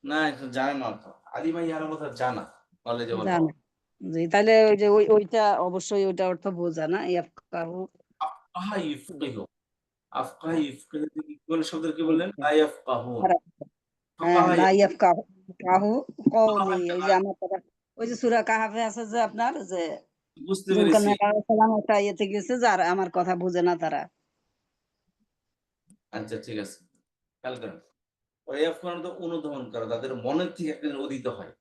না, এটা জানে না অর্থ। আলিমাই আলম কথা জানা, নলেজেবল হওয়া। জানে। জি, তাহলে ওই যে ওইটা অবশ্যই ওইটা অর্থ বোঝা না, ইয়াফকাহু। আফকাহা ইফকিহু, আফকাহা ইফকিহু কি কোন শব্দ কি বললেন? লা ইয়াফকাহুন। হ্যাঁ, ফাকাহা লা ইয়াফকাহু কওলি, ওই যে ইয়াফকাহু, আমার কথা, ওই যে সূরা কাহাফে আছে যে আপনার যে বুঝতে পেরেছি। জুলকারনাইন আলাইহিস সালাম একটা ইয়েতে গেছে যার আমার কথা বুঝে না তারা। আচ্ছা ঠিক আছে, খেয়াল করেন। ইয়াফকাহুন তো অনুধাবন করা, তাদের মনের থেকে একটা জিনিস উদিত হয়,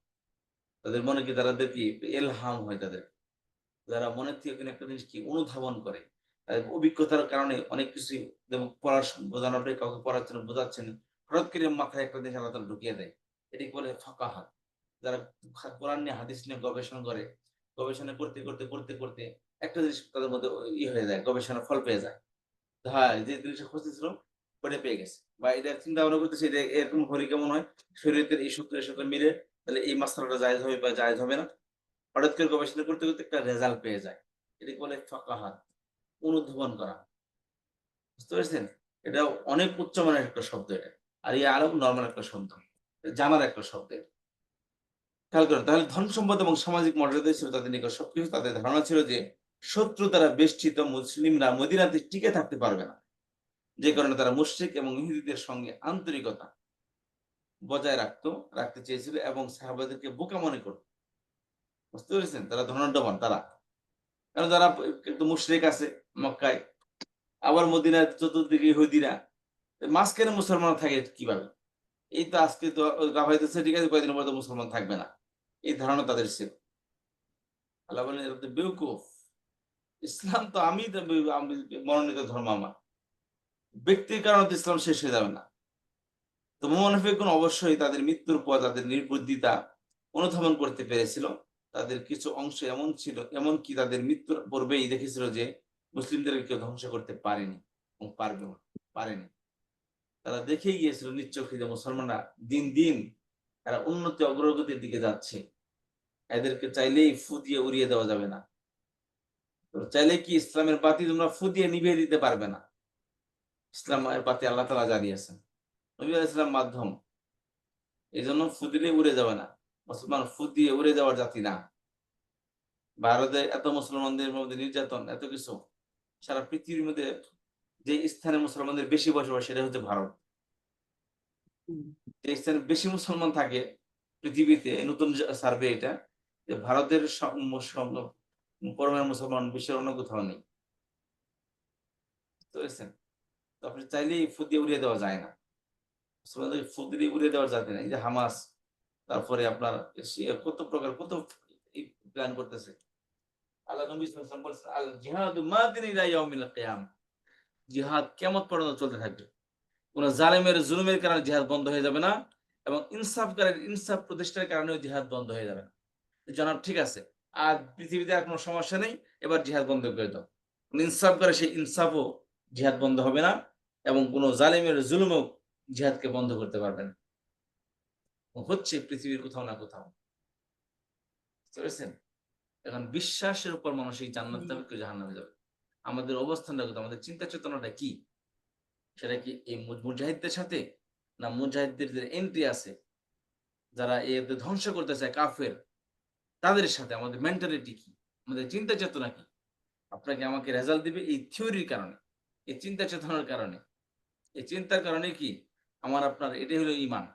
তাদের মনে কি তাদের কি ইলহাম হয়, তাদের যারা মনের থেকে কোনো একটা জিনিস কি অনুধাবন করে, তাদের অভিজ্ঞতার কারণে অনেক কিছু, যেমন পড়ার বোঝানোর কাউকে পড়ার জন্য বোঝাচ্ছেন, হঠাৎ করে মাথায় একটা জিনিস আল্লাহ তাআলা ঢুকিয়ে দেয়, এটাকে বলে ফাকাহাত। যারা কোরআন নিয়ে হাদিস নিয়ে গবেষণা করে, গবেষণা করতে করতে করতে করতে একটা জিনিস তাদের মধ্যে হয়ে যায়, গবেষণা ফল পেয়ে যায়। হ্যাঁ, যে জিনিসটা খুঁজতেছিল ওটা পেয়ে গেছে, বা এটা চিন্তা ভাবনা করতেছে এটা এরকম হলে কেমন হয়, শরীয়তের এই সূত্র এর সাথে মিলে, তাহলে এই মাসআলাটা জায়েজ হবে বা জায়েজ হবে না। হঠাৎ করে গবেষণা করতে করতে একটা রেজাল্ট পেয়ে যায়, এটাকে বলে ফাকাহাত, অনুধাবন করা। বুঝতে পেরেছেন? এটা অনেক উচ্চমানের একটা শব্দ এটা। আর এই আরব নরমাল একটা শব্দ, জানার একটা শব্দ। খেয়াল করেন, তাহলে ধন সম্পদ এবং সামাজিক মর্যাদা ছিল তাদের নিকট সবকিছু। তাদের ধারণা ছিল যে শত্রু দ্বারা বেষ্টিত মুসলিমরা মদিনাতে টিকে থাকতে পারবে না, যে কারণে তারা মুশরিক এবং ইহুদীদের সঙ্গে আন্তরিকতা বজায় রাখতে চেয়েছিল এবং সাহাবাদেরকে বোকা মনে করত। বুঝতে পেরেছেন? তারা ধনাঢ্যবান, তারা কারণ যারা কিন্তু মুশরিক আছে মক্কায়, আবার মদিনার চতুর্দিকে ইহুদিরা, মাঝখানে মুসলমান থাকে কিভাবে? এই তো আজকে তো গাফাইতেছে, ঠিক আছে, কয়েকদিন পর তো মুসলমান থাকবে না, এই ধারণা তাদের ছিল। আল্লাহ বলেন এরা তো বেউকুফ। ইসলাম তো আমি মনোনীত ধর্ম, আমার ব্যক্তির কারণে তো ইসলাম শেষ হয়ে যাবে না। তো মুনাফিকগণ অবশ্যই তাদের মৃত্যুর পর তাদের নির্বুদ্ধিতা অনুধাবন করতে পেরেছিল তাদের কিছু অংশ এমন ছিল, এমনকি তাদের মৃত্যুর পূর্বেই দেখেছিল যে মুসলিমদেরকে কেউ ধ্বংস করতে পারেনি এবং পারবেও পারেনি। তারা দেখেই গিয়েছিল নিশ্চয়ই যে মুসলমানরা দিন দিন এরা উন্নতি অগ্রগতির দিকে যাচ্ছে, এদেরকে চাইলেই ফু দিয়ে উড়িয়ে দেওয়া যাবে না। তো চাইলে কি ইসলামের বাতি তোমরা ফু দিয়ে নিভিয়ে দিতে পারবে না। ইসলামের বাতি আল্লাহ তাআলা জ্বালিয়েছেন, নবী আলাইহিস সালাম মাধ্যম, এই জন্য ফু দিলে উড়ে যাবে না। মুসলমান ফু দিয়ে উড়ে যাওয়ার জাতি না। ভারতে এত মুসলমানদের মধ্যে নির্যাতন, এত কিছু, সারা পৃথিবীর মধ্যে যে স্থানে মুসলমানদের বেশি বসবাস সেটা হচ্ছে ভারত। যে স্থানে বেশি মুসলমান থাকে পৃথিবীতে, নতুন সার্ভে এটা, যে ভারতের পরমাণু মুসলমান বিশ্বের অন্য কোথাও নেই। বুঝতে তো আপনি চাইলেই ফু দিয়ে উড়িয়ে দেওয়া যায় না, মুসলমানদের ফু দিয়ে উড়িয়ে দেওয়া যাবে না। এই যে হামাস, তারপরে আপনার কত প্রকার কত প্ল্যান করতেছে। আল্লাহ নবী সাল্লাল্লাহু আলাইহি ওয়াসাল্লাম বলেছেন, আল জিহাদু মাদিন ইলা ইয়াউমিল কিয়ামah, জিহাদ কিয়ামত পর্যন্ত চলতে থাকবে। কোন জালেমের জুলুমের কারণে জিহাদ বন্ধ হয়ে যাবে না, এবং ইনসাফকারীর ইনসাফ প্রতিষ্ঠার কারণেও জিহাদ বন্ধ হয়ে যাবে না। জনাব ঠিক আছে, আর পৃথিবীতে আর কোনো সমস্যা নেই, এবার জিহাদ বন্ধ করে দাও। ইনসাফ করে সেই ইনসাফও জিহাদ বন্ধ হবে না, এবং কোন জালেমের জুলুমও জিহাদকে বন্ধ করতে পারবে না। হচ্ছে পৃথিবীর কোথাও না কোথাও। বুঝতে পেরেছেন? এখন বিশ্বাসের উপর মানুষ এই জান্নাত যাবে, কেউ জাহান্নামে যাবে। আমাদের অবস্থানটা কোথাও, আমাদের চিন্তা চেতনাটা কি? সেটা কি এই মুজাহিদদের সাথে, না মুজাহিদদের যে এন্ট্রি আছে যারা এদের ধ্বংস করতে চায় কাফের, তাদের সাথে আমাদের মেন্টালিটি কি, আমাদের চিন্তা চেতনা কি? আপনাকে আমাকে রেজাল্ট দিবে এই থিওরির কারণে, এই চিন্তা চেতনার কারণে, এই চিন্তার কারণে কি আমার আপনার এটাই হলো ঈমান।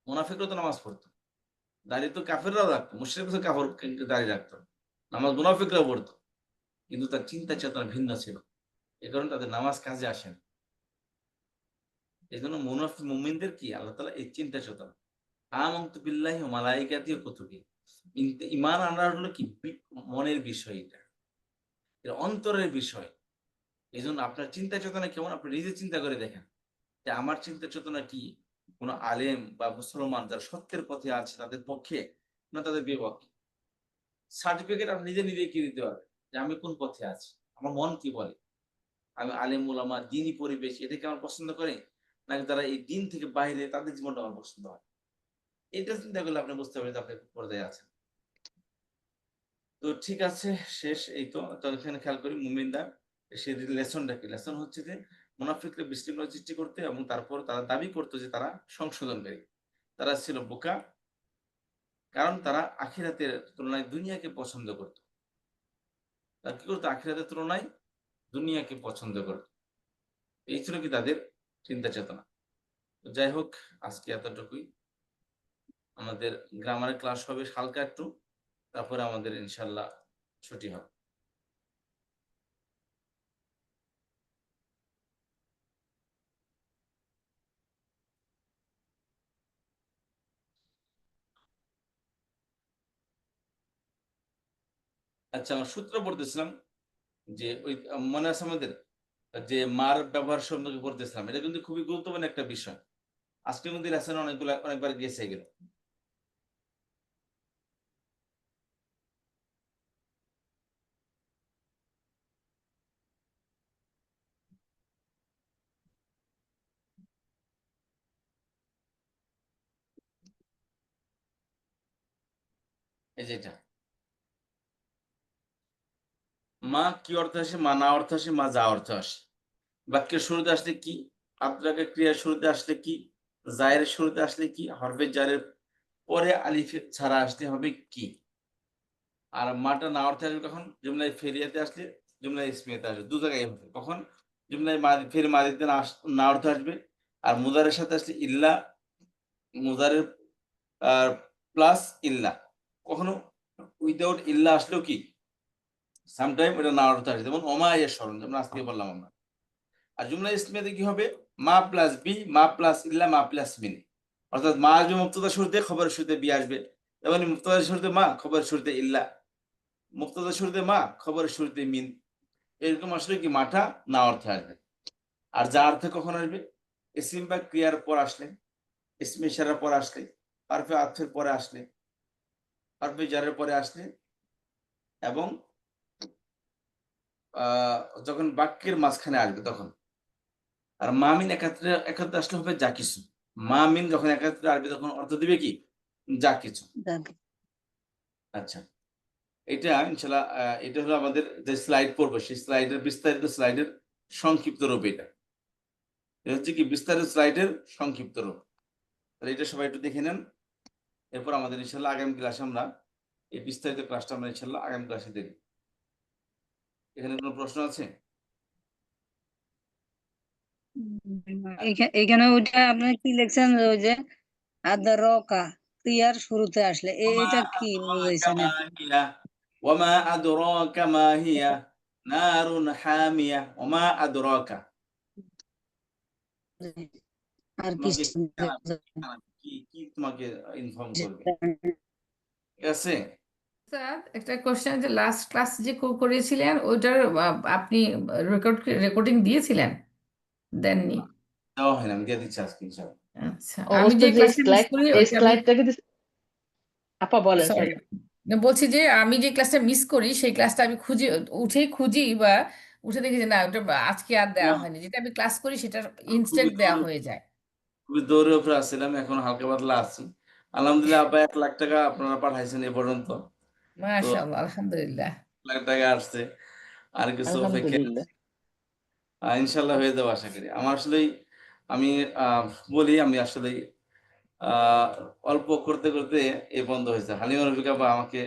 মুনাফিকরা তো নামাজ পড়তো, দাঁড়িয়ে তো কাফেররাও রাখতো, মুশরিক তো কাফের দাঁড়িয়ে রাখতো, নামাজ মুনাফিকরাও পড়তো, কিন্তু তার চিন্তা চেতনা ভিন্ন ছিল, এ কারণে তাদের নামাজ কাজে আসে না। এই জন্য মুমিনদের কি আল্লাহ তাআলা এই চিন্তা চেতনা, আমানতু বিল্লাহি ওয়া মালাইকাতিহি ওয়া কুতুবিহি, ঈমান আনার হলো কি মনের বিষয়, এটা অন্তরের বিষয়। এই জন্য আপনার চিন্তা চেতনা কেমন, আপনি নিজে চিন্তা করে দেখেন যে আমার চিন্তা চেতনা কি কোন আলেম বা মুসলমান যারা সত্যের পথে আছে তাদের পক্ষে না তাদের বিপক্ষে। সার্টিফিকেট আপনি নিজে নিজে কি দিতে পারবেন যে আমি কোন পথে আছি, আমার মন কি বলে, আমি আলেম ওলামা দিনই পরিবেশ এটাকে আমার পছন্দ করে, নাকি তারা এই দিন থেকে বাইরে তাদের জীবনটা আমার পছন্দ হয়। এটা চিন্তা করলে আপনি বুঝতে পারবেন যে আপনি কোন পর্যায়ে আছেন। তো ঠিক আছে, শেষ এই তো এখানে খেয়াল করি মুমিনরা সেই লেসনটা কি, লেসন হচ্ছে যে মুনাফিকরা বিশৃঙ্খলা সৃষ্টি করতে, এবং তারপর তারা দাবি করতো যে তারা সংশোধনকারী। তারা ছিল বোকা, কারণ তারা আখিরাতের তুলনায় দুনিয়াকে পছন্দ করত। তারা কি করতো, আখিরাতের তুলনায় দুনিয়াকে পছন্দ করত। এই ছিল কি তাদের চিন্তা চেতনা। যাই হোক, আজকে এতটুকুই। আমাদের গ্রামারের ক্লাস হবে হালকা একটু, তারপরে আমাদের ইনশাল্লাহ ছুটি হবে। আচ্ছা, আমরা সূত্র পড়তেছিলাম যে ওই মনে আছে আমাদের যে মার ব্যবহার সম্পর্কে পড়তেছিলাম, এটা কিন্তু খুবই গুরুত্বপূর্ণ একটা বিষয়। আজকে কিন্তু লেসনে অনেকবার গেছে এগুলো। এই যেটা মা কি অর্থ আসে, মা না অর্থ আসে, মা যা অর্থ আসে। বাক্যের শুরুতে আসলে কি, আদ্রাকে ক্রিয়ার শুরুতে আসলে কি, জায়ের শুরুতে আসলে কি, হরফে জারের পরে আলিফ ছাড়া আসতে হবে কি। আর মাটা না অর্থে আসবে কখন, জুমলায় ফেরিয়াতে আসলে, জুমলায় ইসমিয়াতে আসবে, দু জায়গায় হবে। কখন জুমলায় ফের মাদিতে না অর্থ আসবে, আর মুদারের সাথে আসলে ইল্লা, মুদারের প্লাস ইল্লা। কখনো উইদাউট ইল্লা আসলেও কি সামটাইম এটা না অর্থ আসে, যেমন ওমা ইয়া স্মরণ, যেমন আজকে বললাম আমরা। আর জুমলা ইসমিয়াতে কি হবে, মা প্লাস বি, মা প্লাস ইল্লা, মা প্লাস মিন। অর্থাৎ মা আসবে মুক্তদার শুরুতে, খবরের শুরুতে বি আসবে, যেমন মুক্তদার শুরুতে মা, খবরের শুরুতে ইল্লা, মুক্তদার শুরুতে মা, খবরের শুরুতে মিন। এরকম আসলে কি মাঠা না অর্থে আসবে। আর যা অর্থে কখন আসবে, ইসিম বা ক্রিয়ার পর আসলে, ইসমে ইশারার পর আসলে, হারফে আতফের পরে আসলে, হরফে জারের পরে আসলে এবং যখন বাক্যের মাঝখানে আসবে তখন। আর মামিন একত্রে আসলে হবে যা কিছু। মামিন যখন একত্রে আসবে তখন অর্থ দিবে কি? যা কিছু। আচ্ছা, এটা ইনশাল্লাহ এটা হলো আমাদের যে স্লাইড পড়বো সেই স্লাইডের বিস্তারিত স্লাইডের সংক্ষিপ্ত রূপ। এটা হচ্ছে কি বিস্তারিত স্লাইডের সংক্ষিপ্ত রূপ। তাহলে এটা সবাই একটু দেখে নেন। এরপর আমাদের ইনশাল্লাহ আগামী ক্লাসে আমরা এই বিস্তারিত ক্লাসটা আমরা ইনশাল্লাহ আগামী ক্লাসে দেখব। এখানে কোনো প্রশ্ন আছে? এখানে ওইটা আপনি কি লিখছেন ওই যে আদরকা ক্রিয়ার শুরুতে আসলে এটা কি বুঝাইছেন? ওয়ামা আদরাকা মা হিয়া নারুন হামিয়া ওমা আদরাকা। আর কি কি তোমাকে ইনফর্ম করবে? ঠিক আছে? স্যার একটা কোশ্চেন, যে লাস্ট ক্লাস যে করেছিলেন ওইটার আপনি রেকর্ডিং দিয়েছিলেন? দেননি? দেওয়া হয় না, আমি দিয়ে দিচ্ছি আজকে ইনশাআল্লাহ। আচ্ছা, আমি যে ক্লাসে মিস করি এই স্লাইডটাকে আপা বলেন সরি, সরি বলছি যে আমি যে ক্লাসটা মিস করি সেই ক্লাসটা আমি খুঁজি বা উঠে দেখি যে না ওটা আজকে আর দেওয়া হয়নি, যেটা আমি ক্লাস করি সেটা ইনস্ট্যান্ট দেওয়া হয়ে যায়। খুবই দৌড়ের উপরে আসছিলাম, এখন হালকা পাতলা আছি। আলহামদুলিল্লাহ আব্বা 1 লাখ টাকা আপনারা পাঠাইছেন এ পর্যন্ত। মাশাআল্লাহ, আলহামদুলিল্লাহ। 1 লাখ টাকা আসছে, আর কিছু অপেক্ষা আলহামদুলিল্লাহ। ইনশাল্লাহ হয়ে যাবে আশা করি। আমার আসলেই আমি বলি আমি আসলে অল্প করতে করতে এ বন্ধ হয়েছে। হালিমা রফিকা বা আমাকে